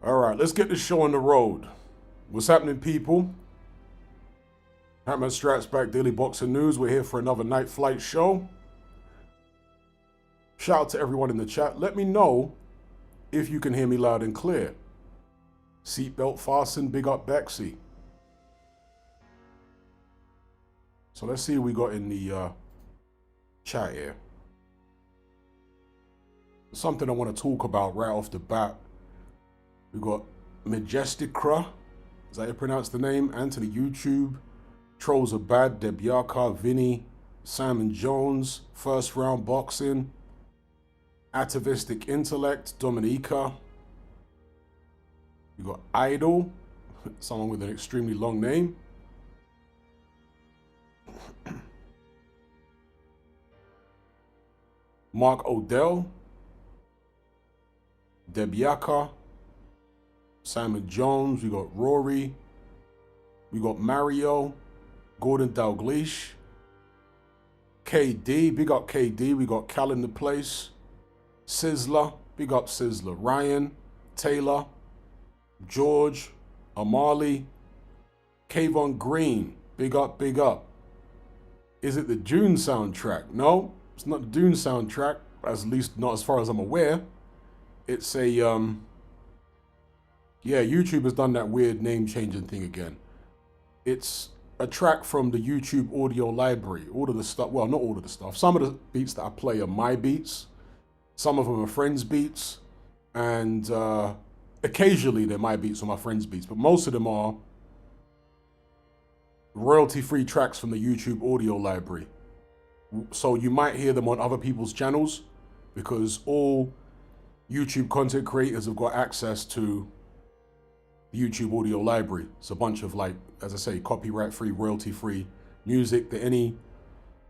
All right, let's get this show on the road. What's happening, people? HatmanStrikesBack Daily Boxing News. We're here for another Night Flight show. Shout out to everyone in the chat. Let me know if you can hear me loud and clear. Seatbelt fastened. Big up, Bexy. So let's see what we got in the chat here. Something I want to talk about right off the bat. We got Majesticra, is that how you pronounce the name? Anthony YouTube, Trolls Are Bad, Debyaka, Vinny, Simon Jones, First Round Boxing, Atavistic Intellect, Dominica. We got Idol, someone with an extremely long name. Mark Odell, Debyaka, Simon Jones, we got Rory, we got Mario, Gordon Dalglish, KD, big up KD, we got Cal in the place, Sizzler, big up Sizzler, Ryan, Taylor, George, Amali, Kayvon Green, big up, big up. Is it the Dune soundtrack? No, it's not the Dune soundtrack, at least not as far as I'm aware. It's a, yeah, YouTube has done that weird name-changing thing again. It's a track from the YouTube audio library. All of the stuff, well, not all of the stuff. Some of the beats that I play are my beats. Some of them are friends' beats. And occasionally they're my beats or my friends' beats. But most of them are royalty-free tracks from the YouTube audio library. So you might hear them on other people's channels because all YouTube content creators have got access to the YouTube audio library. It's a bunch of, like, as I say, copyright-free, royalty-free music that any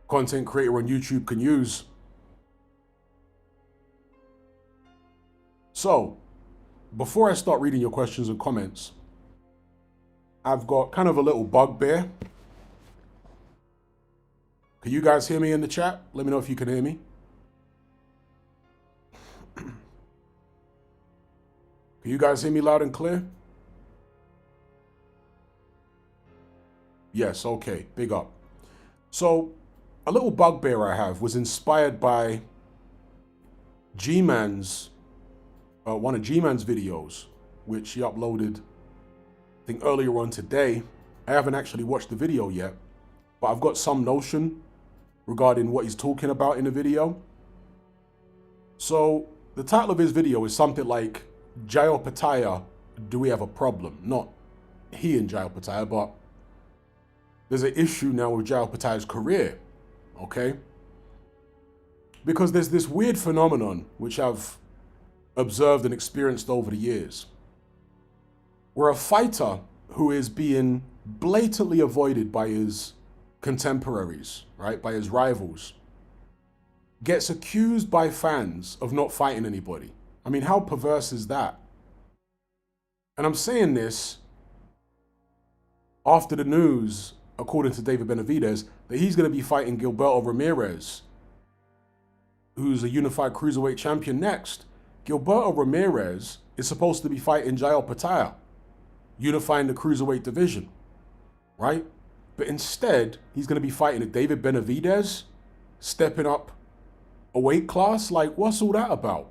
content creator on YouTube can use. So, before I start reading your questions and comments, I've got kind of a little bugbear. Can you guys hear me in the chat? Let me know if you can hear me. Can you guys hear me loud and clear? Yes, okay, big up. So, a little bugbear I have was inspired by G-Man's, one of G-Man's videos, which he uploaded, I think earlier on today. I haven't actually watched the video yet, but I've got some notion regarding what he's talking about in the video. So, the title of his video is something like, Jayo Pattaya, do we have a problem? Not he and Jayo Pattaya, but there's an issue now with Jayo Pattaya's career, okay? Because there's this weird phenomenon which I've observed and experienced over the years, where a fighter who is being blatantly avoided by his contemporaries, right, by his rivals, gets accused by fans of not fighting anybody. I mean, how perverse is that? And I'm saying this after the news, according to David Benavidez, that he's going to be fighting Gilberto Ramirez, who's a unified cruiserweight champion next. Gilberto Ramirez is supposed to be fighting Jayo Pattaya, unifying the cruiserweight division, right? But instead, he's going to be fighting a David Benavidez, stepping up a weight class. Like, what's all that about?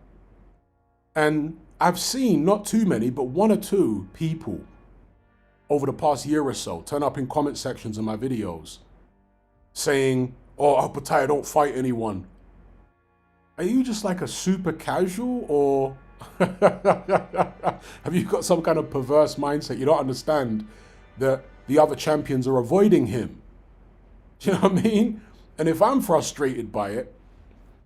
And I've seen not too many, but one or two people over the past year or so turn up in comment sections of my videos saying, oh, Pattaya don't fight anyone. Are you just like a super casual, or have you got some kind of perverse mindset? You don't understand that the other champions are avoiding him. Do you know what I mean? And if I'm frustrated by it,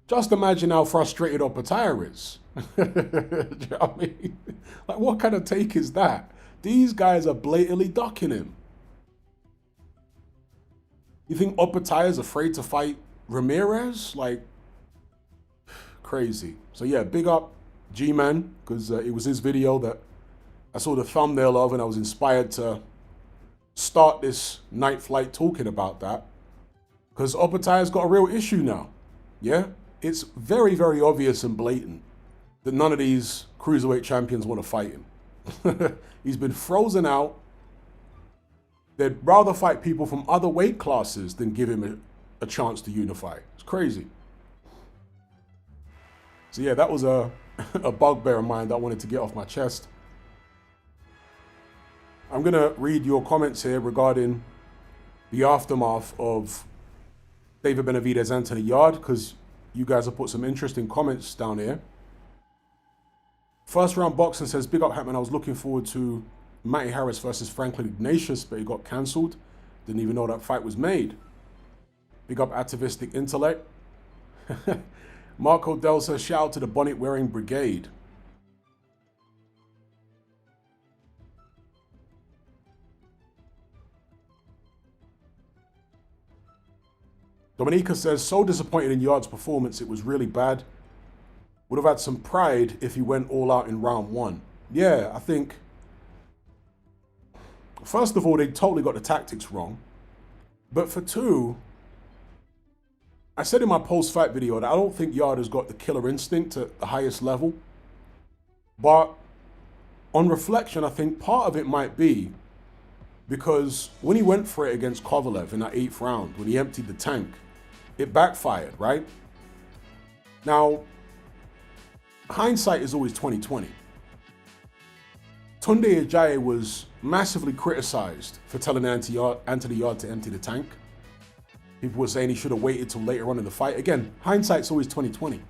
just imagine how frustrated Pattaya is. Do you know what I mean? Like, what kind of take is that? These guys are blatantly ducking him. You think Pattaya is afraid to fight Ramirez? Like, crazy. So yeah, big up G-Man, because it was his video that I saw the thumbnail of, and I was inspired to start this night flight talking about that. Because Pattaya's got a real issue now. Yeah? It's very, very obvious and blatant that none of these cruiserweight champions want to fight him. He's been frozen out. They'd rather fight people from other weight classes than give him a chance to unify. It's crazy. So yeah, that was a bugbear of mine that I wanted to get off my chest. I'm going to read your comments here regarding the aftermath of David Benavidez, Anthony Yarde, because you guys have put some interesting comments down here. First Round Boxing says, big up Hatman, I was looking forward to Matty Harris versus Franklin Ignatius, but he got cancelled. Didn't even know that fight was made. Big up Atavistic Intellect. Marco Del says, shout out to the bonnet wearing brigade. Dominica says, so disappointed in Yarde's performance, it was really bad. Would have had some pride if he went all out in round one. Yeah, I think, first of all, they totally got the tactics wrong. But for two, I said in my post-fight video that I don't think Yarde has got the killer instinct at the highest level. But on reflection, I think part of it might be because when he went for it against Kovalev in that 8th round, when he emptied the tank, it backfired, right? Now, hindsight is always 20/20. Tunde Ajayi was massively criticized for telling Anthony Yarde to empty the tank. People were saying he should have waited till later on in the fight. Again, hindsight's always 20/20.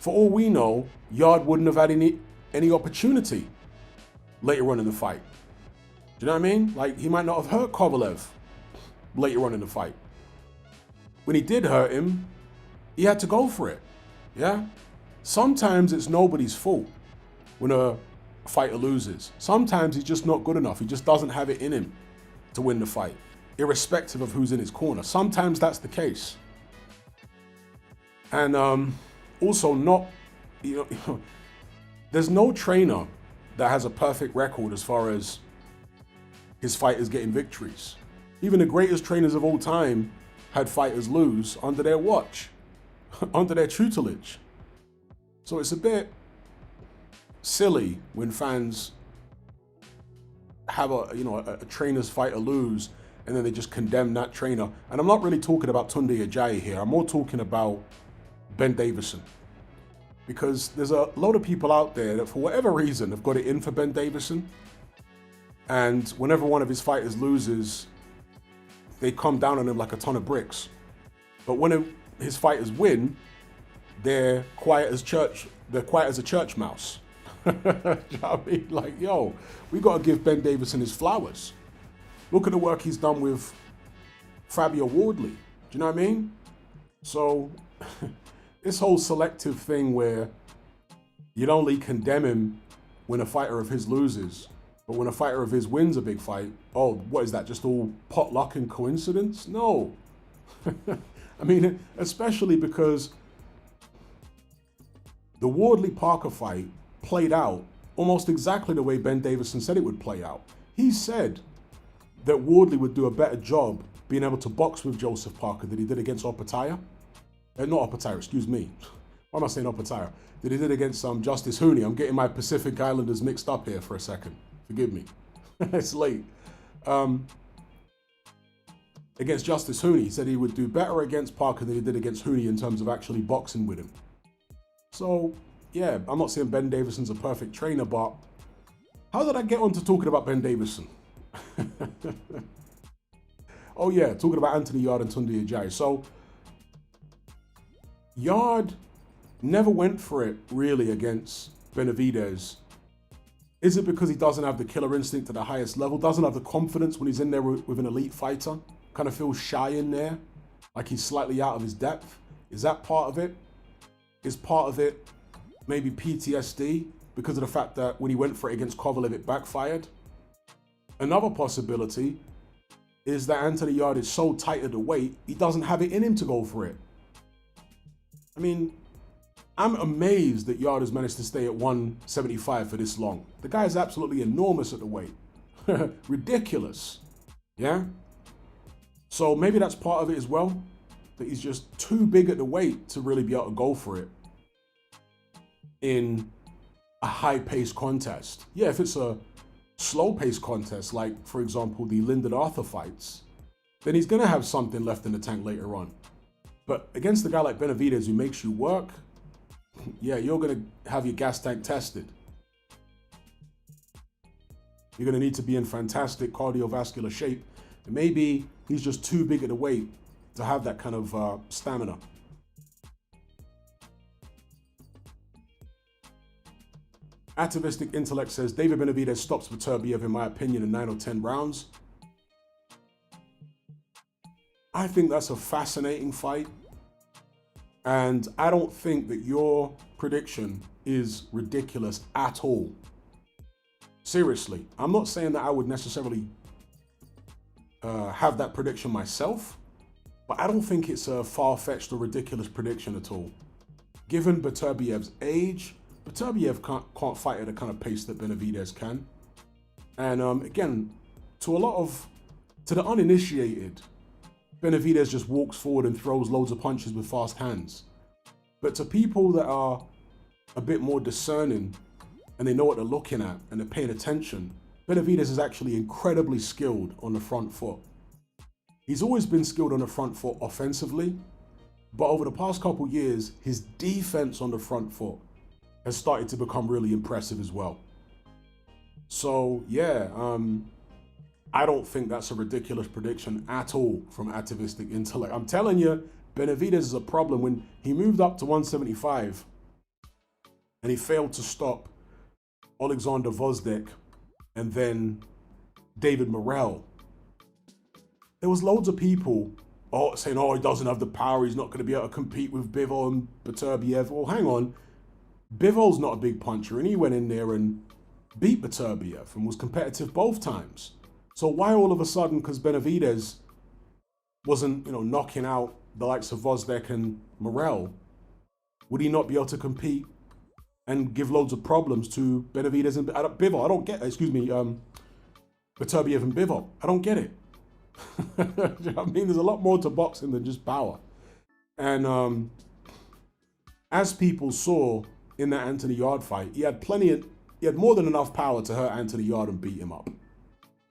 For all we know, Yarde wouldn't have had any opportunity later on in the fight. Do you know what I mean? Like, he might not have hurt Kovalev later on in the fight. When he did hurt him, he had to go for it. Yeah? Sometimes it's nobody's fault when a fighter loses. Sometimes he's just not good enough. He just doesn't have it in him to win the fight, irrespective of who's in his corner. Sometimes that's the case. And also not, there's no trainer that has a perfect record as far as his fighters getting victories. Even the greatest trainers of all time had fighters lose under their watch, under their tutelage. So it's a bit silly when fans have a trainer's fighter lose and then they just condemn that trainer. And I'm not really talking about Tunde Ajayi here. I'm more talking about Ben Davison. Because there's a load of people out there that for whatever reason have got it in for Ben Davison. And whenever one of his fighters loses, they come down on him like a ton of bricks. But when his fighters win, they're quiet as a church mouse. You know what I mean? Like, yo, we got to give Ben Davison his flowers. Look at the work he's done with Fabio Wardley. Do you know what I mean? So this whole selective thing where you'd only condemn him when a fighter of his loses, but when a fighter of his wins a big fight, oh, what is that, just all potluck and coincidence? No. I mean, especially because the Wardley-Parker fight played out almost exactly the way Ben Davison said it would play out. He said that Wardley would do a better job being able to box with Joseph Parker than he did against Opetaia. Not Opetaia, excuse me. Why am I saying Opetaia? That he did against Justice Hooney. I'm getting my Pacific Islanders mixed up here for a second. Forgive me. It's late. Against Justice Hooney, he said he would do better against Parker than he did against Hooney in terms of actually boxing with him. So, yeah, I'm not saying Ben Davison's a perfect trainer, but how did I get on to talking about Ben Davison? Oh yeah, talking about Anthony Yarde and Tunde Ajayi. So, Yarde never went for it really against Benavidez. Is it because he doesn't have the killer instinct at the highest level? Doesn't have the confidence when he's in there with an elite fighter? Kind of feels shy in there, like he's slightly out of his depth. Is that part of it? Is part of it maybe PTSD because of the fact that when he went for it against Kovalev, it backfired? Another possibility is that Anthony Yarde is so tight at the weight, he doesn't have it in him to go for it. I mean, I'm amazed that Yarde has managed to stay at 175 for this long. The guy is absolutely enormous at the weight. Ridiculous. Yeah? So maybe that's part of it as well, that he's just too big at the weight to really be able to go for it in a high-paced contest. Yeah, if it's a slow-paced contest, like, for example, the Lyndon Arthur fights, then he's going to have something left in the tank later on. But against a guy like Benavidez who makes you work, yeah, you're going to have your gas tank tested. You're going to need to be in fantastic cardiovascular shape. And maybe he's just too big at the weight to have that kind of stamina. Atavistic Intellect says, David Benavidez stops Beterbiev, in my opinion, in 9 or 10 rounds. I think that's a fascinating fight. And I don't think that your prediction is ridiculous at all. Seriously, I'm not saying that I would necessarily have that prediction myself, but I don't think it's a far-fetched or ridiculous prediction at all. Given Beterbiev's age, Beterbiev can't fight at the kind of pace that Benavidez can. And again, to the uninitiated, Benavidez just walks forward and throws loads of punches with fast hands. But to people that are a bit more discerning and they know what they're looking at and they're paying attention, Benavidez is actually incredibly skilled on the front foot. He's always been skilled on the front foot offensively, but over the past couple years, his defense on the front foot has started to become really impressive as well. So yeah, I don't think that's a ridiculous prediction at all from Atavistic Intellect. I'm telling you, Benavidez is a problem. When he moved up to 175 and he failed to stop Alexander Gvozdyk and then David Morrell, there was loads of people saying, oh, he doesn't have the power, he's not going to be able to compete with Bivol and Beterbiev. Well, hang on. Bivol's not a big puncher, and he went in there and beat Beterbiev and was competitive both times. So why all of a sudden, because Benavidez wasn't, knocking out the likes of Gvozdyk and Morrell, would he not be able to compete and give loads of problems to Benavidez and Bivol? I don't get, Beterbiev and Bivol. I don't get it. I mean, there's a lot more to boxing than just power. And as people saw in that Anthony Yarde fight, he had more than enough power to hurt Anthony Yarde and beat him up.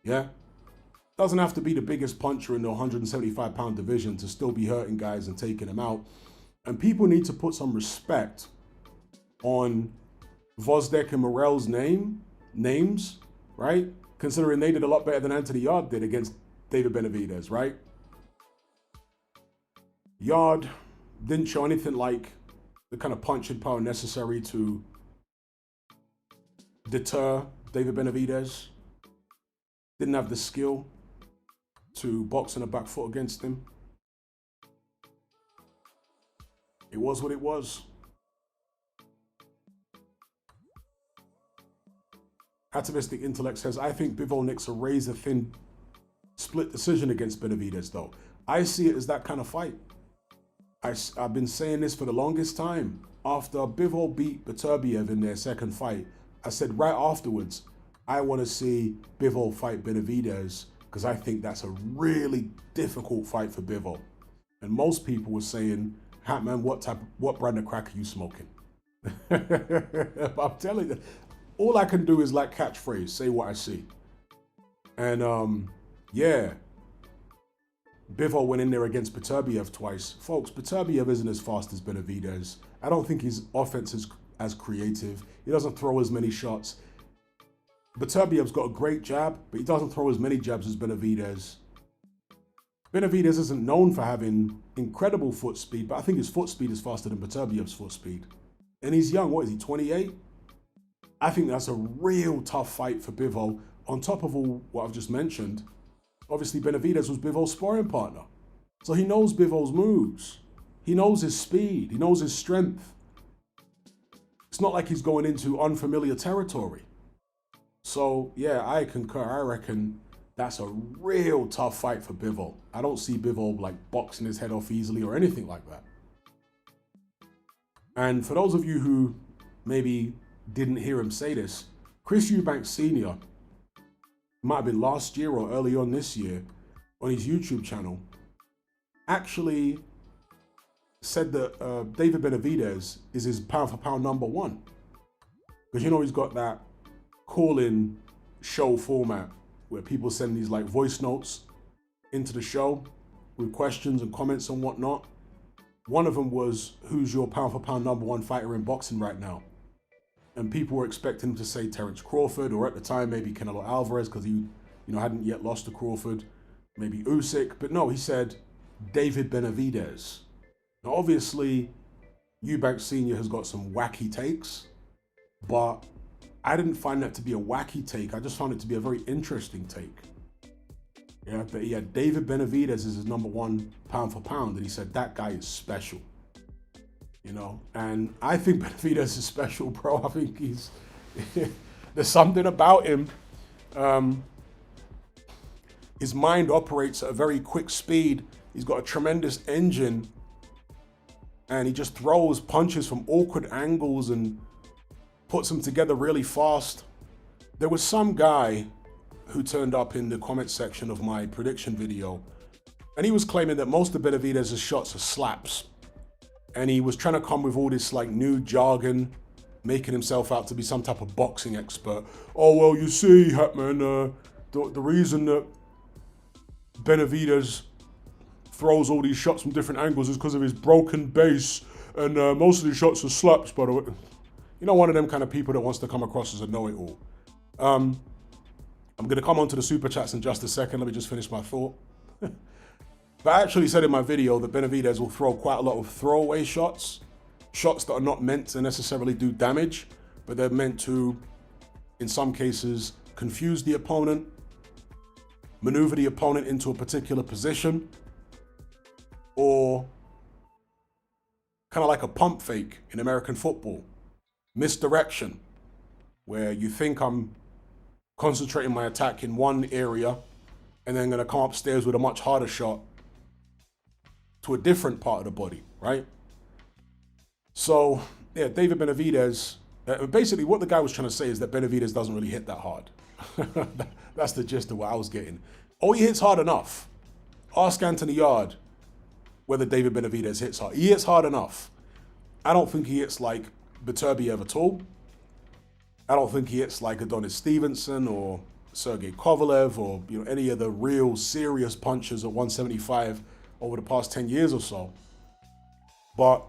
Yeah? Doesn't have to be the biggest puncher in the 175-pound division to still be hurting guys and taking them out. And people need to put some respect on Gvozdyk and Morrell's names, right? Considering they did a lot better than Anthony Yarde did against David Benavidez, right? Yarde didn't show anything like the kind of punching power necessary to deter David Benavidez. Didn't have the skill to box on the back foot against him. It was what it was. Atavistic Intellect says, I think Bivol nicks a razor-thin split decision against Benavidez, though. I see it as that kind of fight. I've been saying this for the longest time. After Bivol beat Beterbiev in their second fight, I said right afterwards, I want to see Bivol fight Benavidez because I think that's a really difficult fight for Bivol. And most people were saying, Hatman, what brand of crack are you smoking? I'm telling you, all I can do is like catchphrase, say what I see. And yeah, Bivol went in there against Beterbiev twice. Folks, Beterbiev isn't as fast as Benavidez. I don't think his offense is as creative. He doesn't throw as many shots. Beterbiev's got a great jab, but he doesn't throw as many jabs as Benavidez. Benavidez isn't known for having incredible foot speed, but I think his foot speed is faster than Beterbiev's foot speed. And he's young, what is he, 28? I think that's a real tough fight for Bivol. On top of all what I've just mentioned, obviously Benavidez was Bivol's sparring partner. So he knows Bivol's moves. He knows his speed. He knows his strength. It's not like he's going into unfamiliar territory. So yeah, I concur. I reckon that's a real tough fight for Bivol. I don't see Bivol like boxing his head off easily or anything like that. And for those of you who maybe didn't hear him say this, Chris Eubanks Sr., might have been last year or early on this year, on his YouTube channel, actually said that David Benavidez is his pound for pound number one. Because you know he's got that call-in show format where people send these like voice notes into the show with questions and comments and whatnot. One of them was, who's your pound for pound number one fighter in boxing right now? And people were expecting him to say Terence Crawford, or at the time maybe Canelo Alvarez, because he hadn't yet lost to Crawford, maybe Usyk. But no, he said David Benavidez. Now obviously Eubanks Sr. has got some wacky takes, but I didn't find that to be a wacky take. I just found it to be a very interesting take. Yeah, but he had David Benavidez as his number one pound for pound, and he said that guy is special. You know, and I think Benavidez is special, bro. I think he's there's something about him. His mind operates at a very quick speed. He's got a tremendous engine, and he just throws punches from awkward angles and puts them together really fast. There was some guy who turned up in the comment section of my prediction video, and he was claiming that most of Benavidez's shots are slaps. And he was trying to come with all this like new jargon, making himself out to be some type of boxing expert. Oh, well, you see, Hatman, the reason that Benavidez throws all these shots from different angles is because of his broken base, and most of these shots are slaps, by the way. You know, one of them kind of people that wants to come across as a know-it-all. I'm going to come on to the super chats in just a second. Let me just finish my thought. But I actually said in my video that Benavidez will throw quite a lot of throwaway shots, shots that are not meant to necessarily do damage, but they're meant to, in some cases, confuse the opponent, maneuver the opponent into a particular position, or kind of like a pump fake in American football, misdirection, where you think I'm concentrating my attack in one area and then going to come upstairs with a much harder shot to a different part of the body, right? So, yeah, David Benavidez, basically what the guy was trying to say is that Benavidez doesn't really hit that hard. That's the gist of what I was getting. Oh, he hits hard enough. Ask Anthony Yard whether David Benavidez hits hard. He hits hard enough. I don't think he hits like Beterbiev at all. I don't think he hits like Adonis Stevenson or Sergey Kovalev or any of the real serious punchers at 175 over the past 10 years or so. But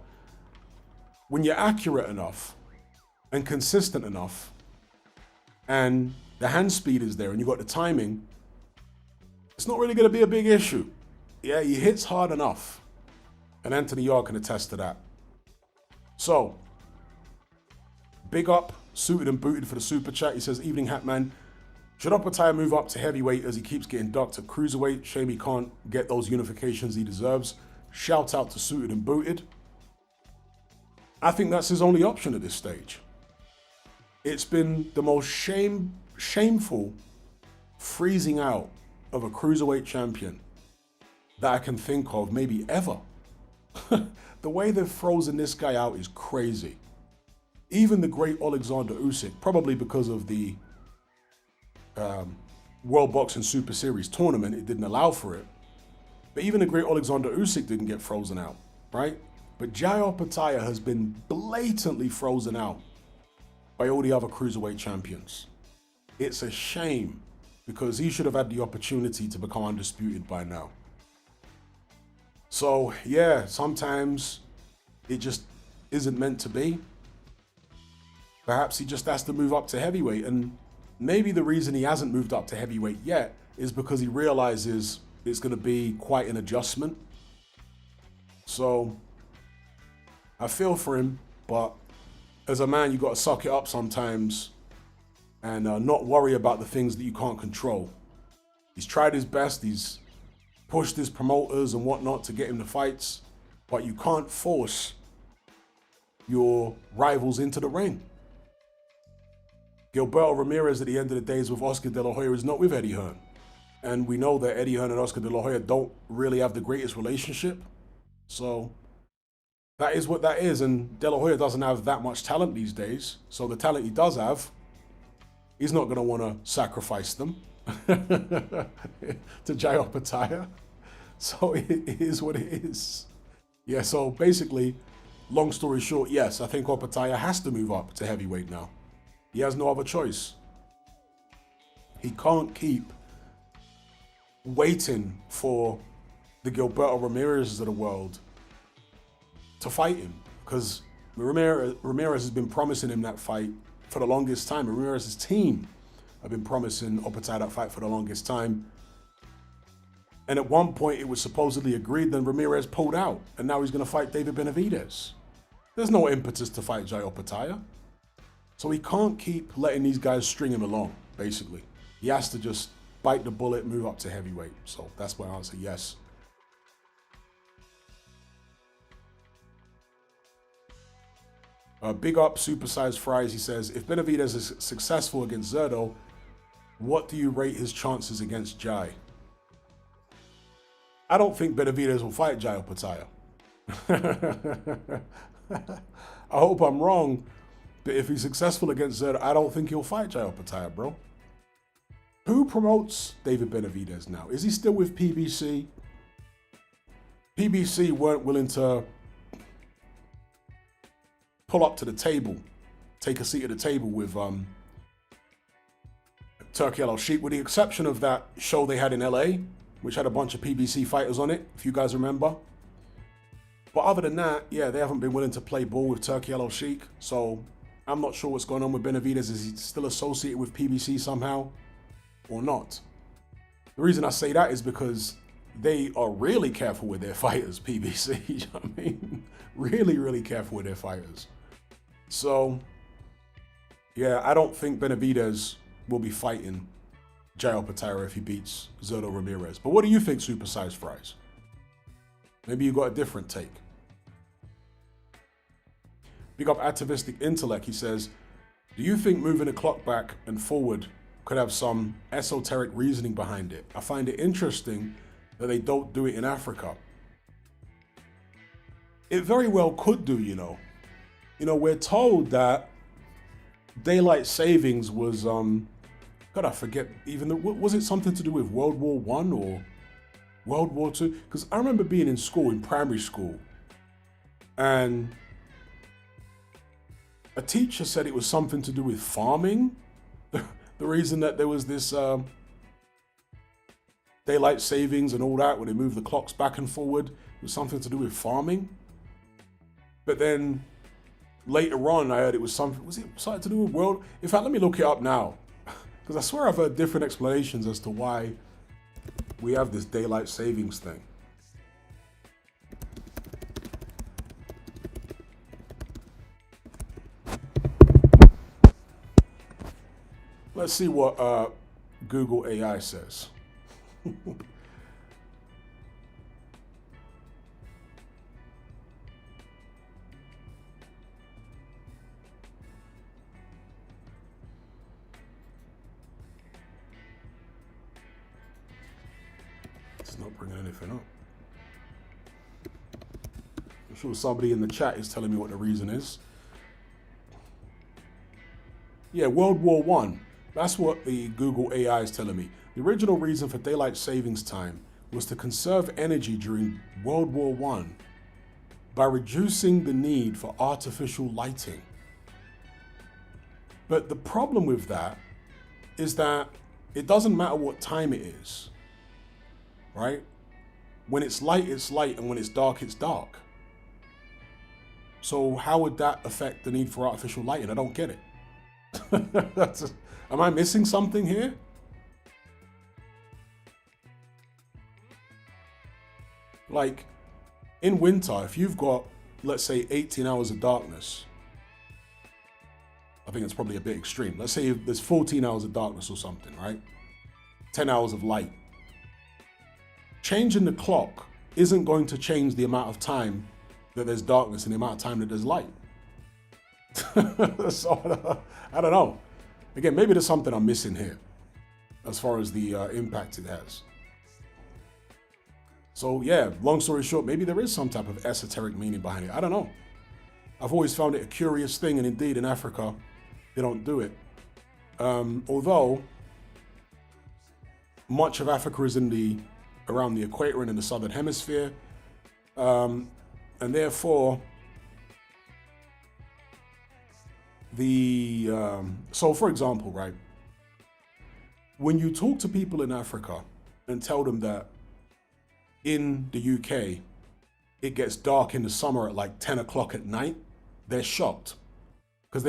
when you're accurate enough and consistent enough and the hand speed is there and you've got the timing, it's not really going to be a big issue. Yeah, he hits hard enough. And Anthony Yard can attest to that. So, big up, Suited and Booted for the super chat. He says, evening Hatman. Should Opetaya move up to heavyweight as he keeps getting ducked at cruiserweight? Shame he can't get those unifications he deserves. Shout out to Suited and Booted. I think that's his only option at this stage. It's been the most shameful freezing out of a cruiserweight champion that I can think of, maybe ever. The way they've frozen this guy out is crazy. Even the great Alexander Usyk, probably because of the World Boxing Super Series tournament, it didn't allow for it. But even the great Alexander Usyk didn't get frozen out, right? But Jai Opetaya has been blatantly frozen out by all the other cruiserweight champions. It's a shame because he should have had the opportunity to become undisputed by now. So yeah, sometimes it just isn't meant to be. Perhaps he just has to move up to heavyweight, and maybe the reason he hasn't moved up to heavyweight yet is because he realizes it's going to be quite an adjustment. So I feel for him, but as a man, you got to suck it up sometimes and not worry about the things that you can't control. He's tried his best. He's pushed his promoters and whatnot to get him the fights, but you can't force your rivals into the ring. Gilberto Ramirez at the end of the day is with Oscar De La Hoya, is not with Eddie Hearn. And we know that Eddie Hearn and Oscar De La Hoya don't really have the greatest relationship. So that is what that is. And De La Hoya doesn't have that much talent these days. So the talent he does have, he's not going to want to sacrifice them to Jai Opetaya. So it is what it is. Yeah, so basically, long story short, yes, I think Opetaya has to move up to heavyweight now. He has no other choice. He can't keep waiting for the Gilberto Ramirez's of the world to fight him, because Ramirez has been promising him that fight for the longest time. Ramirez's team have been promising Opetaia that fight for the longest time. And at one point it was supposedly agreed, then Ramirez pulled out, and now he's going to fight David Benavidez. There's no impetus to fight Jai Opetaia. So he can't keep letting these guys string him along, basically. He has to just bite the bullet, move up to heavyweight. So that's my answer, yes. Big up Supersized Fries, he says, if Benavidez is successful against Zurdo, what do you rate his chances against Jai? I don't think Benavidez will fight Jai Opetaia. I hope I'm wrong, but if he's successful against Zurdo, I don't think he'll fight Jai Opetaia, bro. Who promotes David Benavidez now? Is he still with PBC? PBC weren't willing to pull up to the table, take a seat at the table with Turki Al-Sheikh, with the exception of that show they had in LA, which had a bunch of PBC fighters on it, if you guys remember. But other than that, yeah, they haven't been willing to play ball with Turki Al-Sheikh, so I'm not sure what's going on with Benavidez. Is he still associated with PBC somehow or not? The reason I say that is because they are really careful with their fighters, PBC, you know what I mean? Really, really careful with their fighters. So, yeah, I don't think Benavidez will be fighting Jai Opetaia if he beats Zurdo Ramirez. But what do you think, Supersized Fries? Maybe you got a different take. Big up Atavistic Intellect, he says, do you think moving the clock back and forward could have some esoteric reasoning behind it? I find it interesting that they don't do it in Africa. It very well could do, you know. You know, we're told that daylight savings was, God, I forget even, was it something to do with World War I or World War II? Because I remember being in school, in primary school, and a teacher said it was something to do with farming. The reason that there was this daylight savings and all that, when they moved the clocks back and forward, it was something to do with farming. But then later on, I heard it was something, was it something to do with world? In fact, let me look it up now, because I swear I've heard different explanations as to why we have this daylight savings thing. Let's see what Google AI says. It's not bringing anything up. I'm sure somebody in the chat is telling me what the reason is. Yeah, World War I. That's what the Google AI is telling me. The original reason for daylight savings time was to conserve energy during World War I by reducing the need for artificial lighting. But the problem with that is that it doesn't matter what time it is, right? When it's light, and when it's dark. So how would that affect the need for artificial lighting? I don't get it. Am I missing something here? Like, in winter, if you've got, let's say, 18 hours of darkness, I think it's probably a bit extreme. Let's say there's 14 hours of darkness or something, right? 10 hours of light. Changing the clock isn't going to change the amount of time that there's darkness and the amount of time that there's light. So, I don't know. Again, maybe there's something I'm missing here as far as the impact it has. So yeah, long story short, maybe there is some type of esoteric meaning behind it. I don't know. I've always found it a curious thing, and indeed in Africa, they don't do it. Although much of Africa is around the equator and in the southern hemisphere, and therefore, So for example, right, when you talk to people in Africa and tell them that in the UK it gets dark in the summer at like 10 o'clock at night, they're shocked because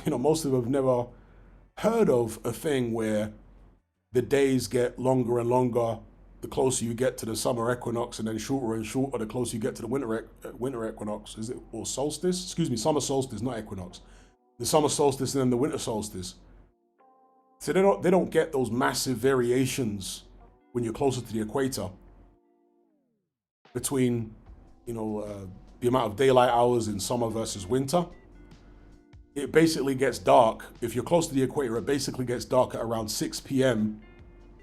most of them have never heard of a thing where the days get longer and longer the closer you get to the summer equinox, and then shorter and shorter the closer you get to the winter equinox. Is it, or solstice? Excuse me, summer solstice, not equinox. The summer solstice and then the winter solstice. So they don't get those massive variations when you're closer to the equator between the amount of daylight hours in summer versus winter. It basically gets dark. If you're close to the equator, it basically gets dark at around 6 p.m.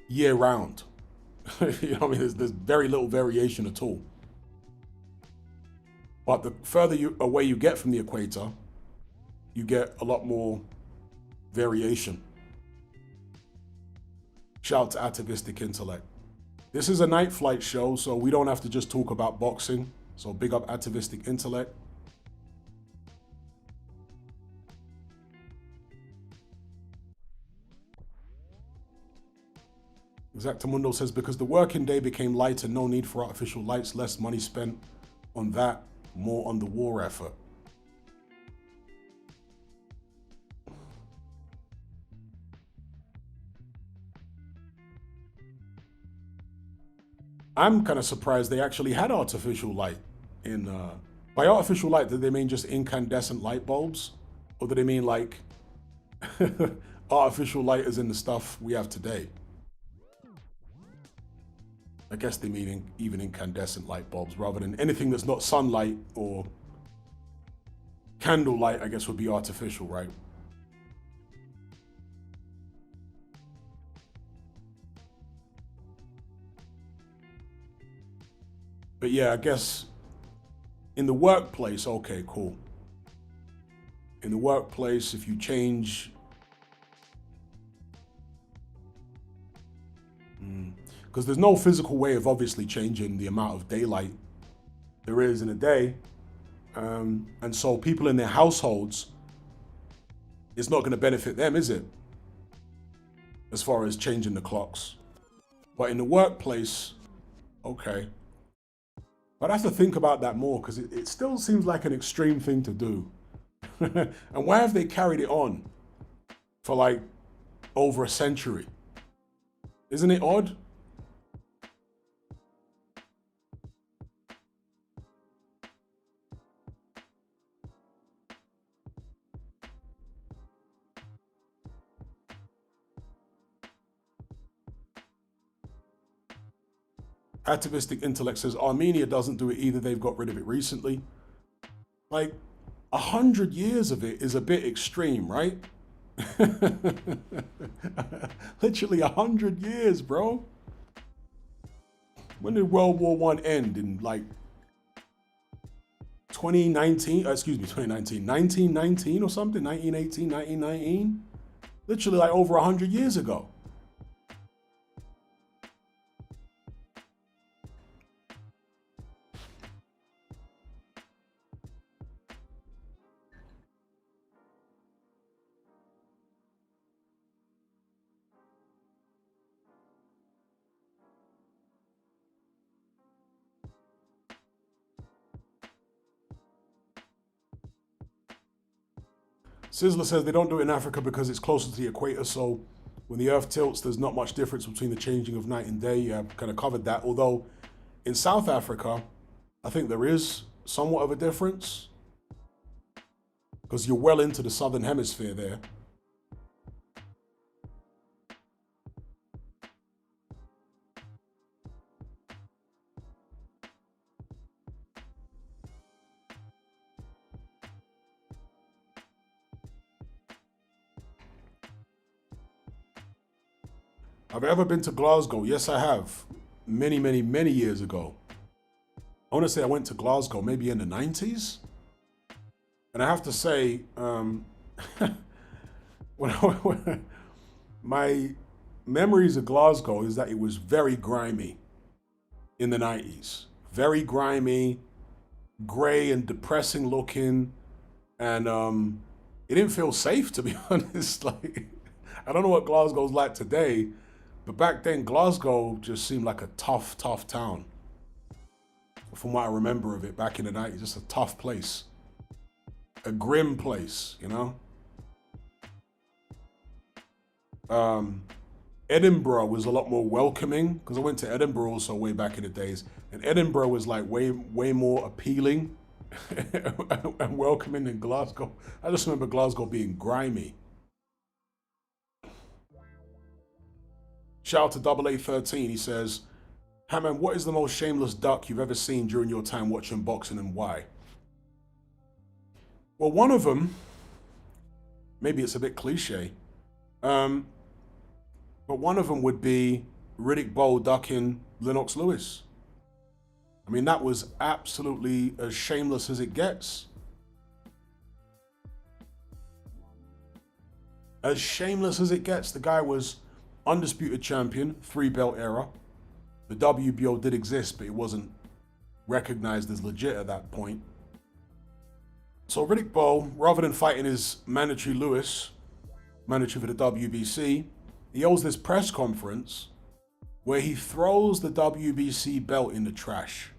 year round. There's very little variation at all. But the further away you get from the equator, you get a lot more variation. Shout out to Atavistic Intellect. This is a night flight show, so we don't have to just talk about boxing. So big up Atavistic Intellect. Exactamundo says, because the working day became lighter, no need for artificial lights, less money spent on that, more on the war effort. I'm kind of surprised they actually had artificial light in, by artificial light, did they mean just incandescent light bulbs? Or do they mean like artificial light as in the stuff we have today? I guess they mean even incandescent light bulbs rather than anything that's not sunlight or candlelight, I guess would be artificial, right? But yeah, I guess in the workplace, okay, cool. In the workplace, if you change, because there's no physical way of obviously changing the amount of daylight there is in a day. And so people in their households, it's not going to benefit them, is it? As far as changing the clocks. But in the workplace, okay. But I have to think about that more because it still seems like an extreme thing to do. And why have they carried it on for like over a century? Isn't it odd? Atavistic Intellect says Armenia doesn't do it either. They've got rid of it recently. Like 100 years of it is a bit extreme, right? Literally 100 years, bro. When did World War One end? In like 2019? Excuse me, 2019. 1919 or something? 1918, 1919? Literally like over 100 years ago. Sizzler says they don't do it in Africa because it's closer to the equator, so when the earth tilts, there's not much difference between the changing of night and day. Yeah, I've kind of covered that. Although in South Africa, I think there is somewhat of a difference because you're well into the southern hemisphere there. Have I ever been to Glasgow? Yes, I have. Many, many, many years ago. I want to say I went to Glasgow maybe in the 90s. And I have to say, my memories of Glasgow is that it was very grimy in the 90s. Very grimy, gray and depressing looking. And it didn't feel safe, to be honest. Like, I don't know what Glasgow's like today, but back then Glasgow just seemed like a tough, tough town. From what I remember of it back in the 90s, just a tough place, a grim place, you know. Edinburgh was a lot more welcoming because I went to Edinburgh also way back in the days, and Edinburgh was like way more appealing and welcoming than Glasgow. I just remember Glasgow being grimy. Shout out to Double A13. He says, Hatman, what is the most shameless duck you've ever seen during your time watching boxing and why? Well, one of them, maybe it's a bit cliche, but one of them would be Riddick Bowe ducking Lennox Lewis. I mean, that was absolutely as shameless as it gets. As shameless as it gets. The guy was undisputed champion, 3-belt era. The WBO did exist, but it wasn't recognized as legit at that point. So Riddick Bowe, rather than fighting his mandatory Lewis, mandatory for the WBC, he holds this press conference where he throws the WBC belt in the trash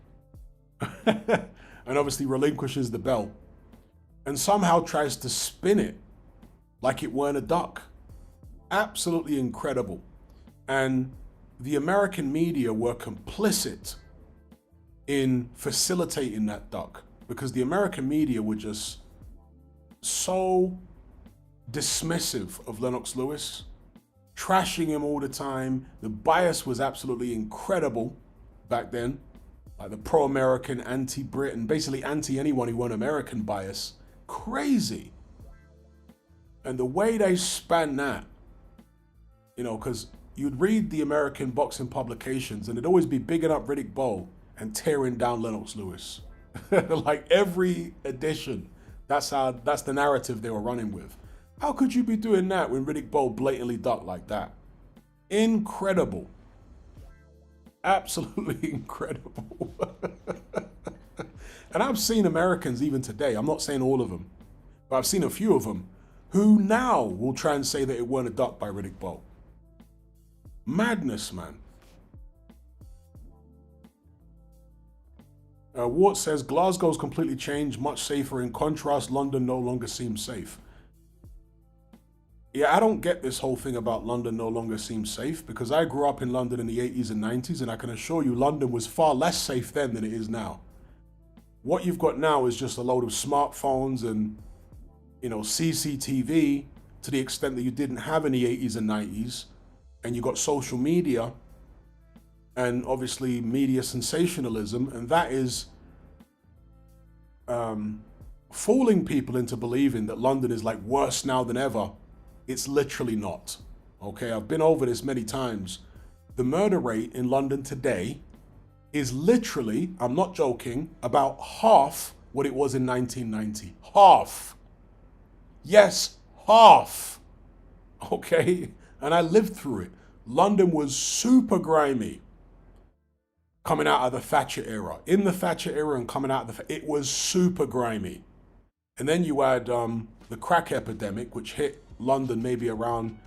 and obviously relinquishes the belt and somehow tries to spin it like it weren't a duck. Absolutely incredible. And the American media were complicit in facilitating that duck because the American media were just so dismissive of Lennox Lewis, trashing him all the time. The bias was absolutely incredible back then. Like the pro-American, anti-Brit, and basically anti-anyone who weren't American bias. Crazy. And the way they span that, you know, because you'd read the American boxing publications and it'd always be bigging up Riddick Bowe and tearing down Lennox Lewis. Like every edition, that's the narrative they were running with. How could you be doing that when Riddick Bowe blatantly ducked like that? Incredible. Absolutely incredible. And I've seen Americans even today, I'm not saying all of them, but I've seen a few of them who now will try and say that it weren't a duck by Riddick Bowe. Madness, man. Wart says, Glasgow's completely changed, much safer. In contrast, London no longer seems safe. Yeah, I don't get this whole thing about London no longer seems safe because I grew up in London in the 80s and 90s and I can assure you London was far less safe then than it is now. What you've got now is just a load of smartphones and, you know, CCTV to the extent that you didn't have in the 80s and 90s, and you got social media and obviously media sensationalism, and that is fooling people into believing that London is like worse now than ever. It's literally not. Okay, I've been over this many times. The murder rate in London today is literally, I'm not joking, about half what it was in 1990. Half. Yes, half. Okay, and I lived through it. London was super grimy coming out of the Thatcher era. In the Thatcher era and coming out of it was super grimy. And then you had the crack epidemic, which hit London maybe around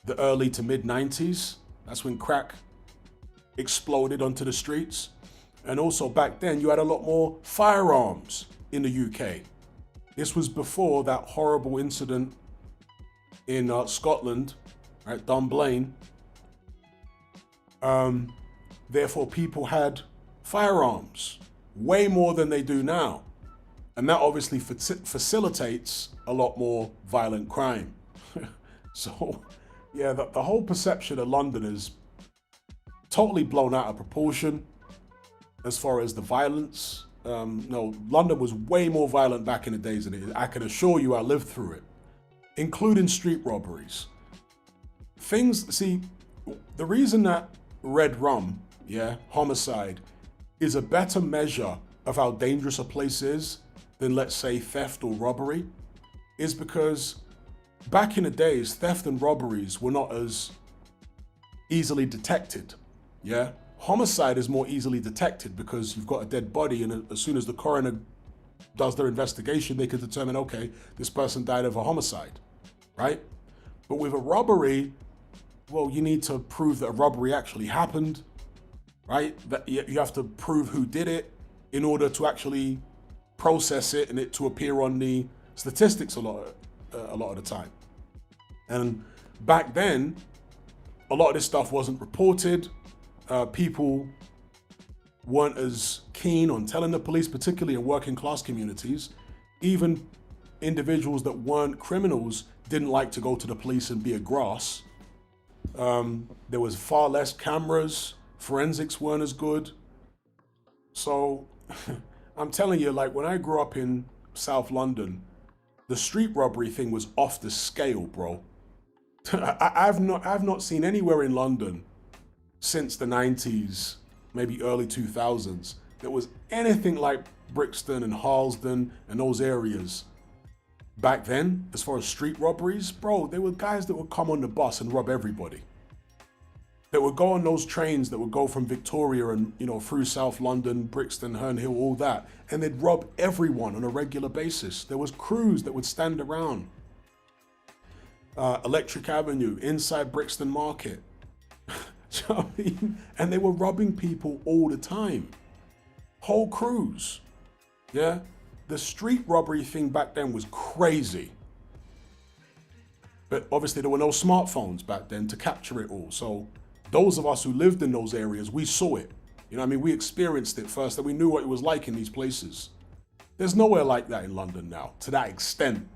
the early to mid 90s. That's when crack exploded onto the streets. And also back then you had a lot more firearms in the UK. This was before that horrible incident in Scotland, right, Dunblane. Therefore people had firearms, way more than they do now. And that obviously facilitates a lot more violent crime. So, yeah, the whole perception of London is totally blown out of proportion as far as the violence. No, London was way more violent back in the days than it is. I can assure you I lived through it, including street robberies. See, the reason that red rum, yeah, homicide, is a better measure of how dangerous a place is than, let's say, theft or robbery, is because back in the days, theft and robberies were not as easily detected, yeah? Homicide is more easily detected because you've got a dead body, and as soon as the coroner does their investigation, they could determine, okay, this person died of a homicide, right? But with a robbery, well, you need to prove that a robbery actually happened, right? That you have to prove who did it in order to actually process it and it to appear on the statistics a lot of the time. And back then, a lot of this stuff wasn't reported. People weren't as keen on telling the police, particularly in working class communities. Even individuals that weren't criminals didn't like to go to the police and be a grass. There was far less cameras. Forensics weren't as good. So I'm telling you, like when I grew up in South London, the street robbery thing was off the scale, bro. I've not seen anywhere in London since the 90s, maybe early 2000s, that was anything like Brixton and Harlesden and those areas. Back then, as far as street robberies, bro, there were guys that would come on the bus and rob everybody. That would go on those trains that would go from Victoria and, through South London, Brixton, Herne Hill, all that. And they'd rob everyone on a regular basis. There was crews that would stand around. Electric Avenue, inside Brixton Market. You know what I mean? And they were robbing people all the time. Whole crews. Yeah? The street robbery thing back then was crazy. But obviously there were no smartphones back then to capture it all. So those of us who lived in those areas, we saw it. You know what I mean? We experienced it first and we knew what it was like in these places. There's nowhere like that in London now, to that extent.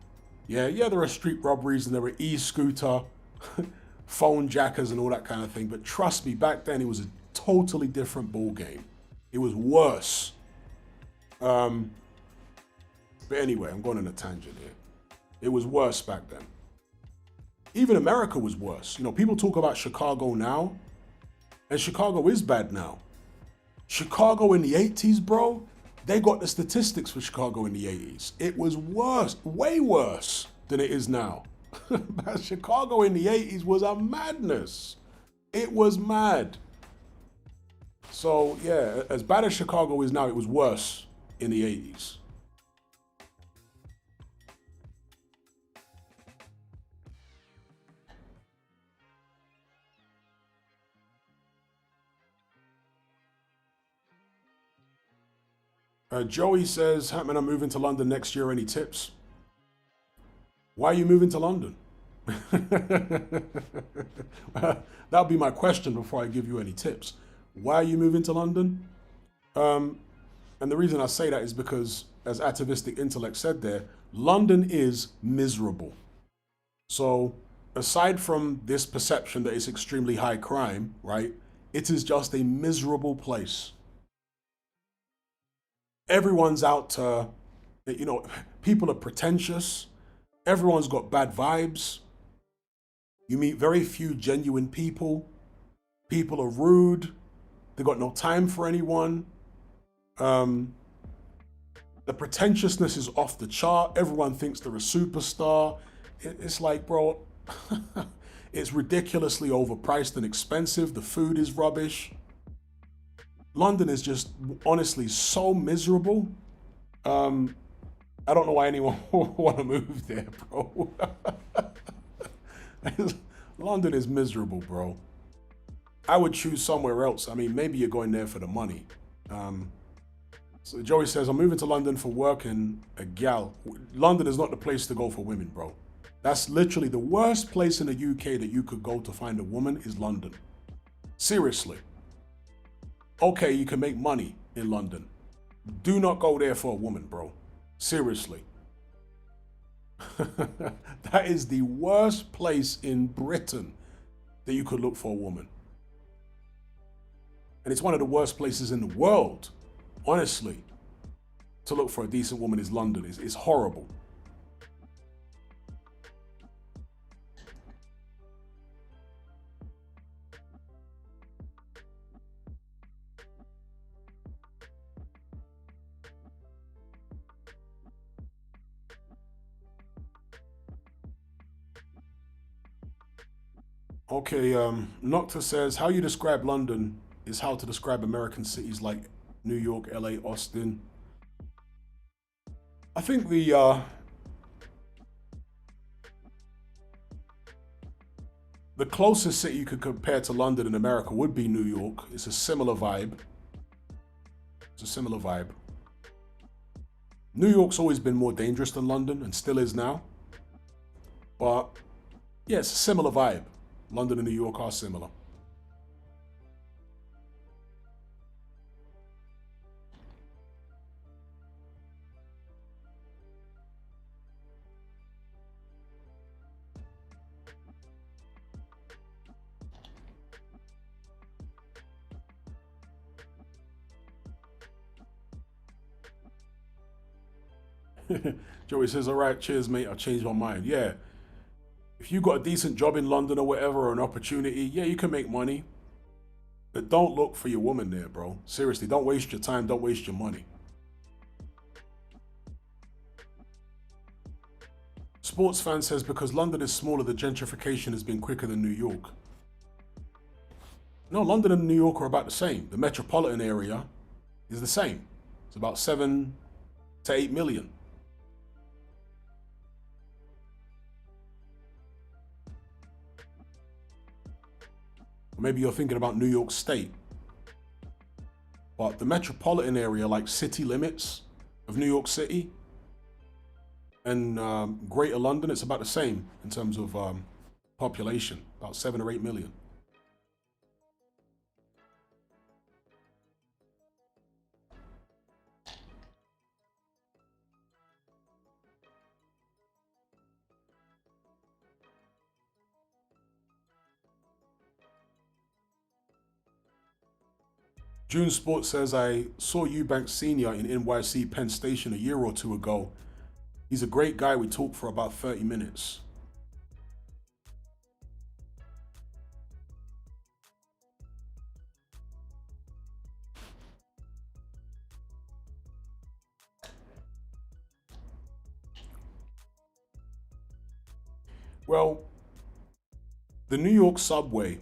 Yeah, there are street robberies and there were e-scooter, phone jackers and all that kind of thing. But trust me, back then it was a totally different ball game. It was worse. But anyway, I'm going on a tangent here. It was worse back then. Even America was worse. People talk about Chicago now, and Chicago is bad now. Chicago in the 80s, bro, they got the statistics for Chicago in the 80s. It was worse, way worse than it is now. Chicago in the 80s was a madness. It was mad. So yeah, as bad as Chicago is now, it was worse in the 80s. Joey says, Hatman, I'm moving to London next year. Any tips? Why are you moving to London? That'll be my question before I give you any tips. Why are you moving to London? And the reason I say that is because, as Atavistic Intellect said there, London is miserable. So aside from this perception that it's extremely high crime, right? It is just a miserable place. Everyone's out to, people are pretentious. Everyone's got bad vibes. You meet very few genuine people. People are rude. They got no time for anyone. The pretentiousness is off the chart. Everyone thinks they're a superstar. It's like, bro, it's ridiculously overpriced and expensive. The food is rubbish. London is just honestly so miserable. I don't know why anyone would want to move there, bro. London is miserable, bro. I would choose somewhere else. I mean, maybe you're going there for the money. So Joey says, I'm moving to London for work and a gal. London is not the place to go for women, bro. That's literally the worst place in the UK that you could go to find a woman is London. Seriously. Okay, you can make money in London. Do not go there for a woman, bro. Seriously. That is the worst place in Britain that you could look for a woman. And it's one of the worst places in the world, honestly, to look for a decent woman is London. It's horrible. Okay, Nocta says, how you describe London is how to describe American cities like New York, LA, Austin. I think the closest city you could compare to London in America would be New York. It's a similar vibe. It's a similar vibe. New York's always been more dangerous than London and still is now. But yeah, it's a similar vibe. London and New York are similar. Joey says, all right, cheers, mate. I changed my mind. Yeah. If you got a decent job in London or whatever, or an opportunity, yeah, you can make money. But don't look for your woman there, bro. Seriously, don't waste your time. Don't waste your money. Sports fan says, because London is smaller, the gentrification has been quicker than New York. No, London and New York are about the same. The metropolitan area is the same. It's about 7 to 8 million. Or maybe you're thinking about New York State. But the metropolitan area, like city limits of New York City and Greater London, it's about the same in terms of population, about 7 or 8 million. June Sports says, I saw Eubank Sr. in NYC Penn Station a year or two ago. He's a great guy. We talked for about 30 minutes. Well, the New York subway,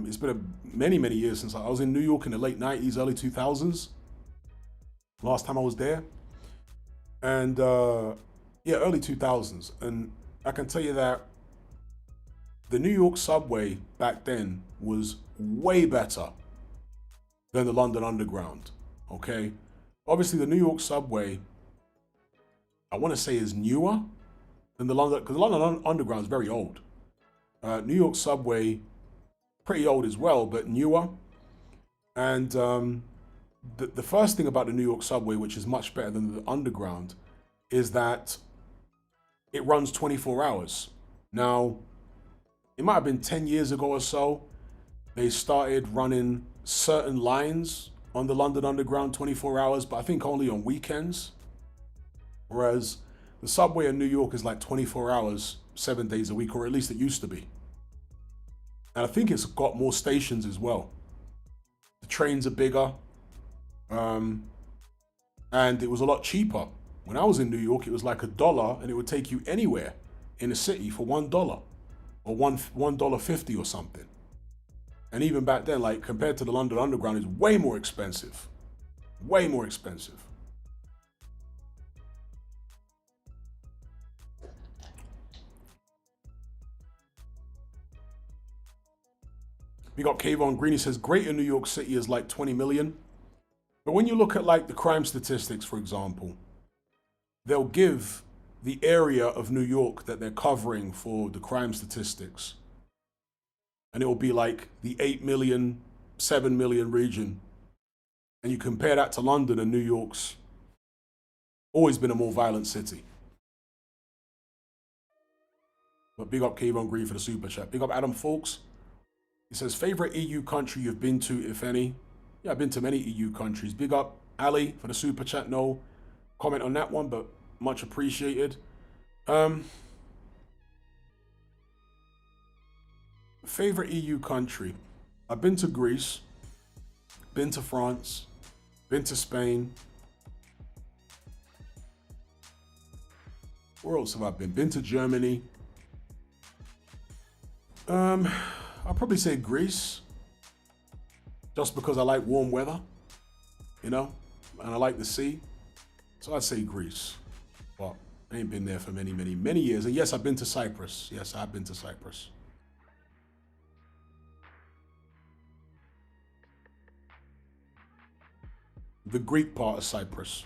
it's been many, many years since I was in New York in the late 90s, early 2000s. Last time I was there. And yeah, early 2000s. And I can tell you that the New York subway back then was way better than the London Underground. Okay? Obviously, the New York subway, I want to say, is newer than the London, because the London Underground is very old. New York subway, pretty old as well, but newer. And the first thing about the New York subway, which is much better than the Underground, is that it runs 24 hours. Now, it might have been 10 years ago or so, they started running certain lines on the London Underground 24 hours, but I think only on weekends. Whereas the subway in New York is like 24 hours, 7 days a week, or at least it used to be. And I think it's got more stations as well. The trains are bigger, and it was a lot cheaper. When I was in New York, it was like $1, and it would take you anywhere in the city for $1 or $1.50 or something. And even back then, like compared to the London Underground, it's way more expensive. Way more expensive. We got Kayvon Green. He says, Greater New York City is like 20 million. But when you look at like the crime statistics, for example, they'll give the area of New York that they're covering for the crime statistics. And it will be like the 8 million, 7 million region. And you compare that to London, and New York's always been a more violent city. But big up Kayvon Green for the super chat. Big up Adam Folks. He says, favorite EU country you've been to, if any? Yeah, I've been to many EU countries. Big up Ali for the super chat. No comment on that one, but much appreciated. Favorite EU country? I've been to Greece, been to France, been to Spain. Where else have I been? Been to Germany. I'll probably say Greece, just because I like warm weather, you know, and I like the sea. So I'd say Greece. But I ain't been there for many, many, many years. And yes, I've been to Cyprus. Yes, I've been to Cyprus. The Greek part of Cyprus.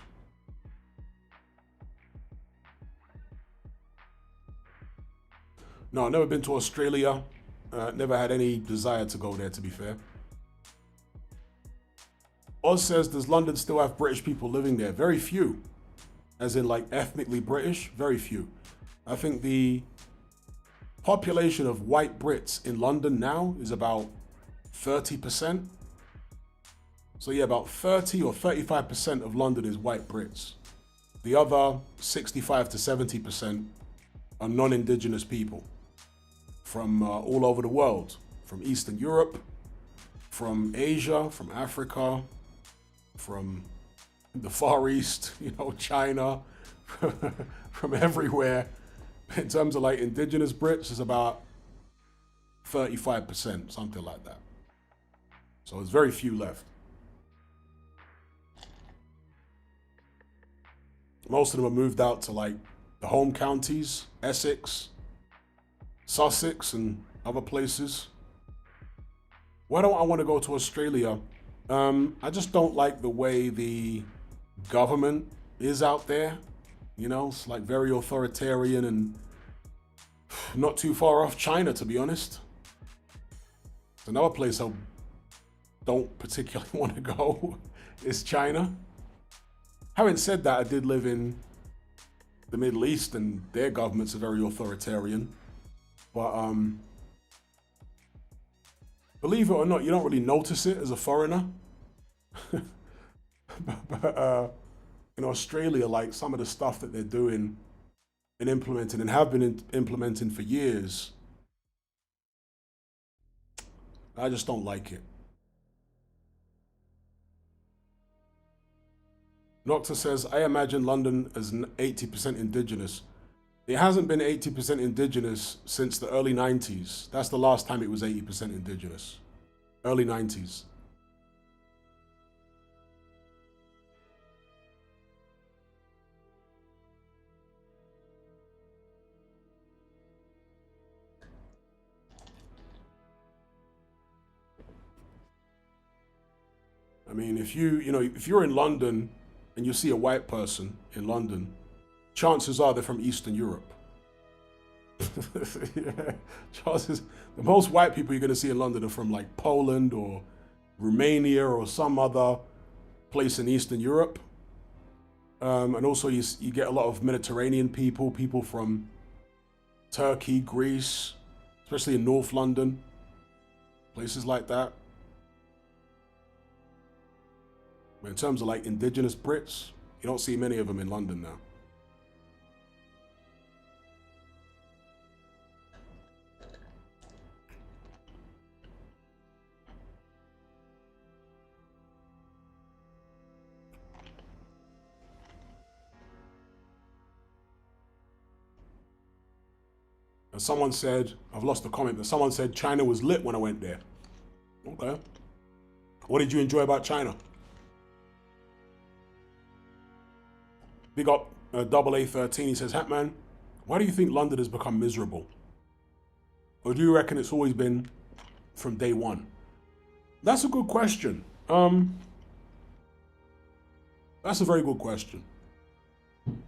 No, I've never been to Australia. Never had any desire to go there, to be fair. Oz says, does London still have British people living there? Very few. As in, like, ethnically British? Very few. I think the population of white Brits in London now is about 30%. So yeah, about 30 or 35% of London is white Brits. The other 65 to 70% are non-Indigenous people from all over the world, from Eastern Europe, from Asia, from Africa, from the Far East, you know, China, from everywhere. In terms of like Indigenous Brits, it's about 35%, something like that. So there's very few left. Most of them have moved out to like the home counties, Essex, Sussex, and other places. Why don't I want to go to Australia? I just don't like the way the government is out there. You know, it's like very authoritarian and not too far off China, to be honest. It's another place I don't particularly want to go is China. Having said that, I did live in the Middle East and their governments are very authoritarian. But believe it or not, you don't really notice it as a foreigner. but in Australia, like some of the stuff that they're doing and implementing and have been implementing for years, I just don't like it. Nocta says, I imagine London as 80% indigenous. It hasn't been 80% indigenous since the early 90s. That's the last time it was 80% indigenous. Early 90s. I mean, if you're in London and you see a white person in London, chances are they're from Eastern Europe. Yeah, chances, the most white people you're going to see in London are from like Poland or Romania or some other place in Eastern Europe. And also you get a lot of Mediterranean people from Turkey, Greece, especially in North London, places like that. But in terms of like indigenous Brits, you don't see many of them in London now. And someone said, I've lost the comment, but someone said China was lit when I went there. Okay. What did you enjoy about China? Big up double A13, he says, Hatman, why do you think London has become miserable? Or do you reckon it's always been from day one? That's a good question. That's a very good question.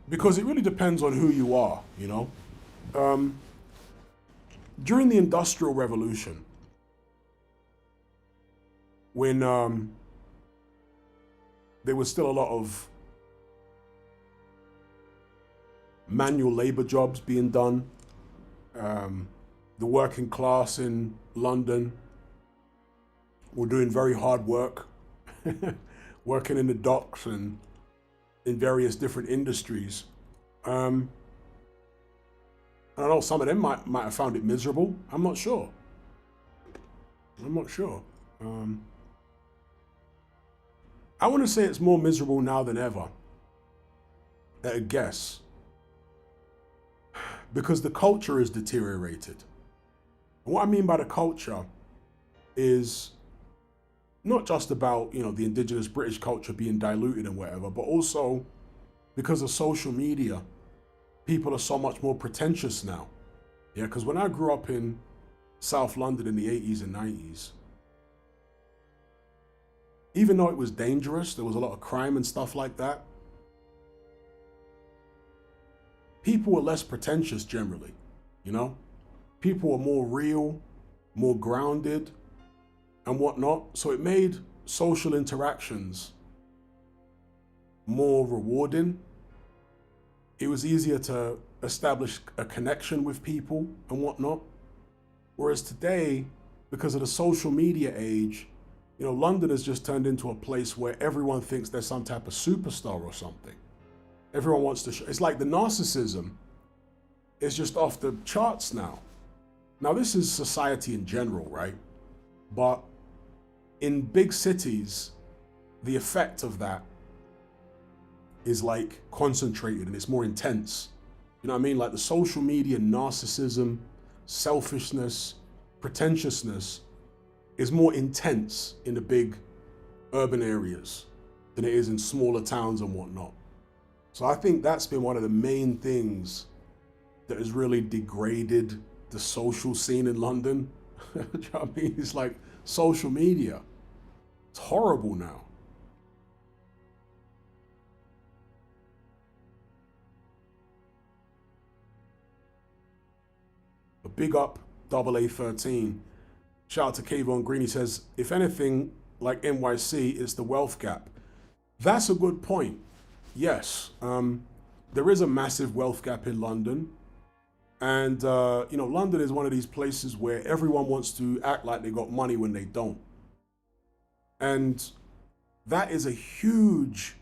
Because it really depends on who you are, you know? During the Industrial Revolution, when there was still a lot of manual labor jobs being done, the working class in London were doing very hard work, working in the docks and in various different industries. I know some of them might have found it miserable. I'm not sure. I want to say it's more miserable now than ever. At a guess. Because the culture is deteriorated. And what I mean by the culture is not just about, you know, the indigenous British culture being diluted and whatever, but also because of social media, people are so much more pretentious now. Yeah, because when I grew up in South London in the 80s and 90s, even though it was dangerous, there was a lot of crime and stuff like that, people were less pretentious generally, you know? People were more real, more grounded, and whatnot. So it made social interactions more rewarding. It was easier to establish a connection with people and whatnot. Whereas today, because of the social media age, you know, London has just turned into a place where everyone thinks they're some type of superstar or something. Everyone wants to show. It's like the narcissism is just off the charts now. Now, this is society in general, right? But in big cities, the effect of that is like concentrated and it's more intense. You know what I mean? Like the social media narcissism, selfishness, pretentiousness is more intense in the big urban areas than it is in smaller towns and whatnot. So I think that's been one of the main things that has really degraded the social scene in London. Do you know what I mean? It's like social media. It's horrible now. A big up, AA13. Shout out to Kayvon Green. He says, if anything, like NYC, it's the wealth gap. That's a good point. Yes, there is a massive wealth gap in London. And, you know, London is one of these places where everyone wants to act like they got money when they don't. And that is a huge,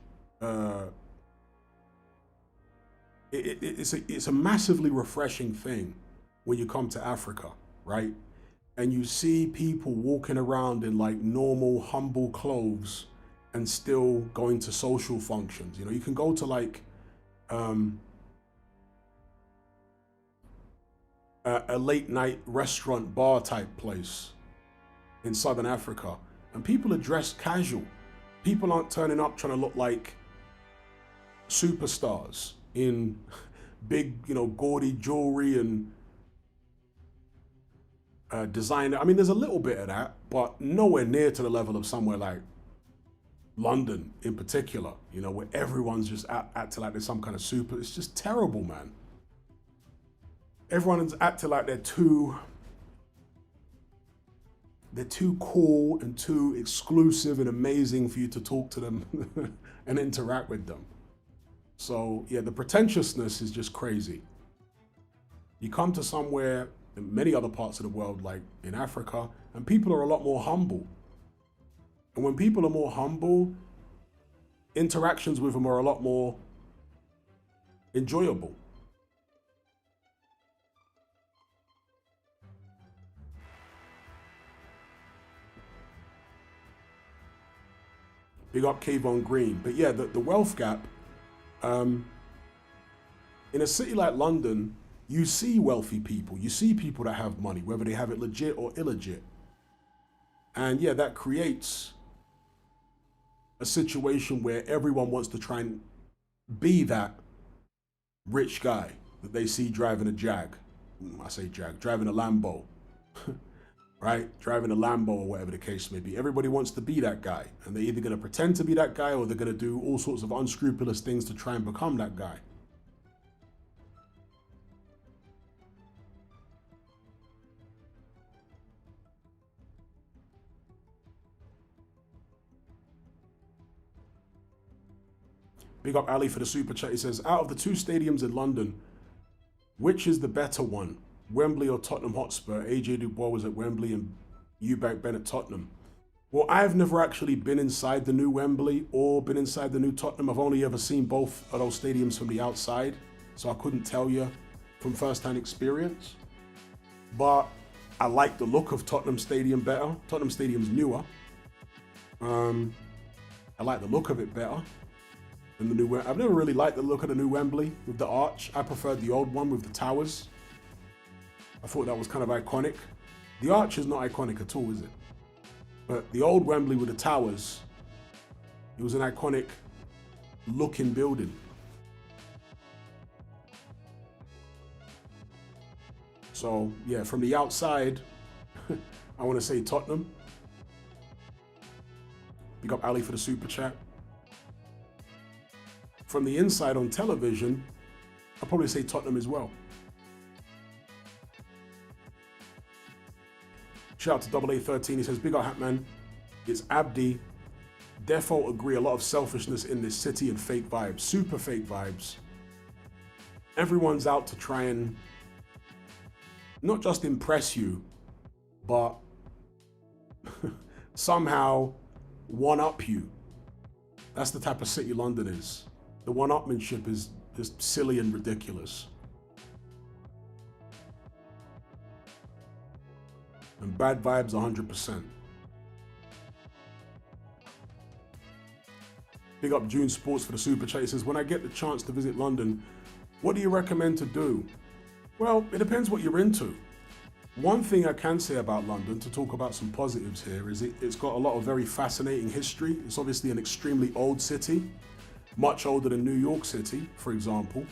it's a massively refreshing thing when you come to Africa, right? And you see people walking around in like normal, humble clothes and still going to social functions. You know, you can go to like, a late night restaurant bar type place in Southern Africa, and people are dressed casual. People aren't turning up trying to look like superstars in big, you know, gaudy jewelry and designer. I mean, there's a little bit of that, but nowhere near to the level of somewhere like London in particular, you know, where everyone's just acting like they're some kind of super. It's just terrible, man. Everyone's acting like they're too cool and too exclusive and amazing for you to talk to them and interact with them. So yeah, the pretentiousness is just crazy. You come to somewhere in many other parts of the world, like in Africa, and people are a lot more humble. And when people are more humble, interactions with them are a lot more enjoyable. Big up Kayvon Green. But yeah, the wealth gap, in a city like London, you see wealthy people, you see people that have money, whether they have it legit or illegit. And yeah, that creates a situation where everyone wants to try and be that rich guy that they see driving a Jag. I say Jag, driving a Lambo. Right? Driving a Lambo or whatever the case may be. Everybody wants to be that guy. And they're either going to pretend to be that guy or they're going to do all sorts of unscrupulous things to try and become that guy. Big up Ali for the super chat. He says, out of the two stadiums in London, which is the better one? Wembley or Tottenham Hotspur? AJ Dubois was at Wembley and Eubank Ben at Tottenham. Well, I've never actually been inside the new Wembley or been inside the new Tottenham. I've only ever seen both of those stadiums from the outside, so I couldn't tell you from first-hand experience. But I like the look of Tottenham Stadium better. Tottenham Stadium's newer. I like the look of it better than the new. I've never really liked the look of the new Wembley with the arch. I preferred the old one with the towers. I thought that was kind of iconic. The arch is not iconic at all, is it? But the old Wembley with the towers, it was an iconic looking building. So yeah, from the outside, I want to say Tottenham. Big up Ali for the super chat. From the inside on television, I'll probably say Tottenham as well. Shout out to AA13. He says, big up Hatman. It's Abdi. Defo agree, a lot of selfishness in this city and fake vibes. Super fake vibes. Everyone's out to try and not just impress you, but somehow one-up you. That's the type of city London is. The one-upmanship is just silly and ridiculous. And bad vibes 100%. Big up June Sports for the super chat. He says, when I get the chance to visit London, what do you recommend to do? Well, it depends what you're into. One thing I can say about London, to talk about some positives here, is it's got a lot of very fascinating history. It's obviously an extremely old city, much older than New York City, for example.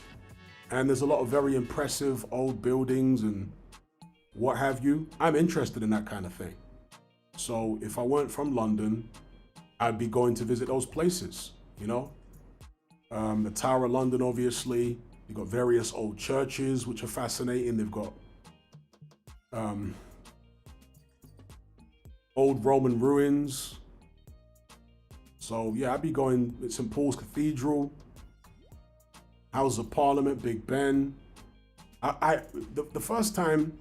And there's a lot of very impressive old buildings and what have you. I'm interested in that kind of thing. So if I weren't from London, I'd be going to visit those places, you know? The Tower of London, obviously. You've got various old churches, which are fascinating. They've got old Roman ruins. So yeah, I'd be going to St. Paul's Cathedral, House of Parliament, Big Ben. The first time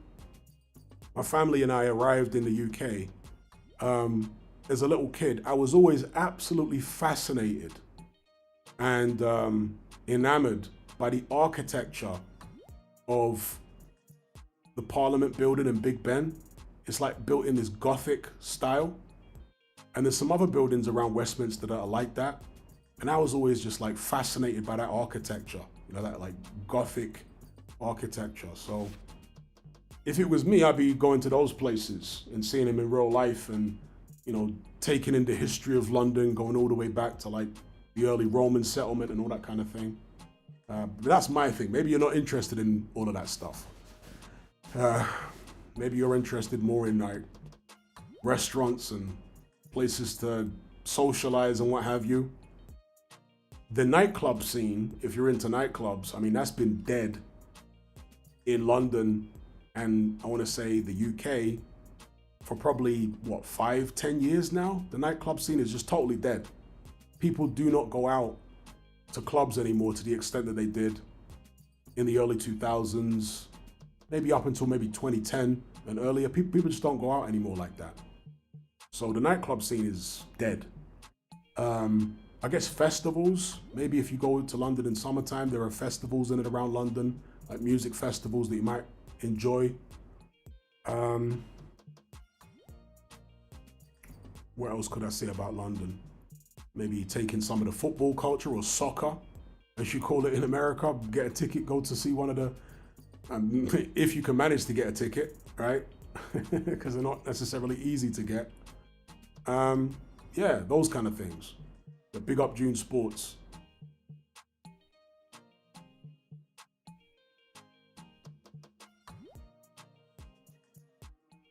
my family and I arrived in the UK, as a little kid, I was always absolutely fascinated and enamored by the architecture of the Parliament building in Big Ben. It's like built in this Gothic style. And there's some other buildings around Westminster that are like that. And I was always just like fascinated by that architecture, you know, that like Gothic architecture. So if it was me, I'd be going to those places and seeing them in real life and, you know, taking in the history of London, going all the way back to like the early Roman settlement and all that kind of thing. But that's my thing. Maybe you're not interested in all of that stuff. Maybe you're interested more in like restaurants and places to socialize and what have you. The nightclub scene, if you're into nightclubs, I mean, that's been dead in London and I want to say the UK for probably, what, 5-10 years now? The nightclub scene is just totally dead. People do not go out to clubs anymore to the extent that they did in the early 2000s, maybe up until maybe 2010 and earlier. People just don't go out anymore like that. So the nightclub scene is dead. I guess festivals, maybe if you go to London in summertime, there are festivals in and around London, like music festivals that you might enjoy. What else could I say about London? Maybe taking some of the football culture or soccer, as you call it in America, get a ticket, go to see one of the, if you can manage to get a ticket, right? Because they're not necessarily easy to get. Yeah, those kind of things. But big up June Sports.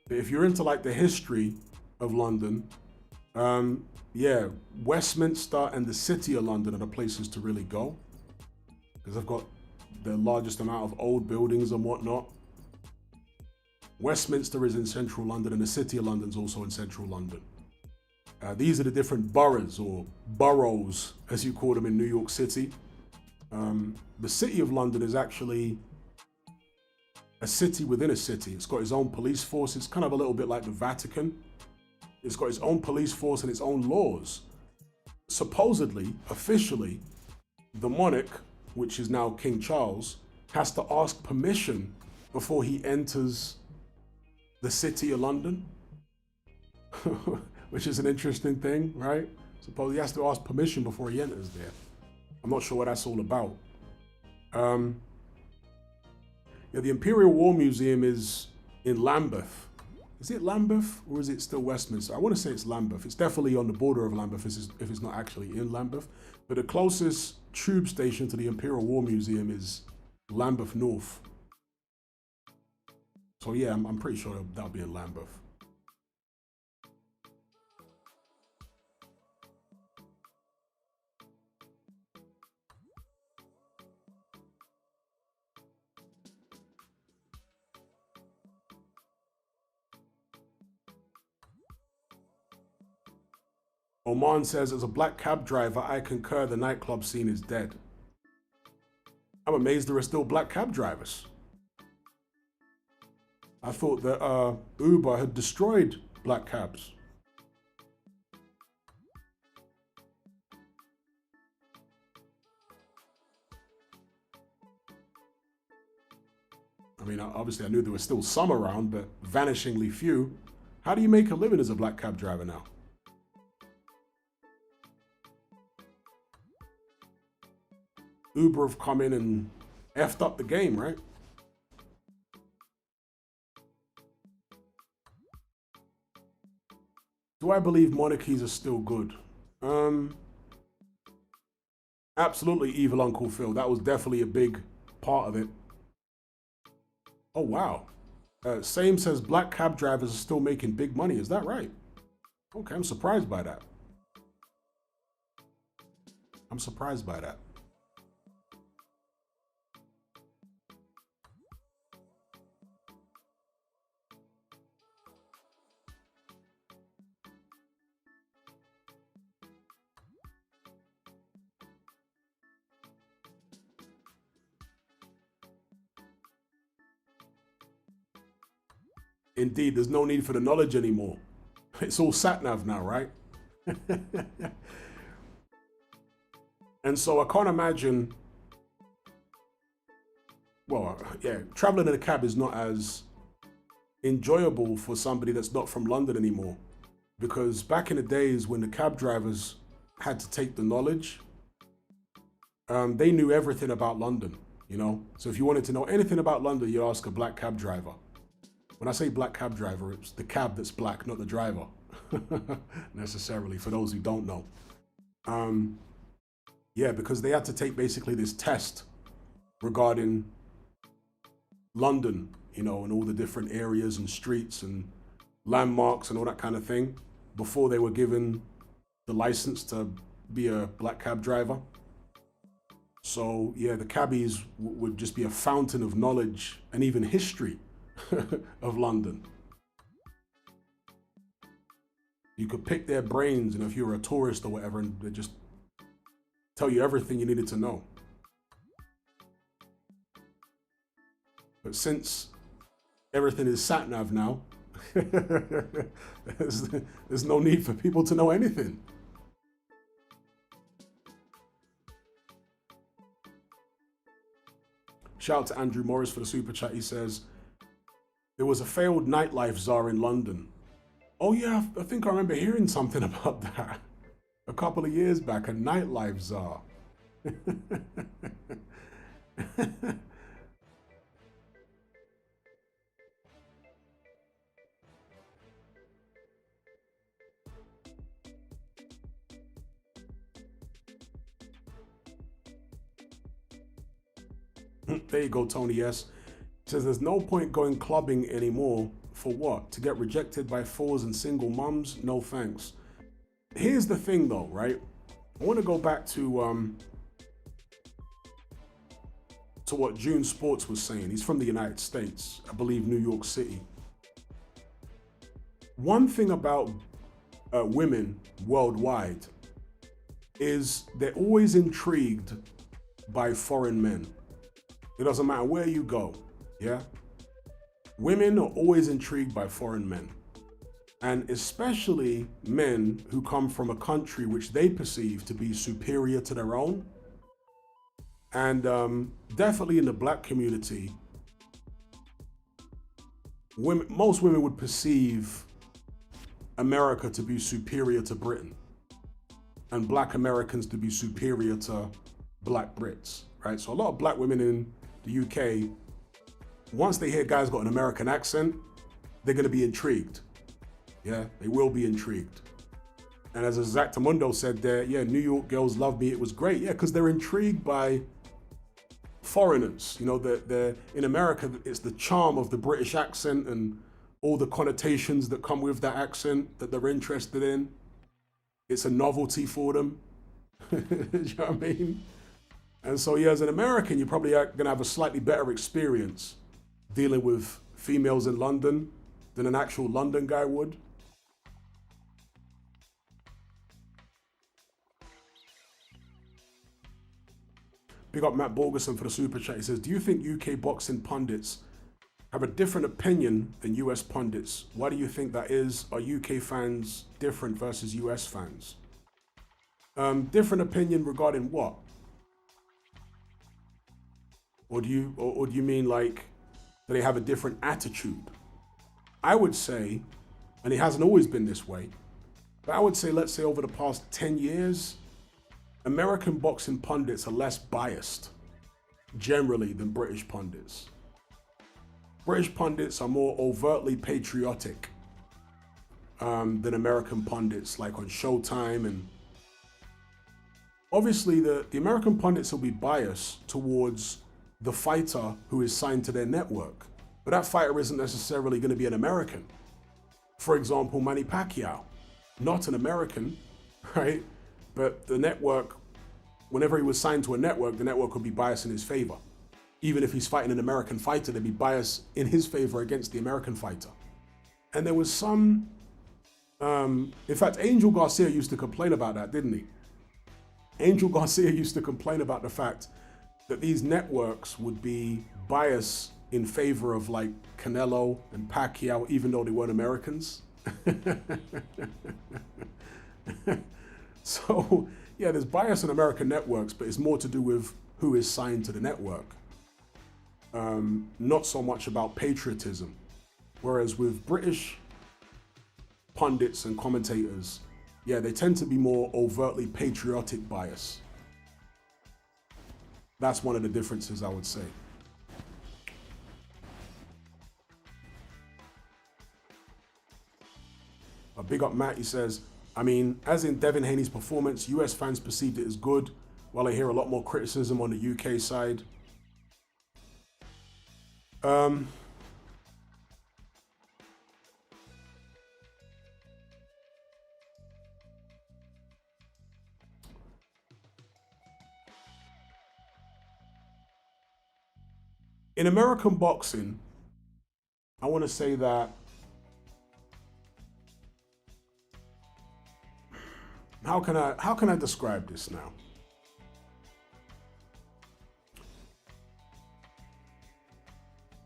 But if you're into like the history of London, yeah, Westminster and the City of London are the places to really go because they've got the largest amount of old buildings and whatnot. Westminster is in central London and the City of London is also in central London. These are the different boroughs or boroughs, as you call them in New York City. The City of London is actually a city within a city. It's got its own police force. It's kind of a little bit like the Vatican. It's got its own police force and its own laws. Supposedly, officially, the monarch, which is now King Charles, has to ask permission before he enters the City of London, which is an interesting thing, right? Suppose he has to ask permission before he enters there. I'm not sure what that's all about. Yeah, the Imperial War Museum is in Lambeth. Is it Lambeth or is it still Westminster? I want to say it's Lambeth. It's definitely on the border of Lambeth if it's not actually in Lambeth. But the closest tube station to the Imperial War Museum is Lambeth North. So yeah, I'm pretty sure that'll be in Lambeth. Oman says, as a black cab driver, I concur the nightclub scene is dead. I'm amazed there are still black cab drivers. I thought that Uber had destroyed black cabs. I mean, obviously I knew there were still some around, but vanishingly few. How do you make a living as a black cab driver now? Uber have come in and effed up the game, right? Do I believe monarchies are still good? Absolutely, evil Uncle Phil. That was definitely a big part of it. Oh, wow. Same says black cab drivers are still making big money. Is that right? Okay, I'm surprised by that. I'm surprised by that. Indeed, there's no need for the knowledge anymore. It's all sat-nav now, right? And so I can't imagine, well, yeah, traveling in a cab is not as enjoyable for somebody that's not from London anymore. Because back in the days when the cab drivers had to take the knowledge, they knew everything about London, you know? So if you wanted to know anything about London, you ask a black cab driver. When I say black cab driver, it's the cab that's black, not the driver, necessarily, for those who don't know. Yeah, because they had to take basically this test regarding London, you know, and all the different areas and streets and landmarks and all that kind of thing before they were given the license to be a black cab driver. So yeah, the cabbies would just be a fountain of knowledge and even history of London. You could pick their brains, you know, if you were a tourist or whatever, and they just tell you everything you needed to know. But since everything is sat-nav now, there's no need for people to know anything. Shout out to Andrew Morris for the super chat. He says, there was a failed nightlife czar in London. Oh yeah, I think I remember hearing something about that a couple of years back, a nightlife czar. There you go, Tony S. Says there's no point going clubbing anymore. For what? To get rejected by fours and single mums? No thanks. Here's the thing though, right? I want to go back to what June Sports was saying. He's from the United States, I believe New York City. One thing about women worldwide is they're always intrigued by foreign men. It doesn't matter where you go, yeah? Women are always intrigued by foreign men, and especially men who come from a country which they perceive to be superior to their own. And definitely in the black community, most women would perceive America to be superior to Britain, and black Americans to be superior to black Brits, right? So a lot of black women in the UK, once they hear guys got an American accent, they're gonna be intrigued. Yeah, they will be intrigued. And as Zactamundo said there, yeah, New York girls love me, it was great. Yeah, because they're intrigued by foreigners. You know, they're in America, it's the charm of the British accent and all the connotations that come with that accent that they're interested in. It's a novelty for them. You know what I mean? And so, yeah, as an American, you're probably going to have a slightly better experience dealing with females in London than an actual London guy would. Big up Matt Borgerson for the super chat. He says, do you think UK boxing pundits have a different opinion than US pundits? Why do you think that is? Are UK fans different versus US fans? Different opinion regarding what? Or do you mean like that they have a different attitude? I would say, and it hasn't always been this way, but I would say, let's say over the past 10 years, American boxing pundits are less biased generally than British pundits. British pundits are more overtly patriotic than American pundits, like on Showtime. And obviously the American pundits will be biased towards the fighter who is signed to their network, but that fighter isn't necessarily going to be an American. For example, Manny Pacquiao, not an American, right? But the network, whenever he was signed to a network, the network would be biased in his favor. Even if he's fighting an American fighter, they'd be biased in his favor against the American fighter. And there was some, in fact, Angel Garcia used to complain about that, didn't he? Angel Garcia used to complain about the fact that these networks would be biased in favor of like Canelo and Pacquiao, even though they weren't Americans. So, yeah, there's bias in American networks, but it's more to do with who is signed to the network. Not so much about patriotism. Whereas with British pundits and commentators, yeah, they tend to be more overtly patriotic bias. That's one of the differences, I would say. A big up Matt, he says, I mean, as in Devin Haney's performance, US fans perceived it as good, while I hear a lot more criticism on the UK side. In American boxing, I want to say that how can I describe this now?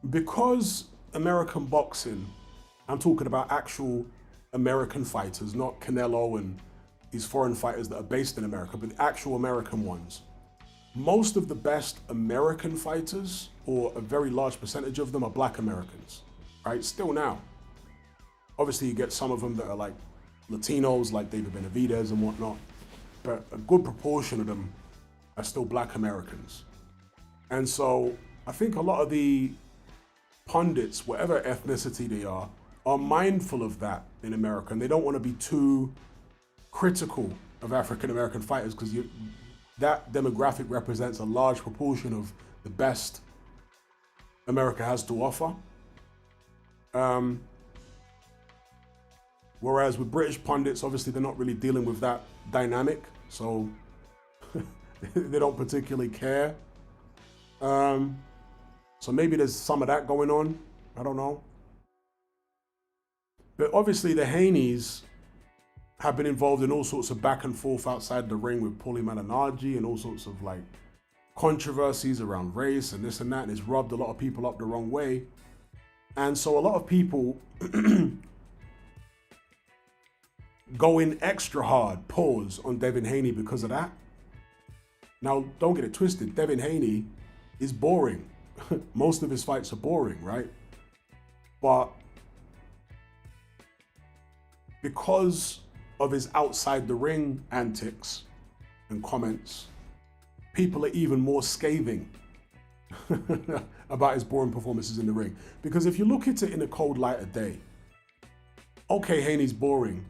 Because American boxing, I'm talking about actual American fighters, not Canelo and these foreign fighters that are based in America, but the actual American ones. Most of the best American fighters, or a very large percentage of them, are Black Americans, right? Still now. Obviously, you get some of them that are like Latinos, like David Benavidez and whatnot, but a good proportion of them are still Black Americans. And so I think a lot of the pundits, whatever ethnicity they are mindful of that in America, and they don't want to be too critical of African American fighters because that demographic represents a large proportion of the best America has to offer. Whereas with British pundits, obviously they're not really dealing with that dynamic, so they don't particularly care. So maybe there's some of that going on, I don't know. But obviously the Haneys have been involved in all sorts of back and forth outside the ring with Paulie Malignaggi and all sorts of like controversies around race and this and that, and it's rubbed a lot of people up the wrong way. And so a lot of people go in extra hard, pause, on Devin Haney because of that. Now, don't get it twisted, Devin Haney is boring. Most of his fights are boring, right? But because of his outside the ring antics and comments, people are even more scathing about his boring performances in the ring. Because if you look at it in a cold light of day, okay, Haney's boring,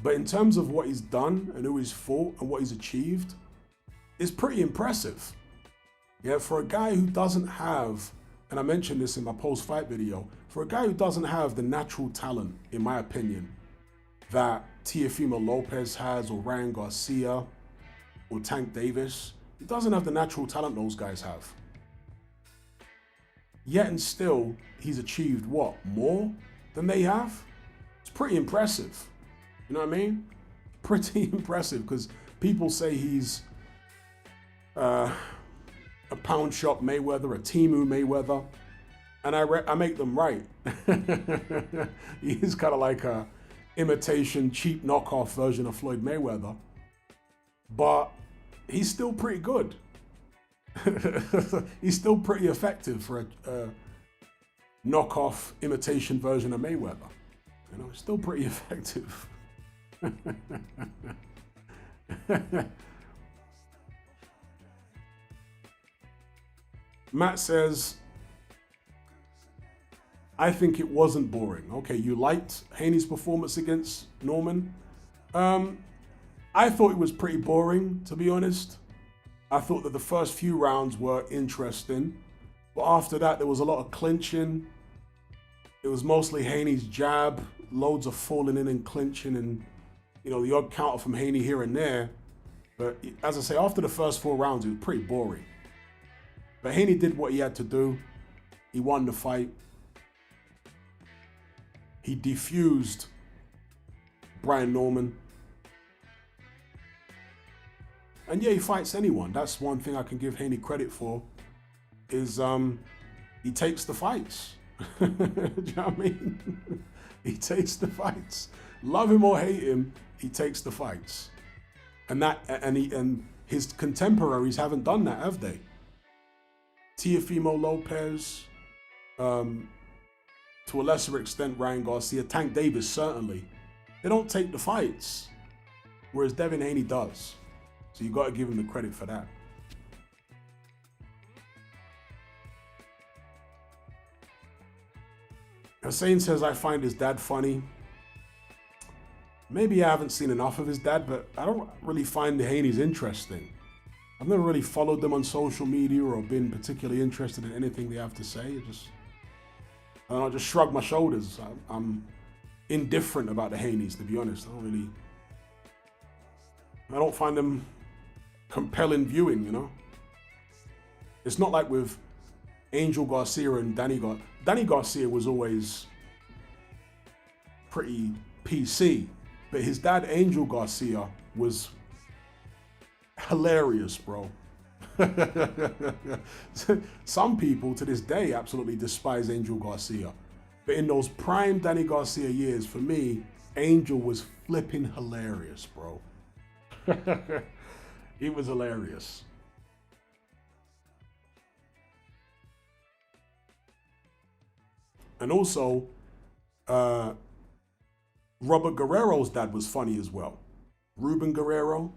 but in terms of what he's done and who he's fought and what he's achieved, it's pretty impressive. Yeah, for a guy who doesn't have, and I mentioned this in my post-fight video, for a guy who doesn't have the natural talent, in my opinion, that Teofimo Lopez has, or Ryan Garcia, or Tank Davis, he doesn't have the natural talent those guys have. Yet and still, he's achieved what? More than they have? It's pretty impressive. You know what I mean? Pretty impressive, because people say he's a pound shop Mayweather, a Timu Mayweather, and I make them right. He is kind of like a imitation, cheap knockoff version of Floyd Mayweather, but he's still pretty good. He's still pretty effective for a knockoff imitation version of Mayweather. You know, still pretty effective. Matt says, I think it wasn't boring. Okay, you liked Haney's performance against Norman. I thought it was pretty boring, to be honest. I thought that the first few rounds were interesting, but after that there was a lot of clinching. It was mostly Haney's jab, loads of falling in and clinching, and you know, the odd counter from Haney here and there. But as I say, after the first 4 rounds, it was pretty boring. But Haney did what he had to do. He won the fight. He defused Brian Norman. And yeah, he fights anyone. That's one thing I can give Haney credit for, is he takes the fights. Do you know what I mean? He takes the fights. Love him or hate him, he takes the fights. And his contemporaries haven't done that, have they? Teofimo Lopez, to a lesser extent Ryan Garcia, Tank Davis certainly. They don't take the fights, whereas Devin Haney does. So you got to give him the credit for that. Hussein says, I find his dad funny. Maybe I haven't seen enough of his dad, but I don't really find the Haney's interesting. I've never really followed them on social media or been particularly interested in anything they have to say. I just shrug my shoulders. I'm indifferent about the Haneys, to be honest. I don't find them compelling viewing, you know? It's not like with Angel Garcia and Danny Garcia. Danny Garcia was always pretty PC, but his dad, Angel Garcia, was hilarious, bro. Some people to this day absolutely despise Angel Garcia. But in those prime Danny Garcia years, for me, Angel was flipping hilarious, bro. He was hilarious. And also, Robert Guerrero's dad was funny as well. Ruben Guerrero,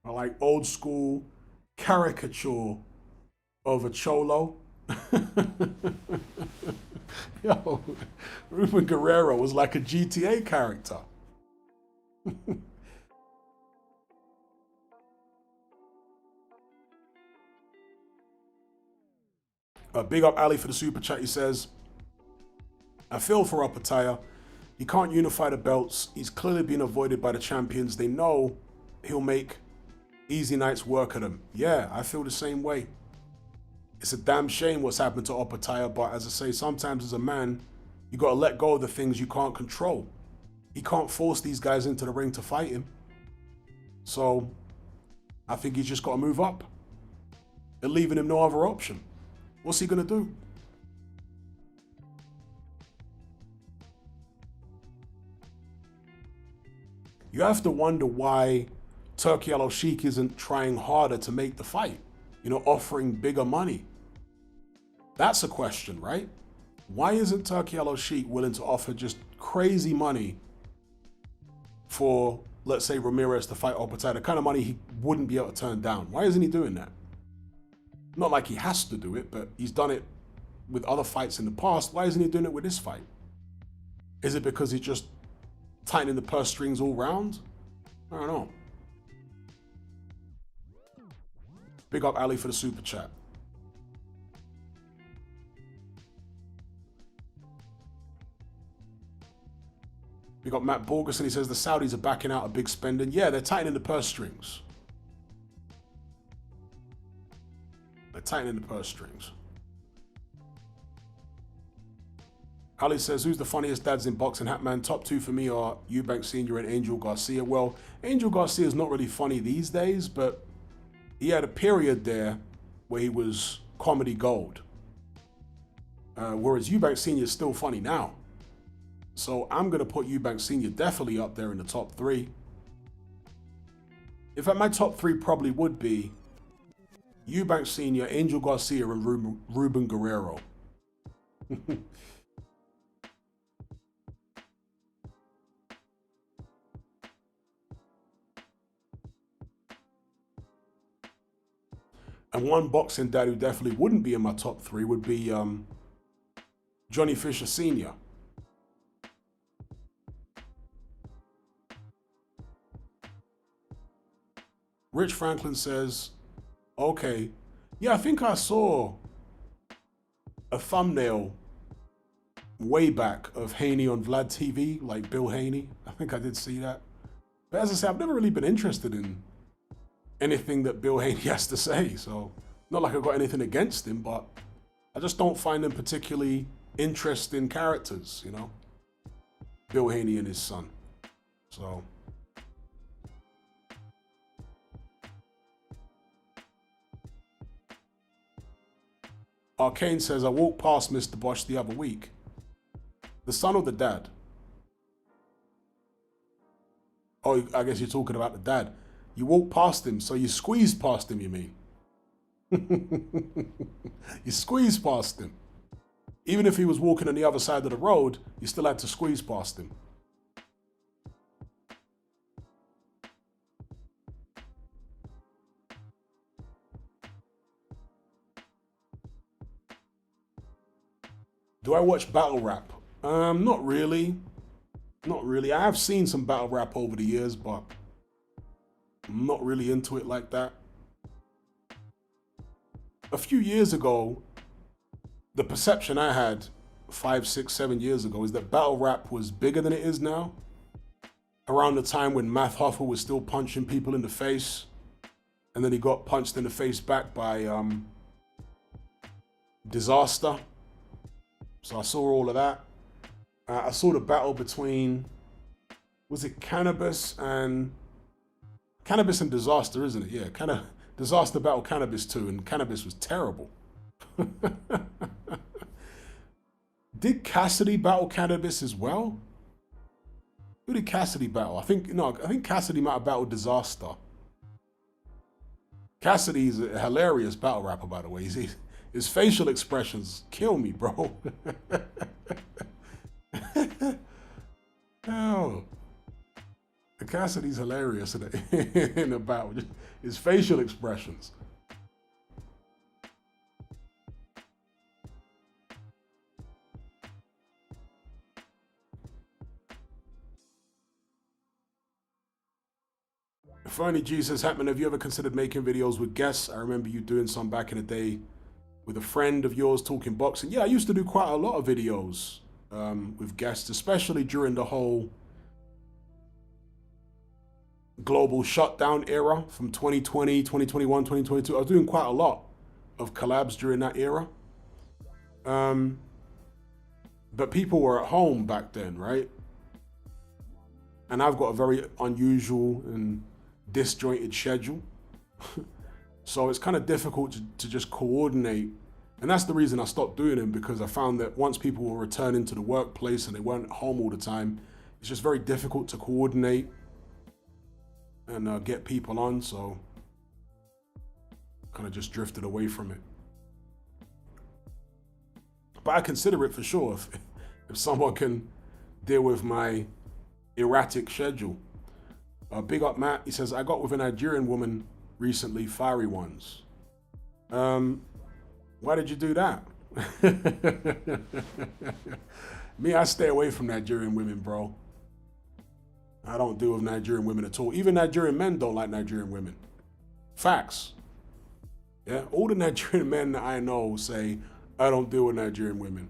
I like old school caricature of a cholo. Yo, Ruben Guerrero was like a GTA character. Big up Ali for the super chat. He says, I feel for Opataya. He can't unify the belts. He's clearly been avoided by the champions. They know he'll make easy nights work at him. Yeah, I feel the same way. It's a damn shame what's happened to Opataya, but as I say, sometimes as a man, you got to let go of the things you can't control. He can't force these guys into the ring to fight him. So I think he's just got to move up. They're leaving him no other option. What's he going to do? You have to wonder why Turki Al-Sheikh isn't trying harder to make the fight, you know, offering bigger money. That's a question, right? Why isn't Turki Al-Sheikh willing to offer just crazy money for, let's say, Ramirez to fight Opataya, the kind of money he wouldn't be able to turn down? Why isn't he doing that? Not like he has to do it, but he's done it with other fights in the past. Why isn't he doing it with this fight? Is it because he's just tightening the purse strings all round? I don't know. Big up Ali for the super chat. We got Matt Borgerson. He says the Saudis are backing out of big spending. Yeah, they're tightening the purse strings. They're tightening the purse strings. Ali says, who's the funniest dads in boxing? Hatman. Top two for me are Eubank Sr. and Angel Garcia. Well, Angel Garcia is not really funny these days, but he had a period there where he was comedy gold. Whereas Eubank Sr. is still funny now. So I'm going to put Eubank Sr. definitely up there in the top three. In fact, my top three probably would be Eubank Sr., Angel Garcia, and Ruben Guerrero. And one boxing dad who definitely wouldn't be in my top three would be Johnny Fisher Sr. Rich Franklin says, okay, yeah, I think I saw a thumbnail way back of Haney on Vlad TV, like Bill Haney. I think I did see that. But as I say, I've never really been interested in anything that Bill Haney has to say. So not like I've got anything against him, but I just don't find them particularly interesting characters, you know? Bill Haney and his son. So... Arcane says, I walked past Mr. Bosch the other week. The son or the dad? Oh, I guess you're talking about the dad. You walked past him, so you squeezed past him, you mean? You squeezed past him. Even if he was walking on the other side of the road, you still had to squeeze past him. Do I watch battle rap? Not really. Not really. I have seen some battle rap over the years, but I'm not really into it like that. A few years ago, the perception I had 5, 6, 7 years ago is that battle rap was bigger than it is now. Around the time when Math Hoffa was still punching people in the face, and then he got punched in the face back by Disaster. So I saw all of that. I saw the battle between, was it Cannabis and Disaster, isn't it? Yeah, Disaster battled Cannabis too, and Cannabis was terrible. Did Cassidy battle Cannabis as well? Who did Cassidy battle? I think Cassidy might have battled Disaster. Cassidy's a hilarious battle rapper, by the way. His facial expressions kill me, bro. Oh, Cassidy's hilarious in the battle. His facial expressions. Fernie G says, Hatman, have you ever considered making videos with guests? I remember you doing some back in the day with a friend of yours talking boxing. Yeah, I used to do quite a lot of videos with guests, especially during the whole global shutdown era from 2020, 2021, 2022. I was doing quite a lot of collabs during that era. But people were at home back then, right? And I've got a very unusual and disjointed schedule. So it's kind of difficult to just coordinate. And that's the reason I stopped doing them, because I found that once people were returning to the workplace and they weren't at home all the time, it's just very difficult to coordinate and get people on. So kind of just drifted away from it. But I consider it for sure if someone can deal with my erratic schedule. Big up Matt, he says, I got with a Nigerian woman recently, fiery ones. Why did you do that? Me, I stay away from Nigerian women, bro. I don't deal with Nigerian women at all. Even Nigerian men don't like Nigerian women. Facts. Yeah, all the Nigerian men that I know say, I don't deal with Nigerian women.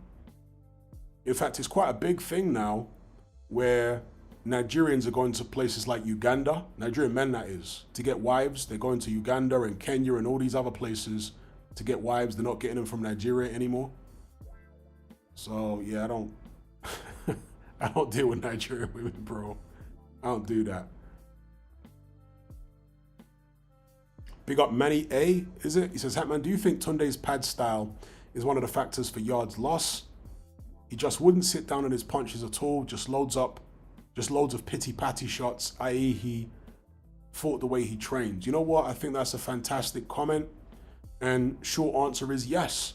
In fact, it's quite a big thing now where Nigerians are going to places like Uganda, Nigerian men that is, to get wives. They're going to Uganda and Kenya and all these other places to get wives. They're not getting them from Nigeria anymore. So yeah, I don't I don't deal with Nigerian women, bro. I don't do that. Big up Manny A, is it? He says, Hatman, do you think Tunde's pad style is one of the factors for Yard's loss? He just wouldn't sit down on his punches at all, just loads of pity-patty shots, i.e. he fought the way he trains. You know what? I think that's a fantastic comment. And short answer is yes.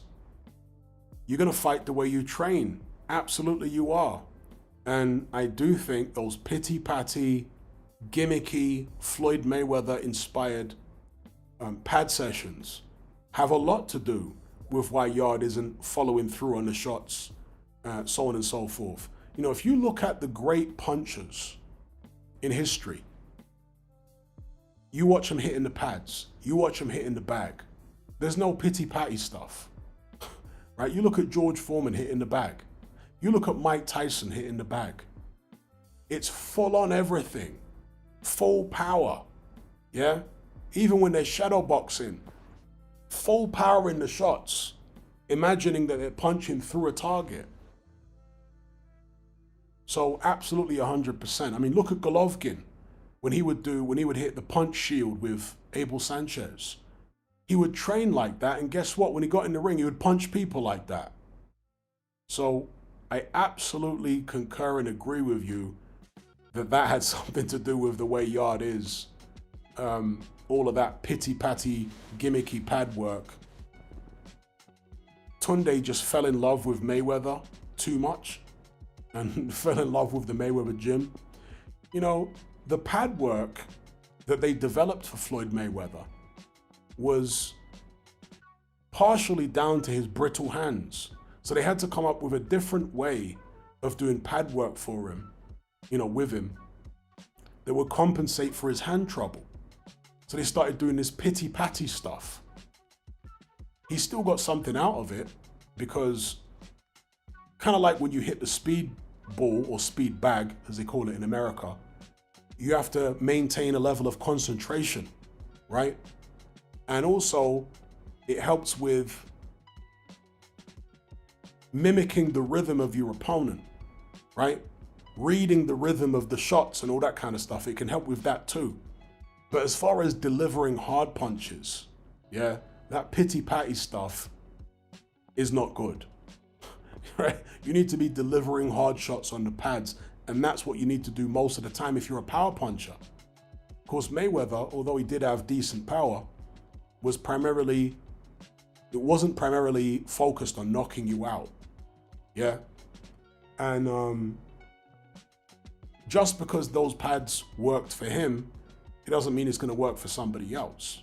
You're going to fight the way you train. Absolutely you are. And I do think those pity-patty, gimmicky, Floyd Mayweather-inspired pad sessions have a lot to do with why Yard isn't following through on the shots, so on and so forth. You know, if you look at the great punchers in history, you watch them hitting the pads, you watch them hitting the bag. There's no pity-patty stuff, right? You look at George Foreman hitting the bag. You look at Mike Tyson hitting the bag. It's full on everything, full power, yeah? Even when they're shadow boxing, full power in the shots, imagining that they're punching through a target. So absolutely 100%. I mean, look at Golovkin when he would hit the punch shield with Abel Sanchez. He would train like that, and guess what? When he got in the ring, he would punch people like that. So I absolutely concur and agree with you that had something to do with the way Yard is. All of that pity-patty, gimmicky pad work. Tunde just fell in love with Mayweather too much and fell in love with the Mayweather gym. You know, the pad work that they developed for Floyd Mayweather was partially down to his brittle hands. So they had to come up with a different way of doing pad work for him, you know, with him, that would compensate for his hand trouble. So they started doing this pity-patty stuff. He still got something out of it because kind of like when you hit the speed ball or speed bag, as they call it in America, you have to maintain a level of concentration, right? And also it helps with mimicking the rhythm of your opponent, right? Reading the rhythm of the shots and all that kind of stuff. It can help with that too. But as far as delivering hard punches, yeah, that pity-patty stuff is not good, right? You need to be delivering hard shots on the pads, and that's what you need to do most of the time if you're a power puncher. Of course, Mayweather, although he did have decent power, wasn't primarily focused on knocking you out, yeah? And just because those pads worked for him, it doesn't mean it's going to work for somebody else.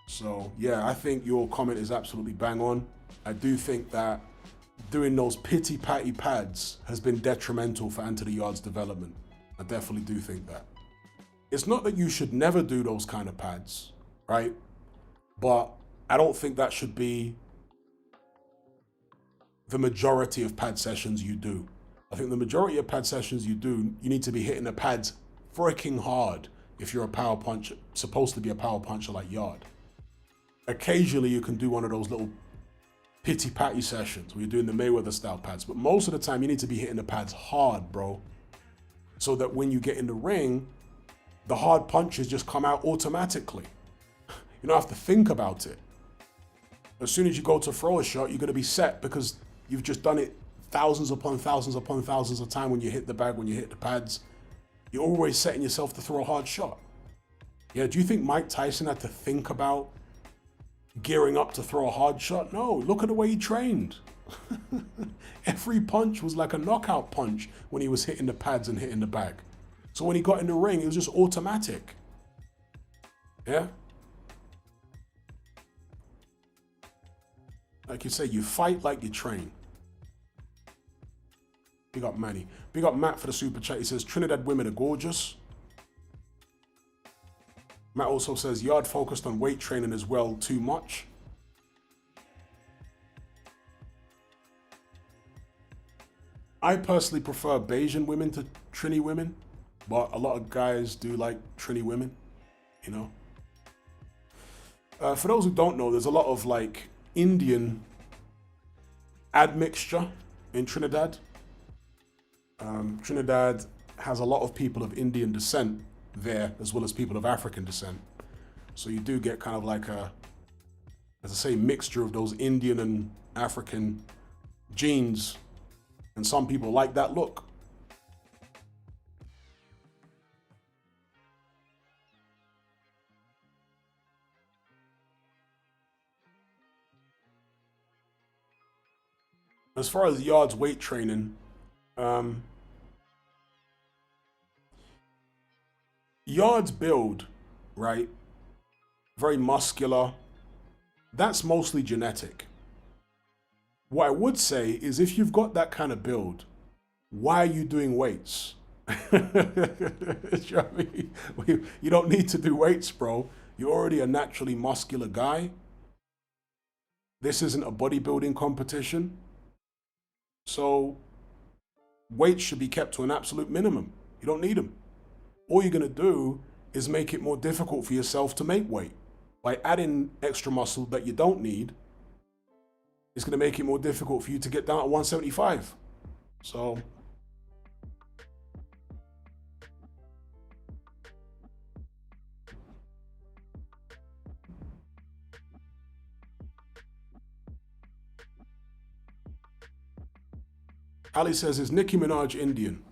So yeah, I think your comment is absolutely bang on. I do think that doing those pity-patty pads has been detrimental for Anthony Yard's development. I definitely do think that. It's not that you should never do those kind of pads, right? But I don't think that should be the majority of pad sessions you do. I think the majority of pad sessions you do, you need to be hitting the pads freaking hard if you're a power puncher, supposed to be a power puncher like Yard. Occasionally you can do one of those little pity-patty sessions where you're doing the Mayweather style pads, but most of the time you need to be hitting the pads hard, bro. So that when you get in the ring, the hard punches just come out automatically. You don't have to think about it. As soon as you go to throw a shot, you're gonna be set because you've just done it thousands upon thousands upon thousands of times when you hit the bag, when you hit the pads. You're always setting yourself to throw a hard shot. Yeah, do you think Mike Tyson had to think about gearing up to throw a hard shot? No, look at the way he trained. Every punch was like a knockout punch when he was hitting the pads and hitting the bag. So when he got in the ring, it was just automatic. Yeah? Like you say, you fight like you train. Big up Manny. Big up Matt for the super chat. He says, Trinidad women are gorgeous. Matt also says Yard focused on weight training as well too much. I personally prefer Bayesian women to Trini women, but a lot of guys do like Trini women, you know. For those who don't know, there's a lot of like Indian admixture in Trinidad. Trinidad has a lot of people of Indian descent there, as well as people of African descent. So you do get kind of like a, as I say, mixture of those Indian and African genes. And some people like that look. As far as Yard's weight training, Yard's build, right? Very muscular. That's mostly genetic. What I would say is if you've got that kind of build, why are you doing weights? You know what I mean? You don't need to do weights, bro. You're already a naturally muscular guy. This isn't a bodybuilding competition. So weights should be kept to an absolute minimum. You don't need them. All you're going to do is make it more difficult for yourself to make weight. By adding extra muscle that you don't need, it's going to make it more difficult for you to get down to 175. So Ali says, is Nicki Minaj Indian?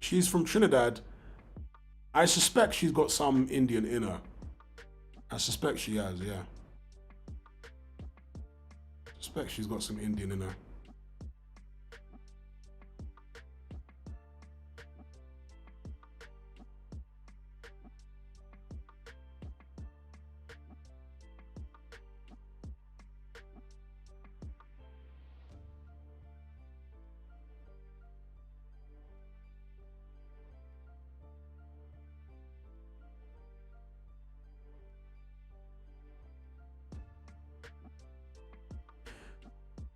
She's from Trinidad. I suspect she's got some Indian in her. I suspect she has, yeah. I suspect she's got some Indian in her.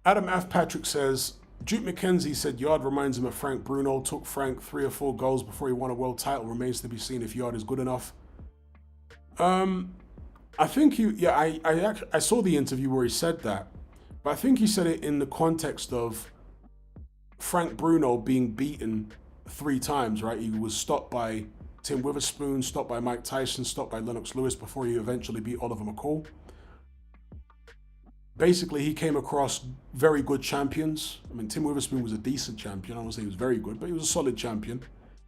Adam F. Patrick says, Duke McKenzie said Yard reminds him of Frank Bruno. Took Frank 3 or 4 goals before he won a world title. Remains to be seen if Yard is good enough. I think I saw the interview where he said that, but I think he said it in the context of Frank Bruno being beaten 3 times, right? He was stopped by Tim Witherspoon, stopped by Mike Tyson, stopped by Lennox Lewis before he eventually beat Oliver McCall. Basically, he came across very good champions. I mean, Tim Witherspoon was a decent champion. I don't say he was very good, but he was a solid champion.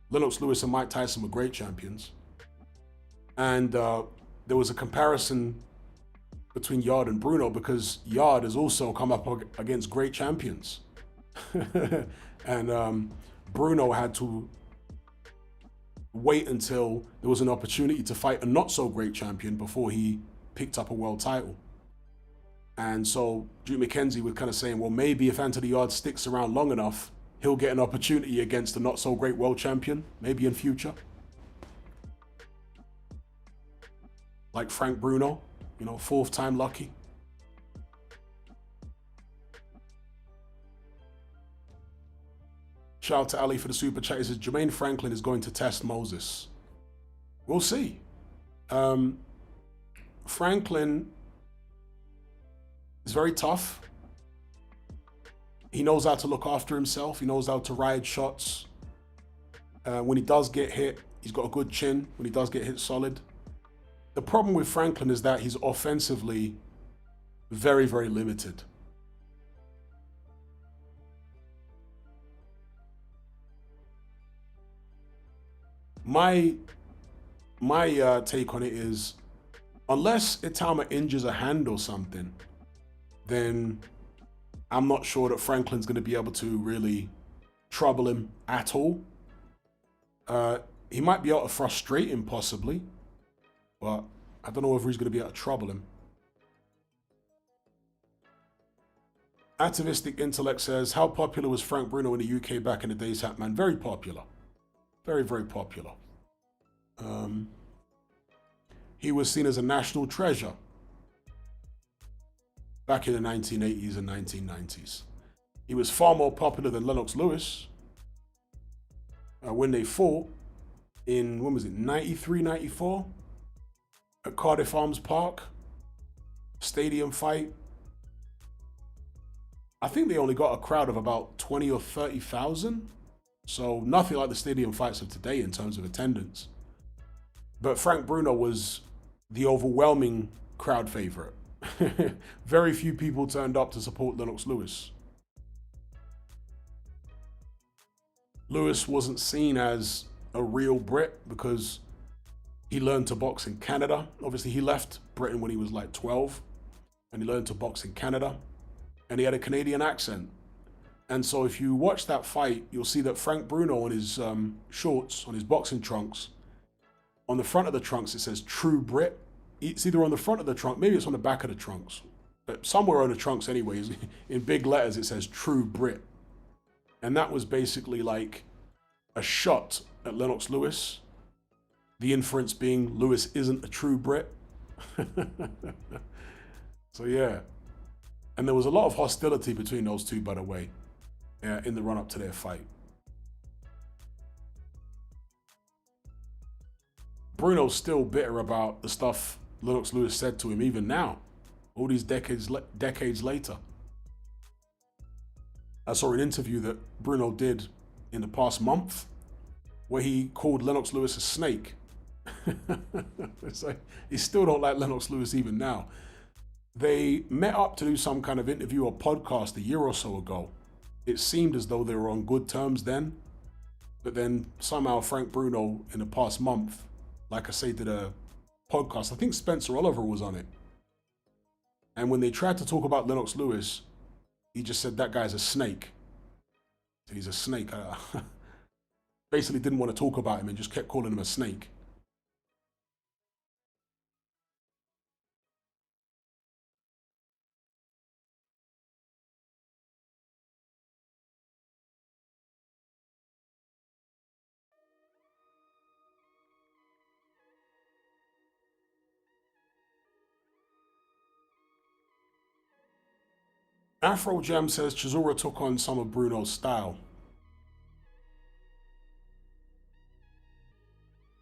Lennox Lewis and Mike Tyson were great champions. And there was a comparison between Yard and Bruno because Yard has also come up against great champions. And Bruno had to wait until there was an opportunity to fight a not so great champion before he picked up a world title. And so Duke McKenzie was kind of saying, well, maybe if Anthony Yard sticks around long enough, he'll get an opportunity against a not so great world champion, maybe in future. Like Frank Bruno, 4th time lucky. Shout out to Ali for the super chat. He says, Jermaine Franklin is going to test Moses. We'll see. Franklin is very tough. He knows how to look after himself. He knows how to ride shots. When he does get hit, he's got a good chin. When he does get hit solid. The problem with Franklin is that he's offensively very, very limited. My take on it is, unless Itama injures a hand or something, then I'm not sure that Franklin's going to be able to really trouble him at all. He might be able to frustrate him possibly, but I don't know whether he's going to be able to trouble him. Atavistic Intellect says, how popular was Frank Bruno in the UK back in the days, Hatman? Very popular. Very, very popular. he was seen as a national treasure back in the 1980s and 1990s. He was far more popular than Lennox Lewis. When they fought in, when was it, 93, 94? At Cardiff Arms Park, stadium fight. I think they only got a crowd of about 20 or 30,000. So nothing like the stadium fights of today in terms of attendance. But Frank Bruno was the overwhelming crowd favorite. Very few people turned up to support Lennox Lewis. Lewis wasn't seen as a real Brit because he learned to box in Canada. Obviously, he left Britain when he was like 12 and he learned to box in Canada, and he had a Canadian accent. And so if you watch that fight, you'll see that Frank Bruno on his shorts, on his boxing trunks, on the front of the trunks, it says True Brit. It's either on the front of the trunk, maybe it's on the back of the trunks, but somewhere on the trunks anyways, in big letters, it says True Brit. And that was basically like a shot at Lennox Lewis. The inference being Lewis isn't a true Brit. So yeah. And there was a lot of hostility between those two, by the way, in the run-up to their fight. Bruno's still bitter about the stuff Lennox Lewis said to him even now, all these decades later. I saw an interview that Bruno did in the past month where he called Lennox Lewis a snake. It's like, he still don't like Lennox Lewis even now. They met up to do some kind of interview or podcast a year or so ago. It seemed as though they were on good terms then, but then somehow Frank Bruno in the past month, like I say, did a podcast. I think Spencer Oliver was on it. And when they tried to talk about Lennox Lewis, he just said that guy's a snake. He's a snake. Basically didn't want to talk about him and just kept calling him a snake. Afro Jam says Chisora took on some of Bruno's style.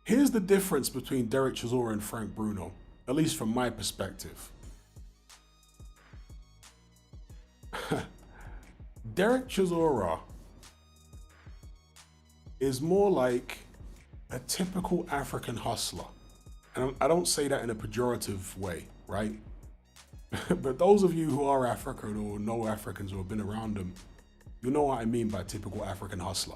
Here's the difference between Derek Chisora and Frank Bruno, at least from my perspective. Derek Chisora is more like a typical African hustler. And I don't say that in a pejorative way, right? But those of you who are African or know Africans or have been around them, you know what I mean by typical African hustler.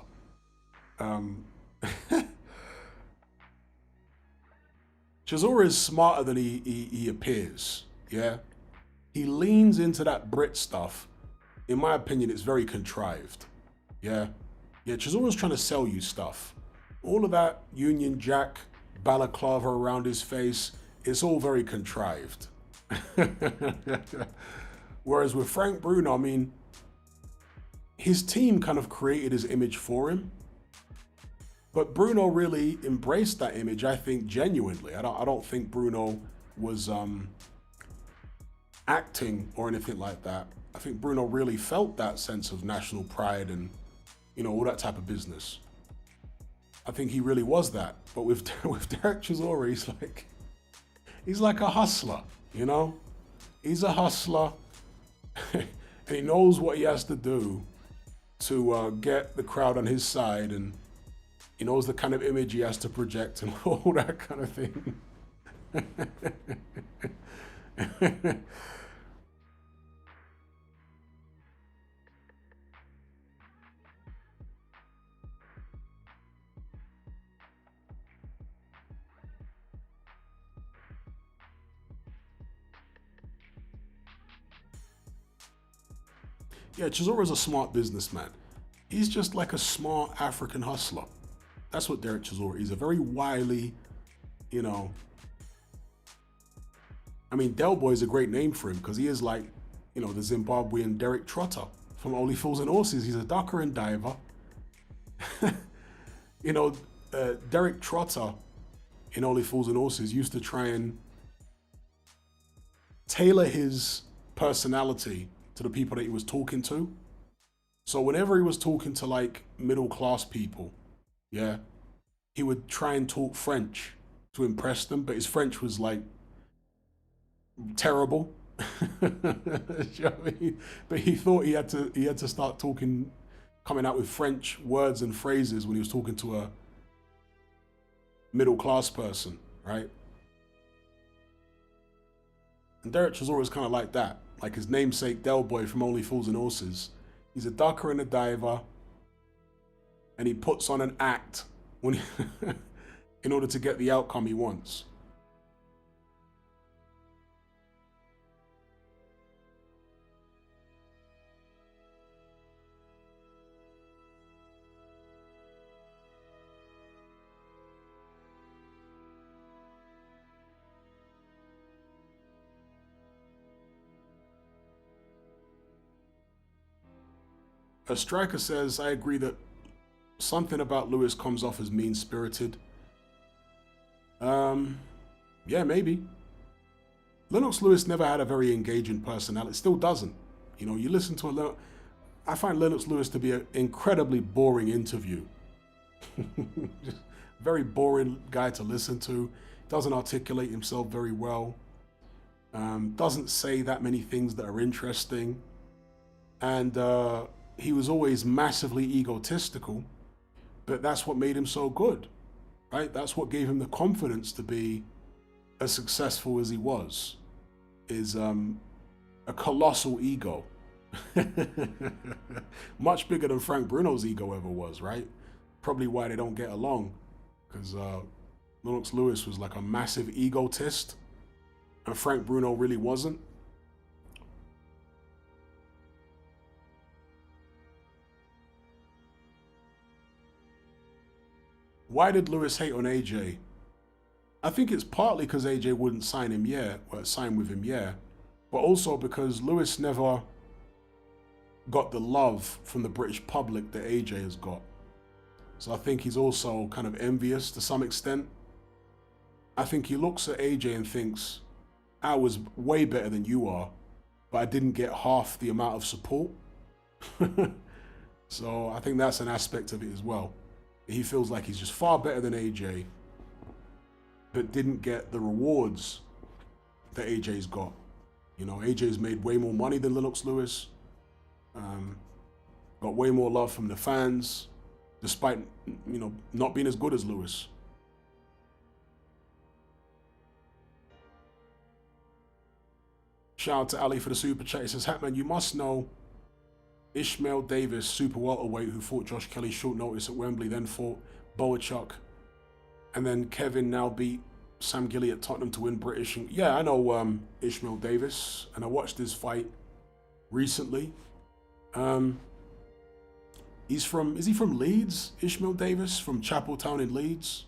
Chisora is smarter than he appears, yeah? He leans into that Brit stuff. In my opinion, it's very contrived, yeah? Yeah, Chisora's trying to sell you stuff. All of that Union Jack balaclava around his face, it's all very contrived. Whereas with Frank Bruno, I mean, his team kind of created his image for him, but Bruno really embraced that image, I think, genuinely. I don't think Bruno was acting or anything like that. I think Bruno really felt that sense of national pride and, you know, all that type of business. I think he really was that. But with Derek Chisora, he's like a hustler. You know, he's a hustler and he knows what he has to do to get the crowd on his side, and he knows the kind of image he has to project and all that kind of thing. Yeah, Chisora's a smart businessman. He's just like a smart African hustler. That's what Derek Chisora is. He's a very wily, you know. I mean, Del Boy is a great name for him because he is like, you know, the Zimbabwean Derek Trotter from Only Fools and Horses. He's a ducker and diver. You know, Derek Trotter in Only Fools and Horses used to try and tailor his personality to the people that he was talking to. So whenever he was talking to like middle class people, yeah, he would try and talk French to impress them, but his French was like terrible. You know what I mean? But he thought he had to start talking, coming out with French words and phrases when he was talking to a middle class person, right? And Derek was always kind of like that, like his namesake Del Boy from Only Fools and Horses. He's a ducker and a diver, and he puts on an act when in order to get the outcome he wants. A striker says, I agree that something about Lewis comes off as mean-spirited. Yeah, maybe. Lennox Lewis never had a very engaging personality. Still doesn't. You know, you listen to I find Lennox Lewis to be an incredibly boring interview. Just very boring guy to listen to. Doesn't articulate himself very well. Doesn't say that many things that are interesting. And he was always massively egotistical, but that's what made him so good, right? That's what gave him the confidence to be as successful as he was, is a colossal ego. Much bigger than Frank Bruno's ego ever was, right? Probably why they don't get along, because Lennox Lewis was like a massive egotist, and Frank Bruno really wasn't. Why did Lewis hate on AJ? I think it's partly because AJ wouldn't sign with him, yeah. But also because Lewis never got the love from the British public that AJ has got. So I think he's also kind of envious to some extent. I think he looks at AJ and thinks, I was way better than you are, but I didn't get half the amount of support. So I think that's an aspect of it as well. He feels like he's just far better than AJ, but didn't get the rewards that AJ's got. You know, AJ's made way more money than Lennox Lewis, got way more love from the fans, despite, you know, not being as good as Lewis. Shout out to Ali for the super chat. He says, Hatman, you must know Ishmael Davis, super welterweight, who fought Josh Kelly short notice at Wembley, then fought Boachuk, and then Kevin now beat Sam Gilly at Tottenham to win British. Yeah, I know Ishmael Davis, and I watched his fight recently. Is he from Leeds? Ishmael Davis from Chapeltown in Leeds.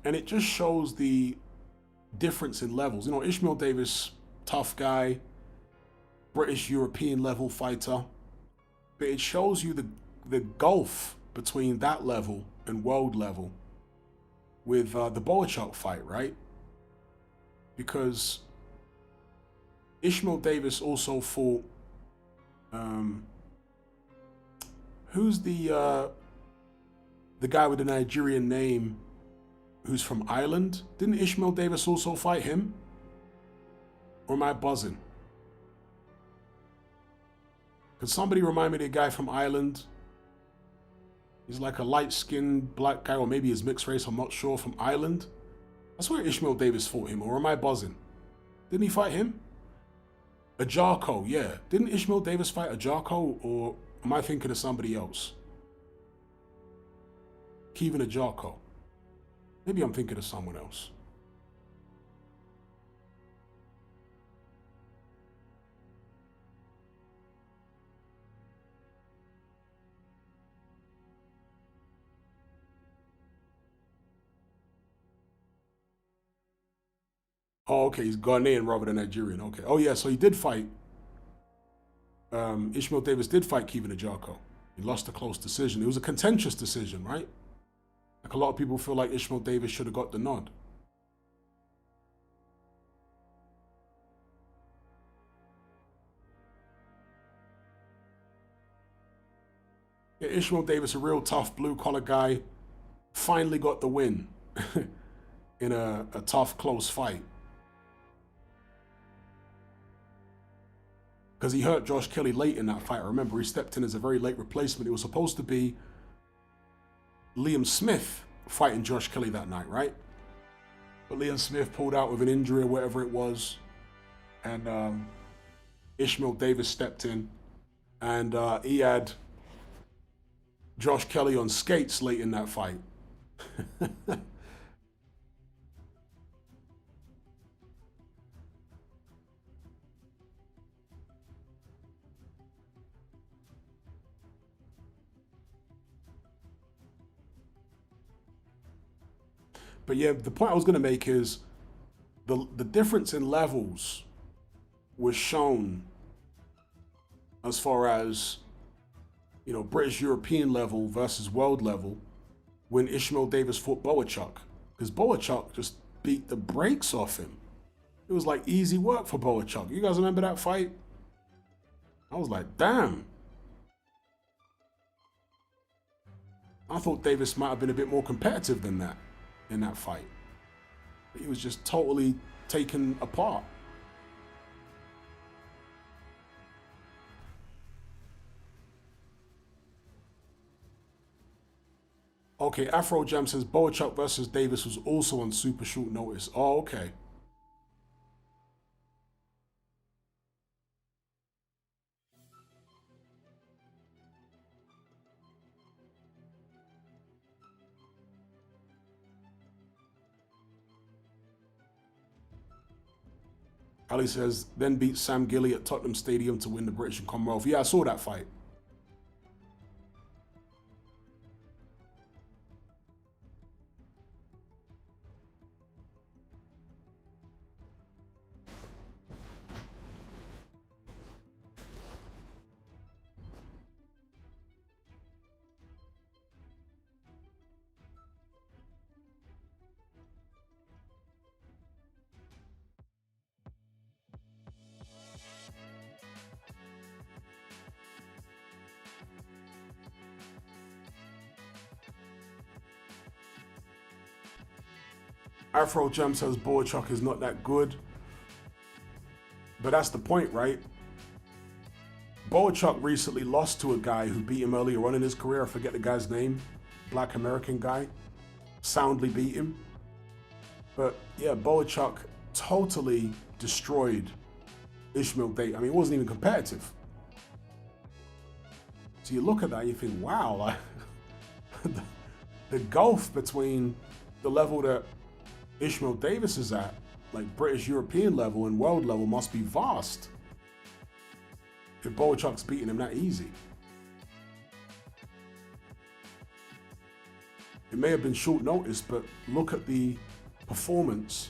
And it just shows the difference in levels. You know, Ishmael Davis, tough guy, British European level fighter, but it shows you the gulf between that level and world level with the Boachuk fight, right? Because Ishmael Davis also fought who's the guy with the Nigerian name who's from Ireland? Didn't Ishmael Davis also fight him? Or am I buzzing? Could somebody remind me of the guy from Ireland? He's like a light-skinned black guy, or maybe he's mixed race, I'm not sure, from Ireland. I swear Ishmael Davis fought him, or am I buzzing? Didn't he fight him? Ajarko, yeah. Didn't Ishmael Davis fight Ajarko, or am I thinking of somebody else? Kevin Ajarko. Maybe I'm thinking of someone else. Oh, okay, he's Ghanaian rather than Nigerian. Okay. Oh, yeah, so he did fight. Ishmael Davis did fight Kevin Ajarko. He lost a close decision. It was a contentious decision, right? Like a lot of people feel like Ishmael Davis should have got the nod. Yeah, Ishmael Davis, a real tough blue-collar guy, finally got the win in a tough, close fight. Because he hurt Josh Kelly late in that fight. I remember he stepped in as a very late replacement. It was supposed to be Liam Smith fighting Josh Kelly that night, right? But Liam Smith pulled out with an injury or whatever it was. And Ishmael Davis stepped in. And he had Josh Kelly on skates late in that fight. But yeah, the point I was going to make is the difference in levels was shown as far as, you know, British European level versus world level when Ishmael Davis fought Boachuk. Because Boachuk just beat the brakes off him. It was like easy work for Boachuk. You guys remember that fight? I was like, damn. I thought Davis might have been a bit more competitive than that in that fight. He was just totally taken apart. Okay, Afro Jam says Boachuk versus Davis was also on super short notice. Oh, okay. Ali says, then beat Sam Gilly at Tottenham Stadium to win the British and Commonwealth. Yeah, I saw that fight. Afro Jam says Boachuk is not that good. But that's the point, right? Boachuk recently lost to a guy who beat him earlier on in his career. I forget the guy's name. Black American guy. Soundly beat him. But yeah, Boachuk totally destroyed Ishmael Davis. I mean, it wasn't even competitive. So you look at that and you think, wow, like, the gulf between the level that Ishmael Davis is at, like British European level and world level, must be vast if Boachuk's beating him that easy. It may have been short notice, but look at the performance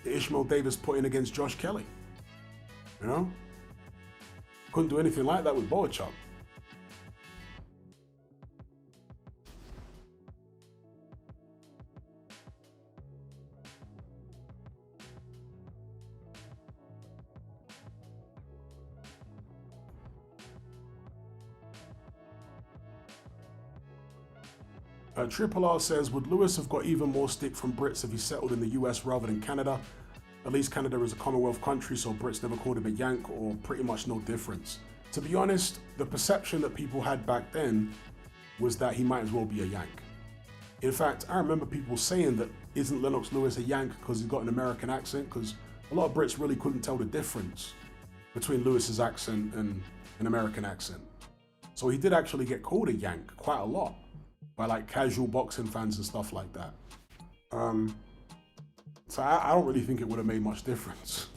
that Ishmael Davis put in against Josh Kelly. You know? Couldn't do anything like that with Boachuk. Triple R says, would Lewis have got even more stick from Brits if he settled in the US rather than Canada? At least Canada is a Commonwealth country, so Brits never called him a Yank, or pretty much no difference. To be honest, the perception that people had back then was that he might as well be a Yank. In fact, I remember people saying that, isn't Lennox Lewis a Yank because he's got an American accent? Because a lot of Brits really couldn't tell the difference between Lewis's accent and an American accent. So he did actually get called a Yank quite a lot by like casual boxing fans and stuff like that. So I don't really think it would have made much difference.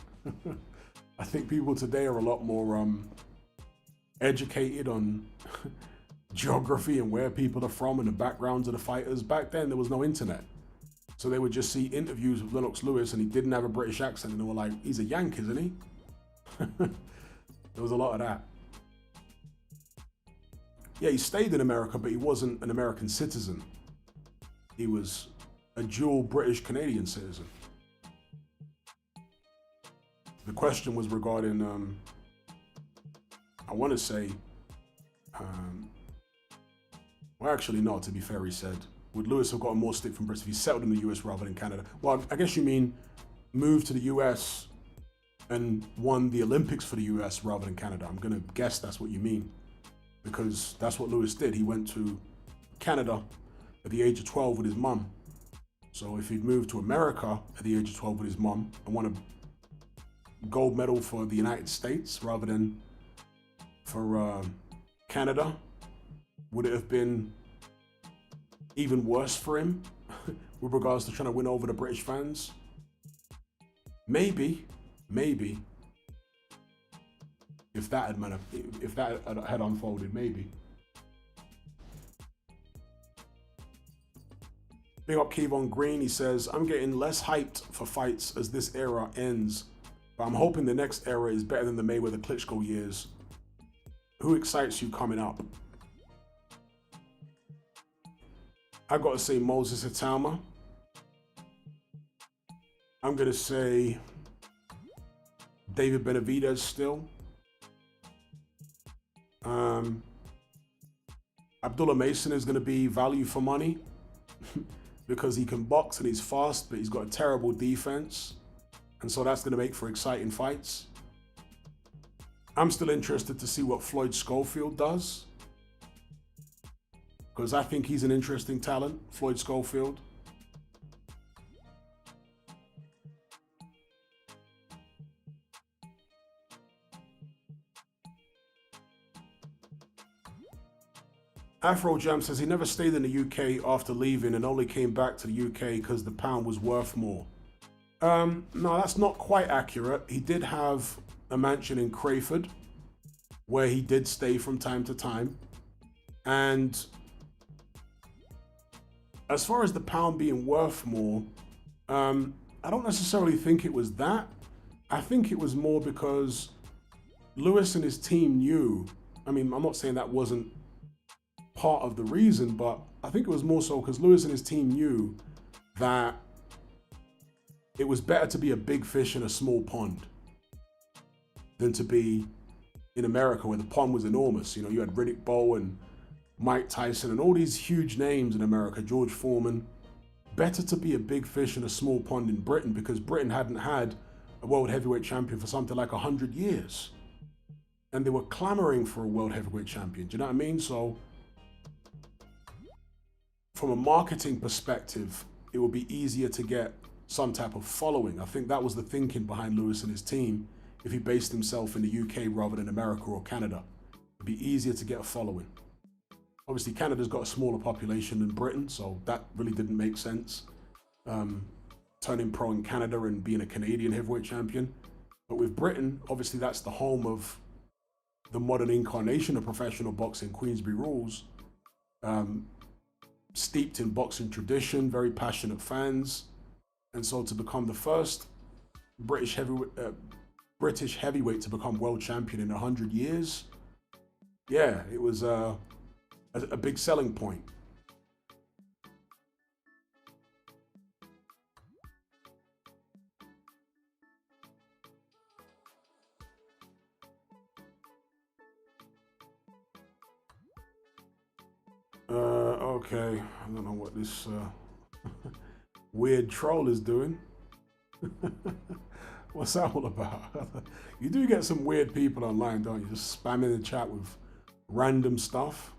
I think people today are a lot more educated on geography and where people are from and the backgrounds of the fighters. Back then there was no internet. So they would just see interviews with Lennox Lewis and he didn't have a British accent and they were like, he's a Yank, isn't he? There was a lot of that. Yeah, he stayed in America, but he wasn't an American citizen. He was a dual British-Canadian citizen. The question was regarding, I want to say, well, actually, no, to be fair, he said, would Lewis have gotten more stick from Brits if he settled in the US rather than Canada? Well, I guess you mean moved to the US and won the Olympics for the US rather than Canada. I'm going to guess that's what you mean, because that's what Lewis did. He went to Canada at the age of 12 with his mum. So if he'd moved to America at the age of 12 with his mum and won a gold medal for the United States rather than for Canada, would it have been even worse for him with regards to trying to win over the British fans? Maybe. If that had unfolded, maybe. Big up Kevon Green, he says, I'm getting less hyped for fights as this era ends, but I'm hoping the next era is better than the Mayweather-Klitschko years. Who excites you coming up? I gotta say Moses Hitalma. I'm gonna say David Benavidez still. Abdullah Mason is gonna be value for money because he can box and he's fast, but he's got a terrible defense. And so that's gonna make for exciting fights. I'm still interested to see what Floyd Schofield does, because I think he's an interesting talent, Floyd Schofield. Afro Jam says he never stayed in the UK after leaving and only came back to the UK because the pound was worth more. No, that's not quite accurate. He did have a mansion in Crayford where he did stay from time to time. And as far as the pound being worth more, I don't necessarily think it was that. I think it was more because Lewis and his team knew, I mean, I'm not saying that wasn't part of the reason, but I think it was more so because Lewis and his team knew that it was better to be a big fish in a small pond than to be in America where the pond was enormous. You know, you had Riddick Bowe and Mike Tyson and all these huge names in America, George Foreman. Better to be a big fish in a small pond in Britain, because Britain hadn't had a world heavyweight champion for something like 100 years. And they were clamoring for a world heavyweight champion. Do you know what I mean? So from a marketing perspective, it would be easier to get some type of following. I think that was the thinking behind Lewis and his team. If he based himself in the UK rather than America or Canada, it'd be easier to get a following. Obviously, Canada's got a smaller population than Britain, so that really didn't make sense. Turning pro in Canada and being a Canadian heavyweight champion. But with Britain, obviously that's the home of the modern incarnation of professional boxing, Queensberry Rules. Steeped in boxing tradition, very passionate fans. And so to become the first British heavyweight to become world champion in 100 years, yeah, it was a big selling point. Okay, I don't know what this weird troll is doing. What's that all about? You do get some weird people online, don't you? Just spamming the chat with random stuff.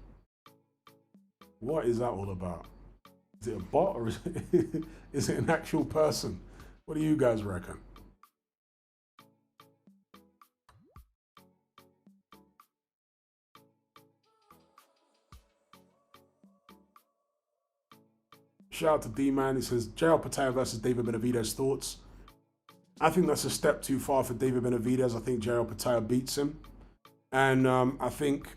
What is that all about? Is it a bot or is it an actual person? What do you guys reckon? Shout out to D-Man. He says, JL Pataya versus David Benavidez, thoughts? I think that's a step too far for David Benavidez. I think JL Pataya beats him. And I think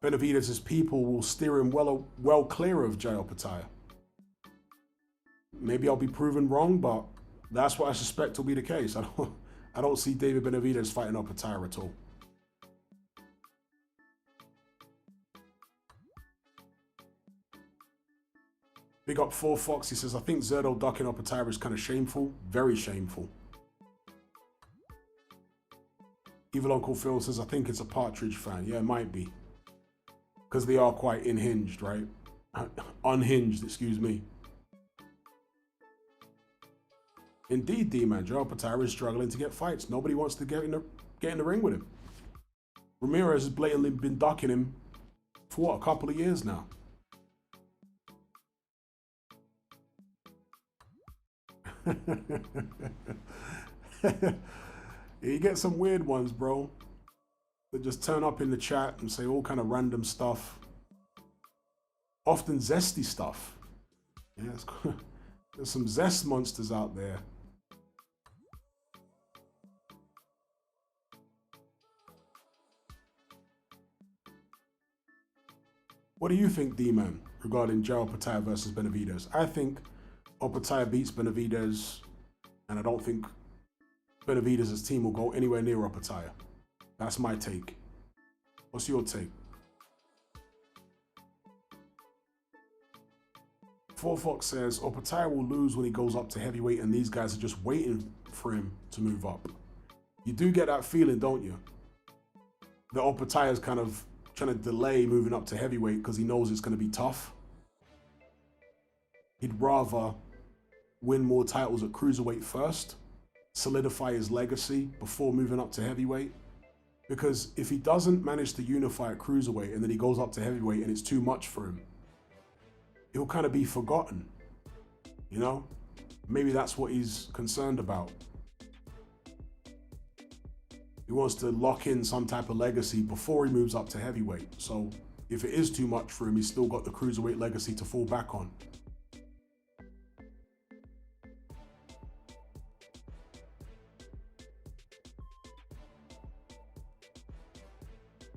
Benavidez's people will steer him well clear of JL Pataya. Maybe I'll be proven wrong, but that's what I suspect will be the case. I don't see David Benavidez fighting up Pataya at all. Big up 4 Fox. He says, I think Zerdo ducking Opataya is kind of shameful. Very shameful. Evil Uncle Phil says, I think it's a Partridge fan. Yeah, it might be. Because they are quite unhinged, right? Unhinged, excuse me. Indeed, D-Man. Joe Opataya is struggling to get fights. Nobody wants to get in the ring with him. Ramirez has blatantly been ducking him for what, a couple of years now. You get some weird ones, bro, that just turn up in the chat and say all kind of random stuff. Often zesty stuff. Yeah, there's some zest monsters out there. What do you think, D-Man, regarding Joe Opataya versus Benavidez? I think Opataya beats Benavidez, and I don't think Benavidez's team will go anywhere near Opataya. That's my take. What's your take? 4 Fox says, Opataya will lose when he goes up to heavyweight, and these guys are just waiting for him to move up. You do get that feeling, don't you? That Opataya's kind of trying to delay moving up to heavyweight because he knows it's going to be tough. He'd rather win more titles at cruiserweight first, solidify his legacy before moving up to heavyweight. Because if he doesn't manage to unify at cruiserweight and then he goes up to heavyweight and it's too much for him, he'll kind of be forgotten, you know? Maybe that's what he's concerned about. He wants to lock in some type of legacy before he moves up to heavyweight. So if it is too much for him, he's still got the cruiserweight legacy to fall back on.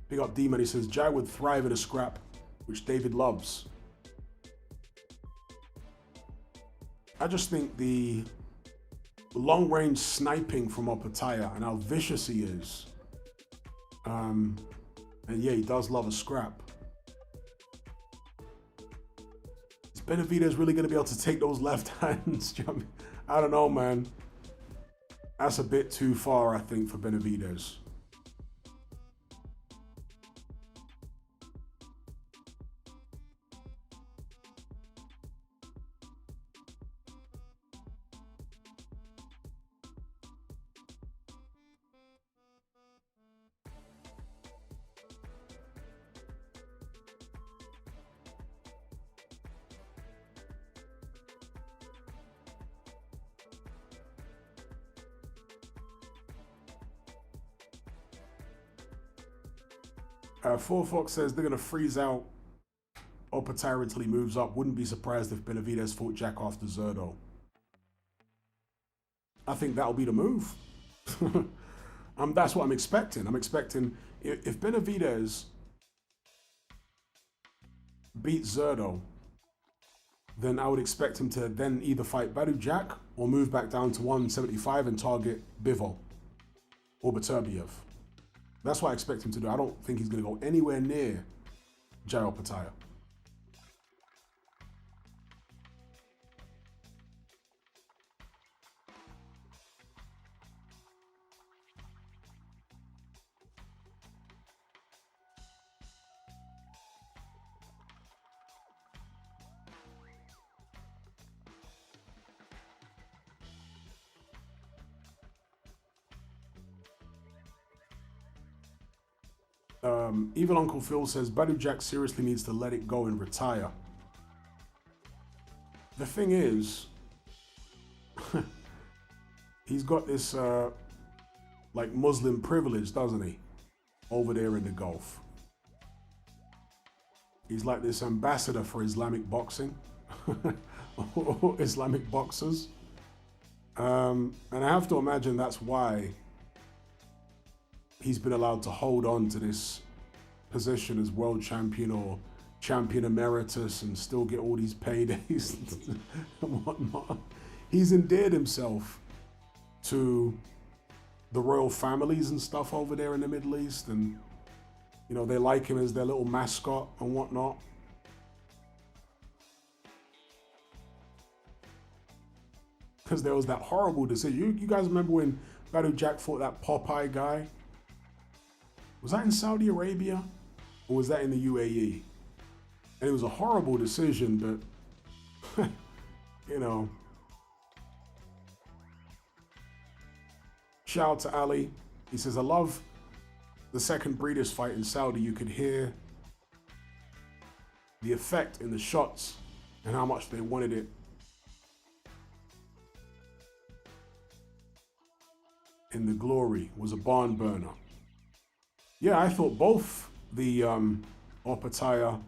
Big up D-Man, he says, Jai would thrive in a scrap, which David loves. I just think the long-range sniping from Opataya and how vicious he is. And yeah, he does love a scrap. Is Benavidez really going to be able to take those left hands? I don't know, man. That's a bit too far, I think, for Benavidez. Four Fox says they're going to freeze out Opataya until he moves up. Wouldn't be surprised if Benavidez fought Jack after Zerdo. I think that'll be the move. That's what I'm expecting. I'm expecting if Benavidez beats Zerdo, then I would expect him to then either fight Badu Jack or move back down to 175 and target Bivol or Beterbiev. That's what I expect him to do. I don't think he's going to go anywhere near Jai Opataya. Evil Uncle Phil says, Badu Jack seriously needs to let it go and retire. The thing is, he's got this like Muslim privilege, doesn't he? Over there in the Gulf. He's like this ambassador for Islamic boxing. Islamic boxers. And I have to imagine that's why he's been allowed to hold on to this position as world champion or champion emeritus and still get all these paydays and whatnot. He's endeared himself to the royal families and stuff over there in the Middle East, and you know, they like him as their little mascot and whatnot. because there was that horrible decision. You guys remember when Badou Jack fought that Popeye guy? Was that in Saudi Arabia? Or was that in the UAE? And it was a horrible decision, but, you know. Shout out to Ali. He says, I love the second Breeders fight in Saudi. You could hear the effect in the shots and how much they wanted it. In the glory was a barn burner. Yeah, I thought both the Opataya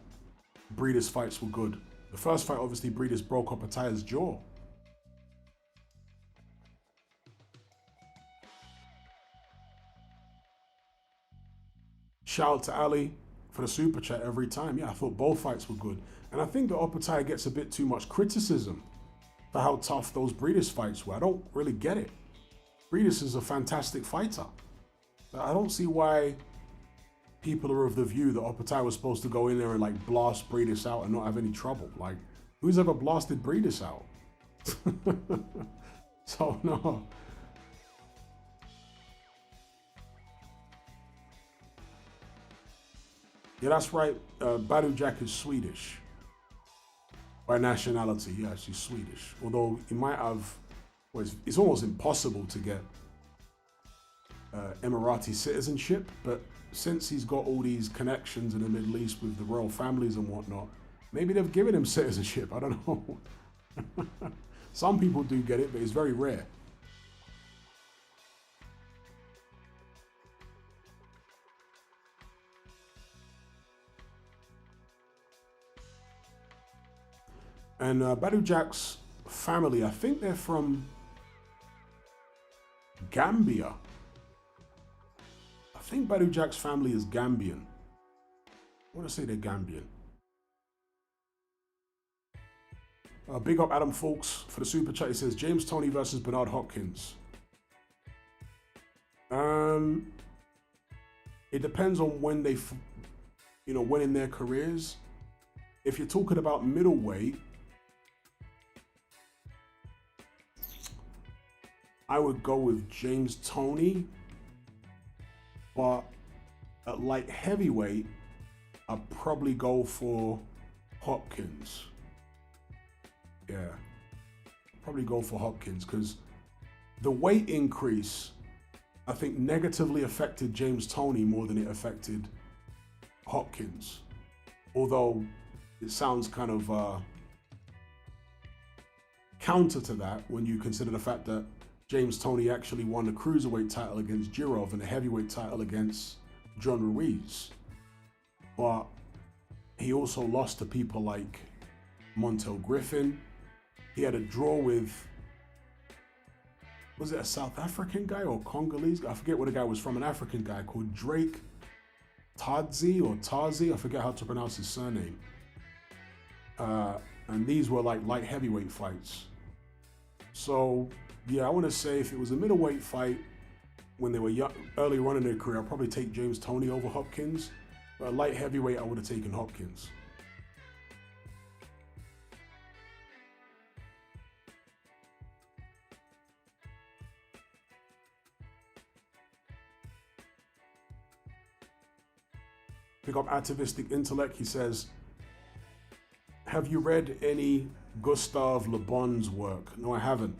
Breeders fights were good. The first fight, obviously, Breeders broke Opataya's jaw. Shout out to Ali for the super chat every time. Yeah, I thought both fights were good. And I think that Opataya gets a bit too much criticism for how tough those Breeders fights were. I don't really get it. Breeders is a fantastic fighter. I don't see why people are of the view that Opataya was supposed to go in there and like blast Breeders out and not have any trouble. Like, who's ever blasted Breeders out? So, no. Yeah, that's right. Badou Jack is Swedish. By nationality, yeah, she's Swedish. Although he might have, well, it's almost impossible to get Emirati citizenship, but since he's got all these connections in the Middle East with the royal families and whatnot, maybe they've given him citizenship, I don't know. Some people do get it, but it's very rare. And Badou Jack's family, I think they're from Gambia. I think Badou Jack's family is Gambian. I want to say they're Gambian. Big up Adam Folks for the super chat. He says James Toney versus Bernard Hopkins. It depends on when they, when in their careers. If you're talking about middleweight, I would go with James Toney, but at light heavyweight, I'd probably go for Hopkins. Yeah, probably go for Hopkins because the weight increase, I think, negatively affected James Toney more than it affected Hopkins. Although it sounds kind of counter to that when you consider the fact that James Toney actually won the cruiserweight title against Jirov and the heavyweight title against John Ruiz. But he also lost to people like Montel Griffin. He had a draw with, was it a South African guy or Congolese guy? I forget where the guy was from, an African guy called Drake Tadzi or Tazi. I forget how to pronounce his surname. And these were like light heavyweight fights. So, yeah, I want to say if it was a middleweight fight when they were young, early on in their career, I'd probably take James Toney over Hopkins. But a light heavyweight, I would have taken Hopkins. Pick up Atavistic Intellect. He says, have you read any Gustave Le Bon's work? No, I haven't.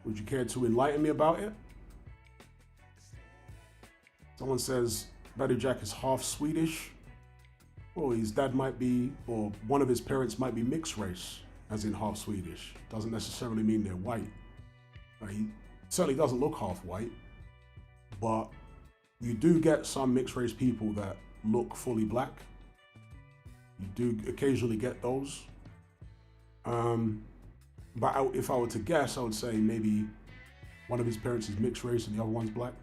Would you care to enlighten me about it? Someone says Badou Jack is half Swedish. Well, his dad might be, or one of his parents might be mixed race, as in half Swedish. Doesn't necessarily mean they're white. He certainly doesn't look half white, but you do get some mixed race people that look fully black. You do occasionally get those. But if I were to guess, I would say maybe one of his parents is mixed race and the other one's black.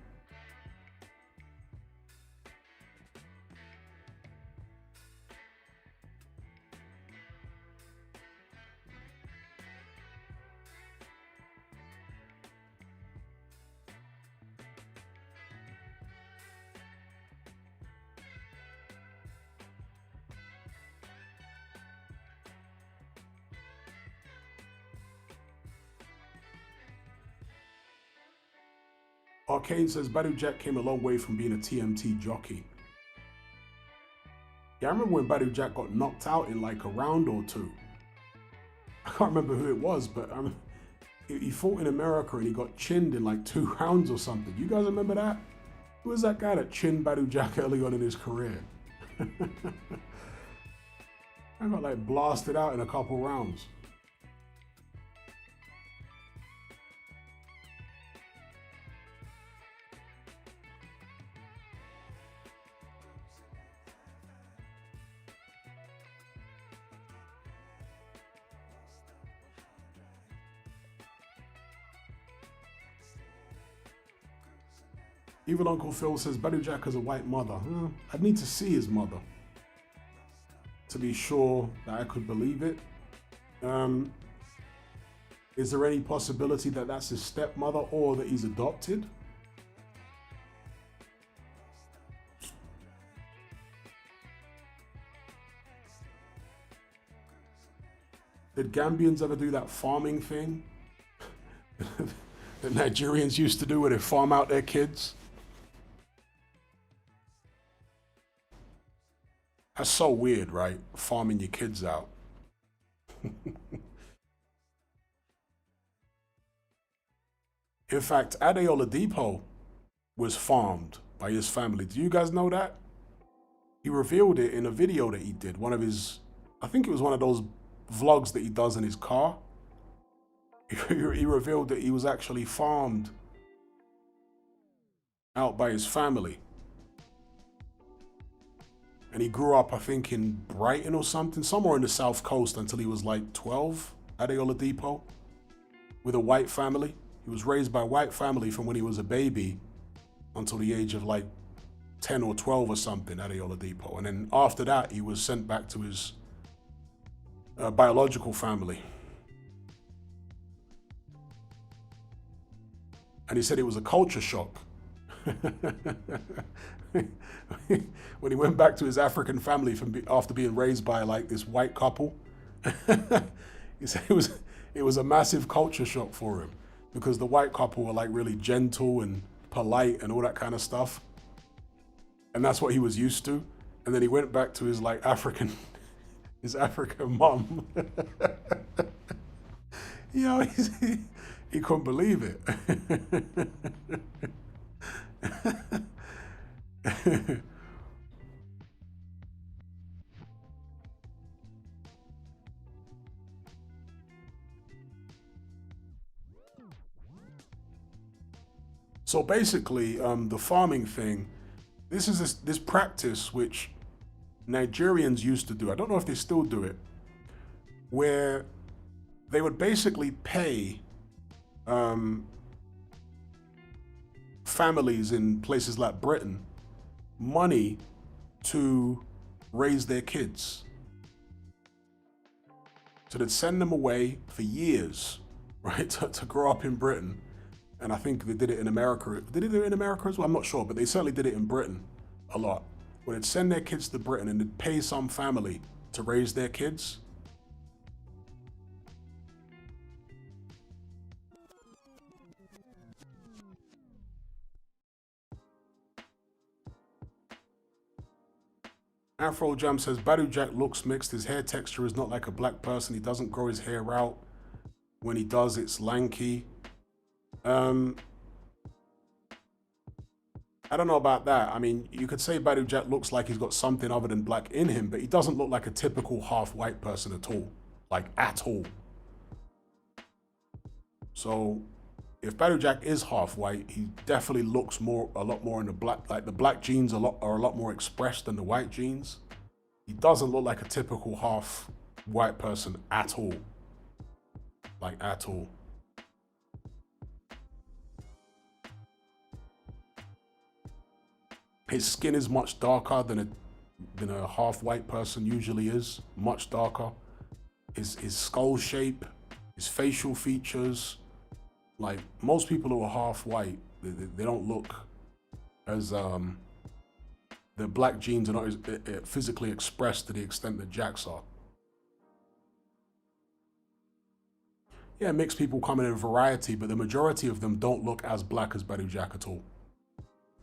Arcane says Badu Jack came a long way from being a TMT jockey. Yeah, I remember when Badu Jack got knocked out in like a round or two. I can't remember who it was, but he fought in America and he got chinned in like 2 rounds or something. You guys remember that? Who was that guy that chinned Badu Jack early on in his career? I got like blasted out in a couple rounds. Even Uncle Phil says Badu Jack has a white mother. I'd need to see his mother to be sure that I could believe it. Is there any possibility that that's his stepmother or that he's adopted? Did Gambians ever do that farming thing that Nigerians used to do where they farm out their kids? That's so weird, right? Farming your kids out. In fact, Adeola Depot was farmed by his family. Do you guys know that? He revealed it in a video that he did. One of his, I think it was one of those vlogs that he does in his car. He revealed that he was actually farmed out by his family. And he grew up, I think, in Brighton or something, somewhere in the South Coast until he was like 12, Adeola Depot, with a white family. He was raised by a white family from when he was a baby until the age of like 10 or 12 or something, Adeola Depot. And then after that, he was sent back to his biological family. And he said it was a culture shock. When he went back to his African family after being raised by like this white couple, he said it was a massive culture shock for him because the white couple were like really gentle and polite and all that kind of stuff. And that's what he was used to. And then he went back to his like his African mom. You know, he couldn't believe it. So basically, the farming thing, this is this practice which Nigerians used to do. I don't know if they still do it, where they would basically pay families in places like Britain money to raise their kids. So they'd send them away for years, right, to grow up in Britain. And I think they did it in America. Did they do it in America as well? I'm not sure, but they certainly did it in Britain a lot. Where they'd send their kids to Britain and they'd pay some family to raise their kids. Afro Jam says, Badu Jack looks mixed. His hair texture is not like a black person. He doesn't grow his hair out. When he does, it's lanky. I don't know about that. I mean, you could say Badu Jack looks like he's got something other than black in him, but he doesn't look like a typical half-white person at all. Like, at all. So, if Badu Jack is half-white, he definitely looks a lot more in the black. Like, the black genes are a lot more expressed than the white genes. He doesn't look like a typical half-white person at all. Like, at all. His skin is much darker than a half-white person usually is. Much darker. His skull shape, his facial features. Like, most people who are half-white, they don't look as, their black genes are not as physically expressed to the extent that Jack's are. Yeah, mixed people come in a variety, but the majority of them don't look as black as Badu Jack at all.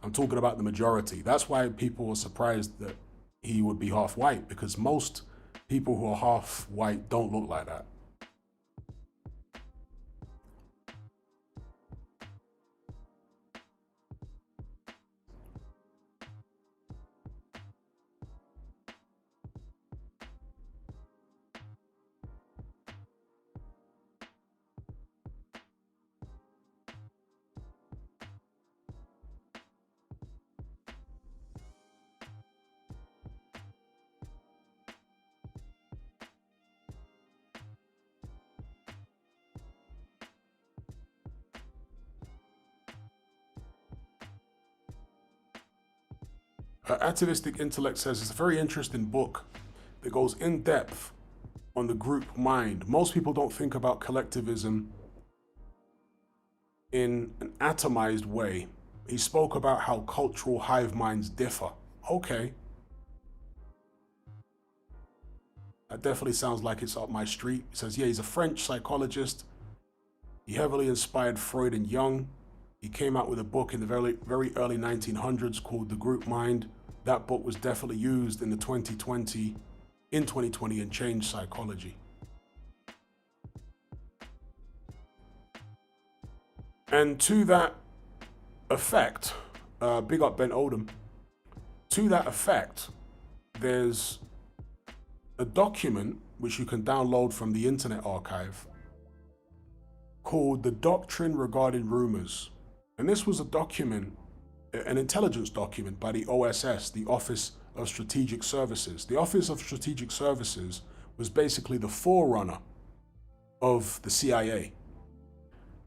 I'm talking about the majority. That's why people were surprised that he would be half white, because most people who are half white don't look like that. Activistic Intellect says it's a very interesting book that goes in depth on the group mind. Most people don't think about collectivism in an atomized way. He spoke about how cultural hive minds differ. Okay. That definitely sounds like it's up my street. He says, yeah, he's a French psychologist. He heavily inspired Freud and Jung. He came out with a book in the very early 1900s called The Group Mind. That book was definitely used in 2020 and changed psychology. And to that effect, big up Ben Odom, to that effect, there's a document which you can download from the Internet Archive called The Doctrine Regarding Rumors. And this was a document, an intelligence document by the OSS, the Office of Strategic Services. The Office of Strategic Services was basically the forerunner of the CIA.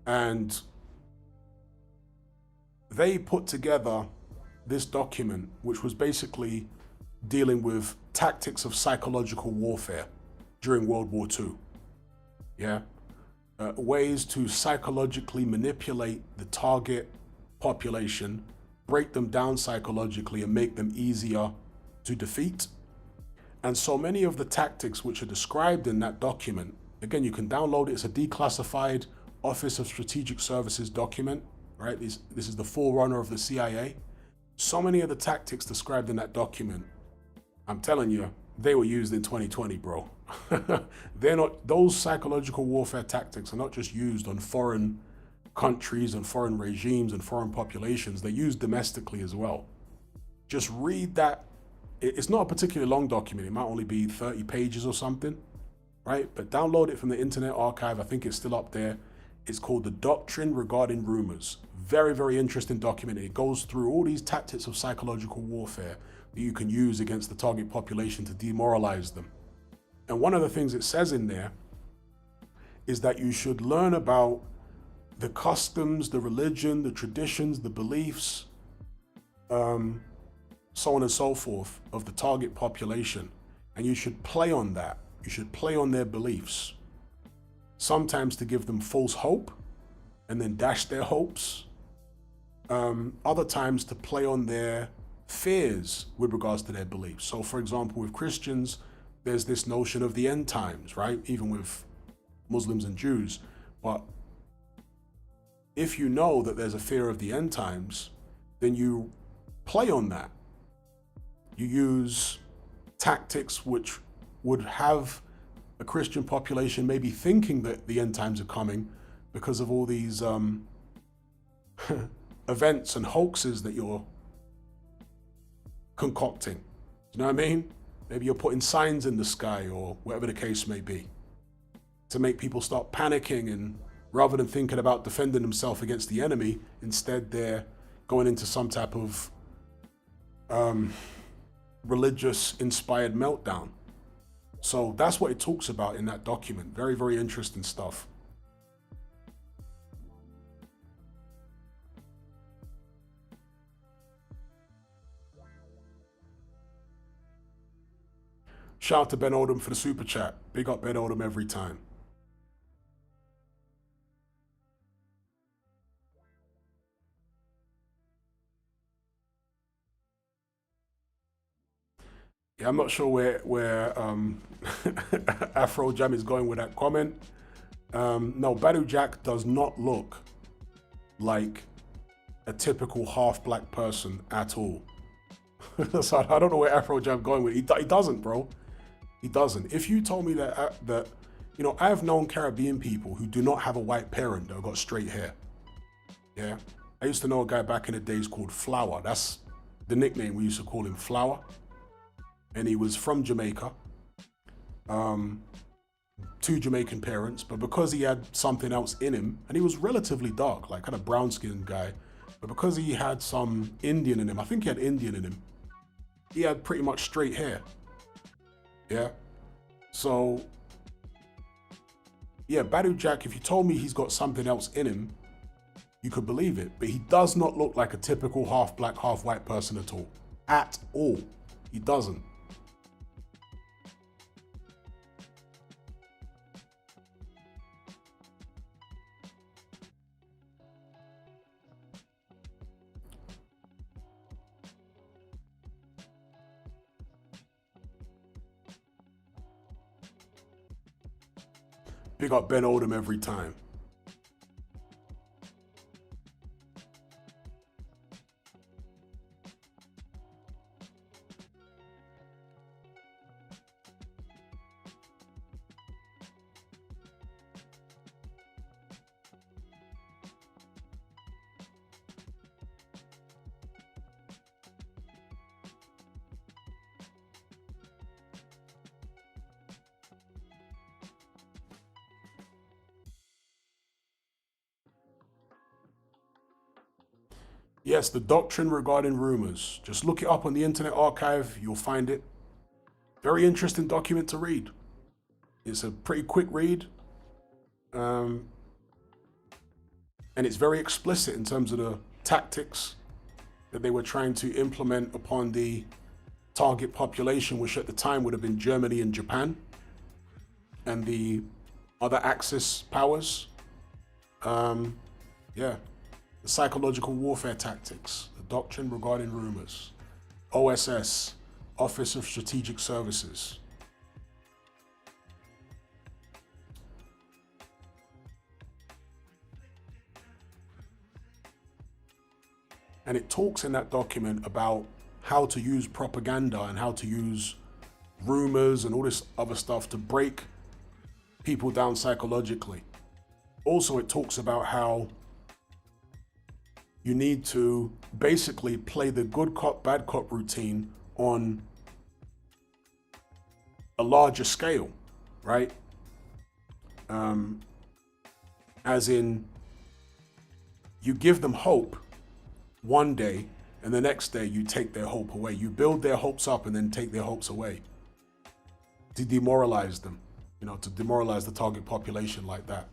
And they put together this document, which was basically dealing with tactics of psychological warfare during World War II. Yeah. Ways to psychologically manipulate the target population, break them down psychologically and make them easier to defeat. And so many of the tactics which are described in that document, again, you can download it. It's a declassified Office of Strategic Services document, right? This is the forerunner of the CIA. So many of the tactics described in that document, I'm telling you, they were used in 2020, bro. They're not, those psychological warfare tactics are not just used on foreign countries and foreign regimes and foreign populations. They're used domestically as well. Just read that. It's not a particularly long document. It might only be 30 pages or something, right? But download it from the Internet Archive. I think it's still up there. It's called The Doctrine Regarding Rumors. Very, very interesting document. It goes through all these tactics of psychological warfare that you can use against the target population to demoralize them. And one of the things it says in there is that you should learn about the customs, the religion, the traditions, the beliefs, so on and so forth, of the target population. And you should play on that. You should play on their beliefs. Sometimes to give them false hope and then dash their hopes. Other times to play on their fears with regards to their beliefs. So for example, with Christians, there's this notion of the end times, right? Even with Muslims and Jews. But if you know that there's a fear of the end times, then you play on that. You use tactics which would have a Christian population maybe thinking that the end times are coming because of all these events and hoaxes that you're concocting. You know what I mean? Maybe you're putting signs in the sky or whatever the case may be to make people start panicking, and rather than thinking about defending themselves against the enemy, instead they're going into some type of religious inspired meltdown. So that's what it talks about in that document. Very, very interesting stuff. Shout out to Ben Odom for the super chat. Big up Ben Odom every time. Yeah, I'm not sure where Afro Jam is going with that comment. No, Badu Jack does not look like a typical half black person at all. So I don't know where Afrojack going with it. He doesn't, bro. He doesn't. If you told me that I have known Caribbean people who do not have a white parent that have got straight hair. Yeah, I used to know a guy back in the days called Flower. That's the nickname we used to call him, Flower. And he was from Jamaica. Two Jamaican parents, but because he had something else in him, and he was relatively dark, like kind of brown skinned guy, but because he had some Indian in him, I think he had Indian in him, he had pretty much straight hair. Yeah. So, yeah, Badu Jack, if you told me he's got something else in him, you could believe it. But he does not look like a typical half black, half white person at all. At all. He doesn't. Big up Ben Oldham every time. Yes, the doctrine regarding rumors. Just look it up on the Internet Archive, you'll find it. Very interesting document to read. It's a pretty quick read. Um, and it's very explicit in terms of the tactics that they were trying to implement upon the target population, which at the time would have been Germany and Japan, and the other Axis powers. Yeah, the psychological warfare tactics, the doctrine regarding rumors, OSS, Office of Strategic Services. And it talks in that document about how to use propaganda and how to use rumors and all this other stuff to break people down psychologically. Also, it talks about how you need to basically play the good cop, bad cop routine on a larger scale, right? As in, you give them hope one day, and the next day you take their hope away. You build their hopes up and then take their hopes away to demoralize them, to demoralize the target population like that.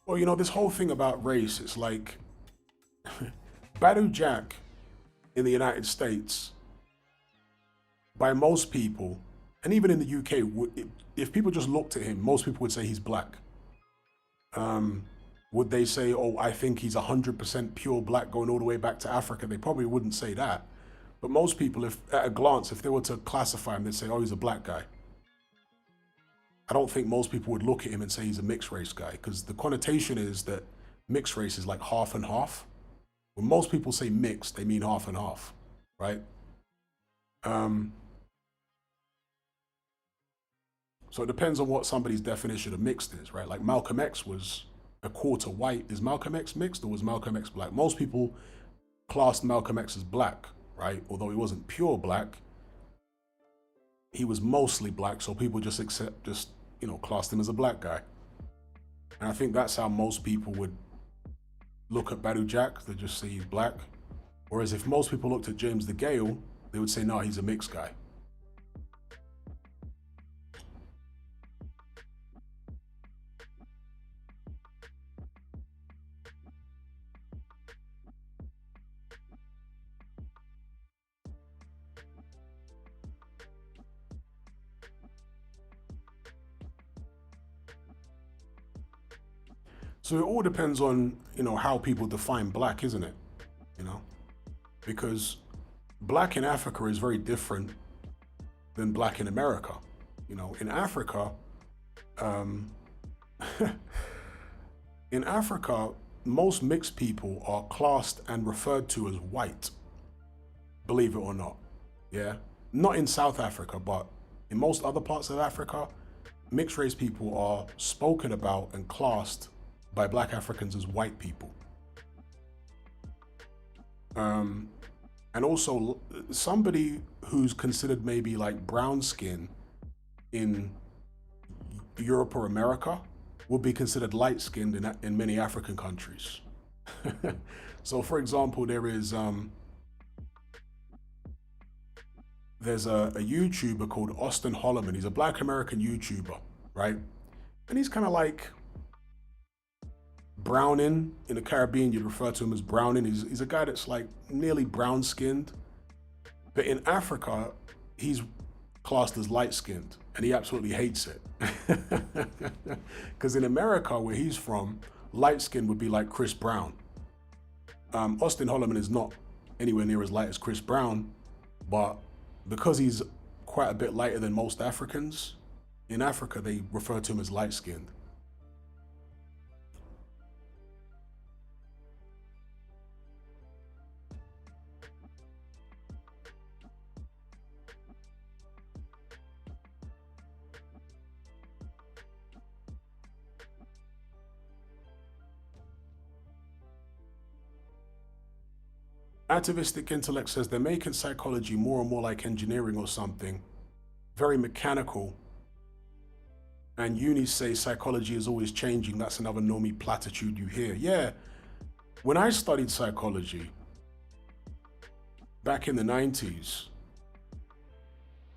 Well, this whole thing about race, it's like Badu Jack in the United States, by most people, and even in the UK, if people just looked at him, most people would say he's black. Would they say, oh, I think he's 100% pure black going all the way back to Africa? They probably wouldn't say that. But most people, if at a glance, if they were to classify him, they'd say, oh, he's a black guy. I don't think most people would look at him and say he's a mixed race guy, because the connotation is that mixed race is like half and half. When most people say mixed, they mean half and half, right? So it depends on what somebody's definition of mixed is, right? Like Malcolm X was a quarter white. Is Malcolm X mixed or was Malcolm X black? Most people classed Malcolm X as black, right? Although he wasn't pure black, he was mostly black, so people just classed him as a black guy. And I think that's how most people would look at Badu Jack. They just say he's black. Whereas if most people looked at James the Gale, they would say, no, he's a mixed guy. So it all depends on, how people define black, isn't it? You know, because black in Africa is very different than black in America. In Africa, um, in Africa, most mixed people are classed and referred to as white, believe it or not. Yeah. Not in South Africa, but in most other parts of Africa, mixed race people are spoken about and classed by black Africans as white people. And also somebody who's considered maybe like brown skin in Europe or America would be considered light skinned in many African countries. So for example, there's a YouTuber called Austin Holloman. He's a black American YouTuber, right? And he's kind of like browning. In the Caribbean, you'd refer to him as browning. He's a guy that's like nearly brown skinned. But in Africa, he's classed as light skinned and he absolutely hates it. Because in America, where he's from, light skin would be like Chris Brown. Austin Holloman is not anywhere near as light as Chris Brown, but because he's quite a bit lighter than most Africans, in Africa, they refer to him as light skinned. Atavistic intellect says they're making psychology more and more like engineering or something, very mechanical. And unis say psychology is always changing. That's another normie platitude you hear. Yeah, when I studied psychology back in the 90s,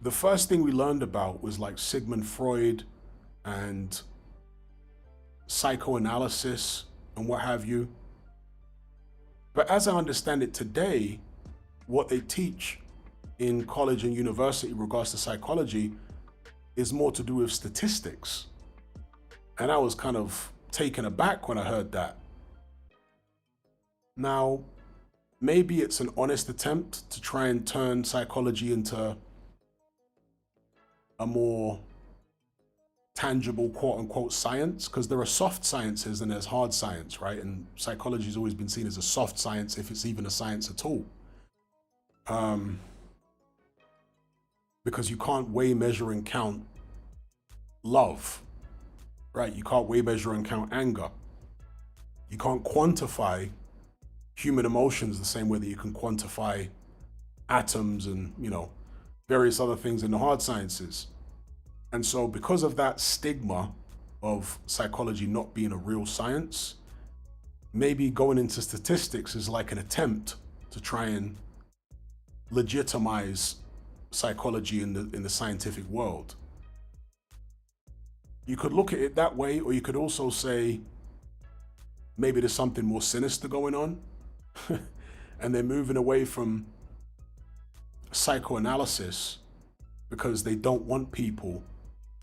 the first thing we learned about was like Sigmund Freud and psychoanalysis and what have you. But as I understand it today, what they teach in college and university in regards to psychology is more to do with statistics. And I was kind of taken aback when I heard that. Now, maybe it's an honest attempt to try and turn psychology into a more tangible, quote unquote, science, because there are soft sciences and there's hard science, right? And psychology has always been seen as a soft science, if it's even a science at all. Because you can't weigh, measure, and count love, right? You can't weigh, measure, and count anger. You can't quantify human emotions the same way that you can quantify atoms and, various other things in the hard sciences. And so because of that stigma of psychology not being a real science, maybe going into statistics is like an attempt to try and legitimize psychology in the scientific world. You could look at it that way, or you could also say maybe there's something more sinister going on and they're moving away from psychoanalysis because they don't want people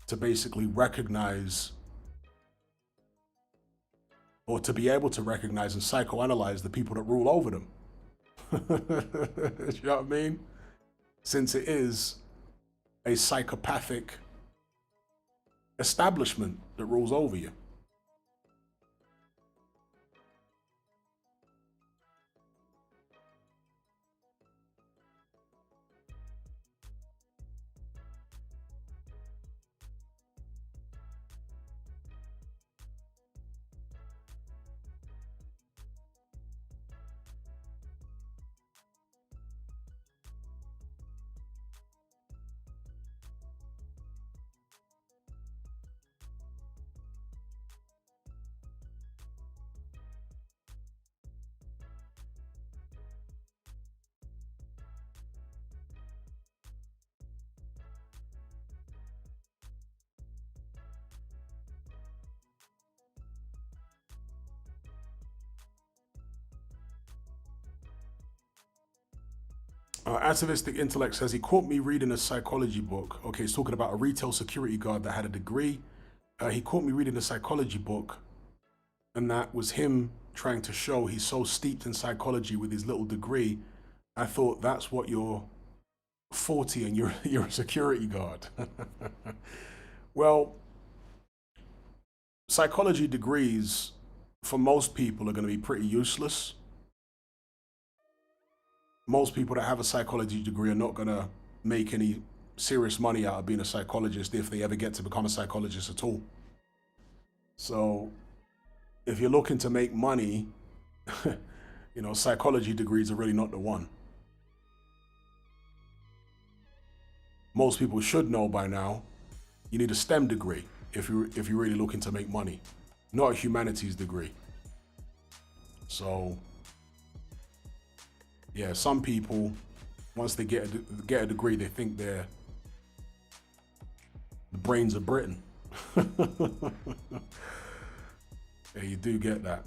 to basically recognize or to be able to recognize and psychoanalyze the people that rule over them. You know what I mean? Since it is a psychopathic establishment that rules over you. Atavistic intellect says he caught me reading a psychology book. Okay, he's talking about a retail security guard that had a degree. He caught me reading a psychology book and that was him trying to show he's so steeped in psychology with his little degree. I thought, that's what you're 40 and you're a security guard. Well, psychology degrees for most people are going to be pretty useless. Most people that have a psychology degree are not going to make any serious money out of being a psychologist if they ever get to become a psychologist at all. So if you're looking to make money, psychology degrees are really not the one. Most people should know by now, you need a STEM degree if you're really looking to make money, not a humanities degree. So yeah, some people, once they get a degree, they think they're the brains of Britain. Yeah, you do get that.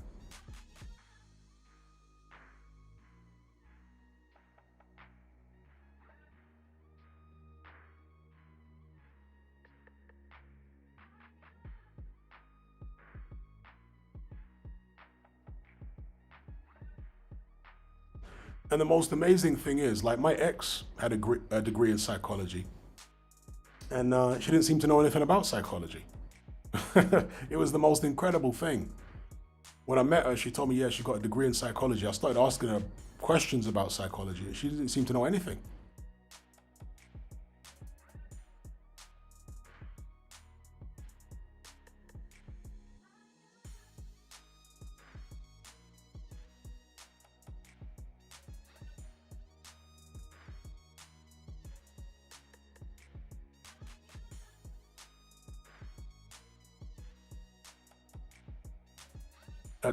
And the most amazing thing is, like, my ex had a degree in psychology, and she didn't seem to know anything about psychology. It was the most incredible thing. When I met her, she told me, yeah, she got a degree in psychology. I started asking her questions about psychology, and she didn't seem to know anything.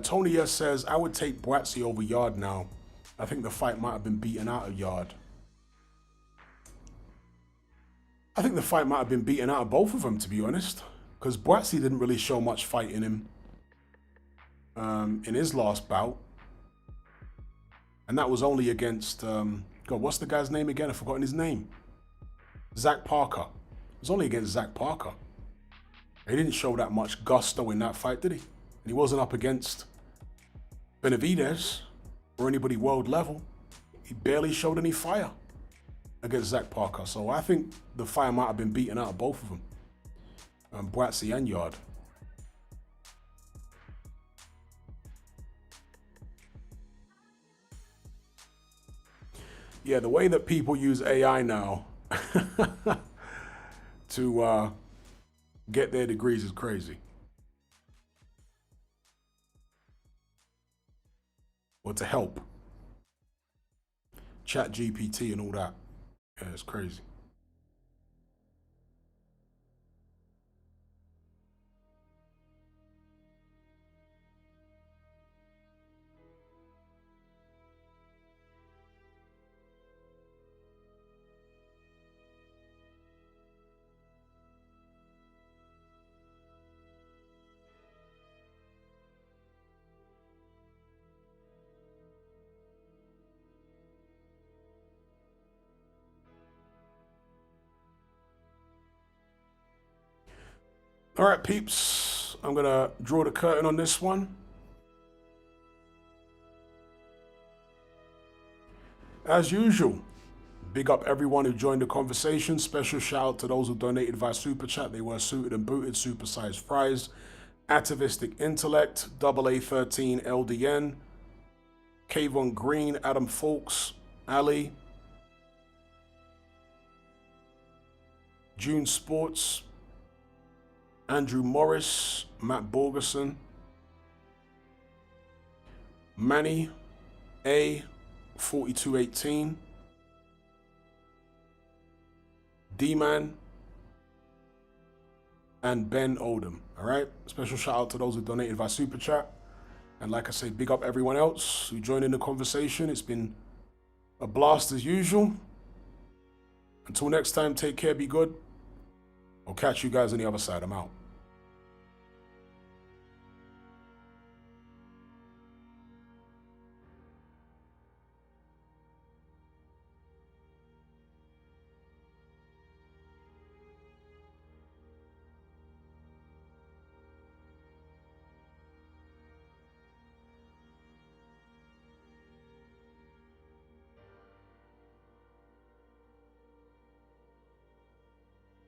Tony S says, I would take Boatsy over Yard now. I think the fight might have been beaten out of Yard. I think the fight might have been beaten out of both of them, to be honest. Because Boatsy didn't really show much fight in him in his last bout. And that was only against, God, what's the guy's name again? I've forgotten his name. Zach Parker. It was only against Zach Parker. He didn't show that much gusto in that fight, did he? And he wasn't up against Benavidez or anybody world level. He barely showed any fire against Zach Parker. So I think the fire might have been beaten out of both of them, Boatsy and Yard. Yeah, the way that people use AI now to get their degrees is crazy. Or to help. Chat GPT and all that. Yeah, it's crazy. All right, peeps, I'm gonna draw the curtain on this one. As usual, big up everyone who joined the conversation. Special shout out to those who donated via Super Chat. They were suited and booted, supersized fries. Atavistic Intellect, AA13 LDN, Kayvon Green, Adam Folks, Ali, June Sports, Andrew Morris, Matt Borgerson, Manny, A, 4218, D-Man, and Ben Odom. All right? Special shout out to those who donated via Super Chat. And like I say, big up everyone else who joined in the conversation. It's been a blast as usual. Until next time, take care, be good. I'll catch you guys on the other side. I'm out.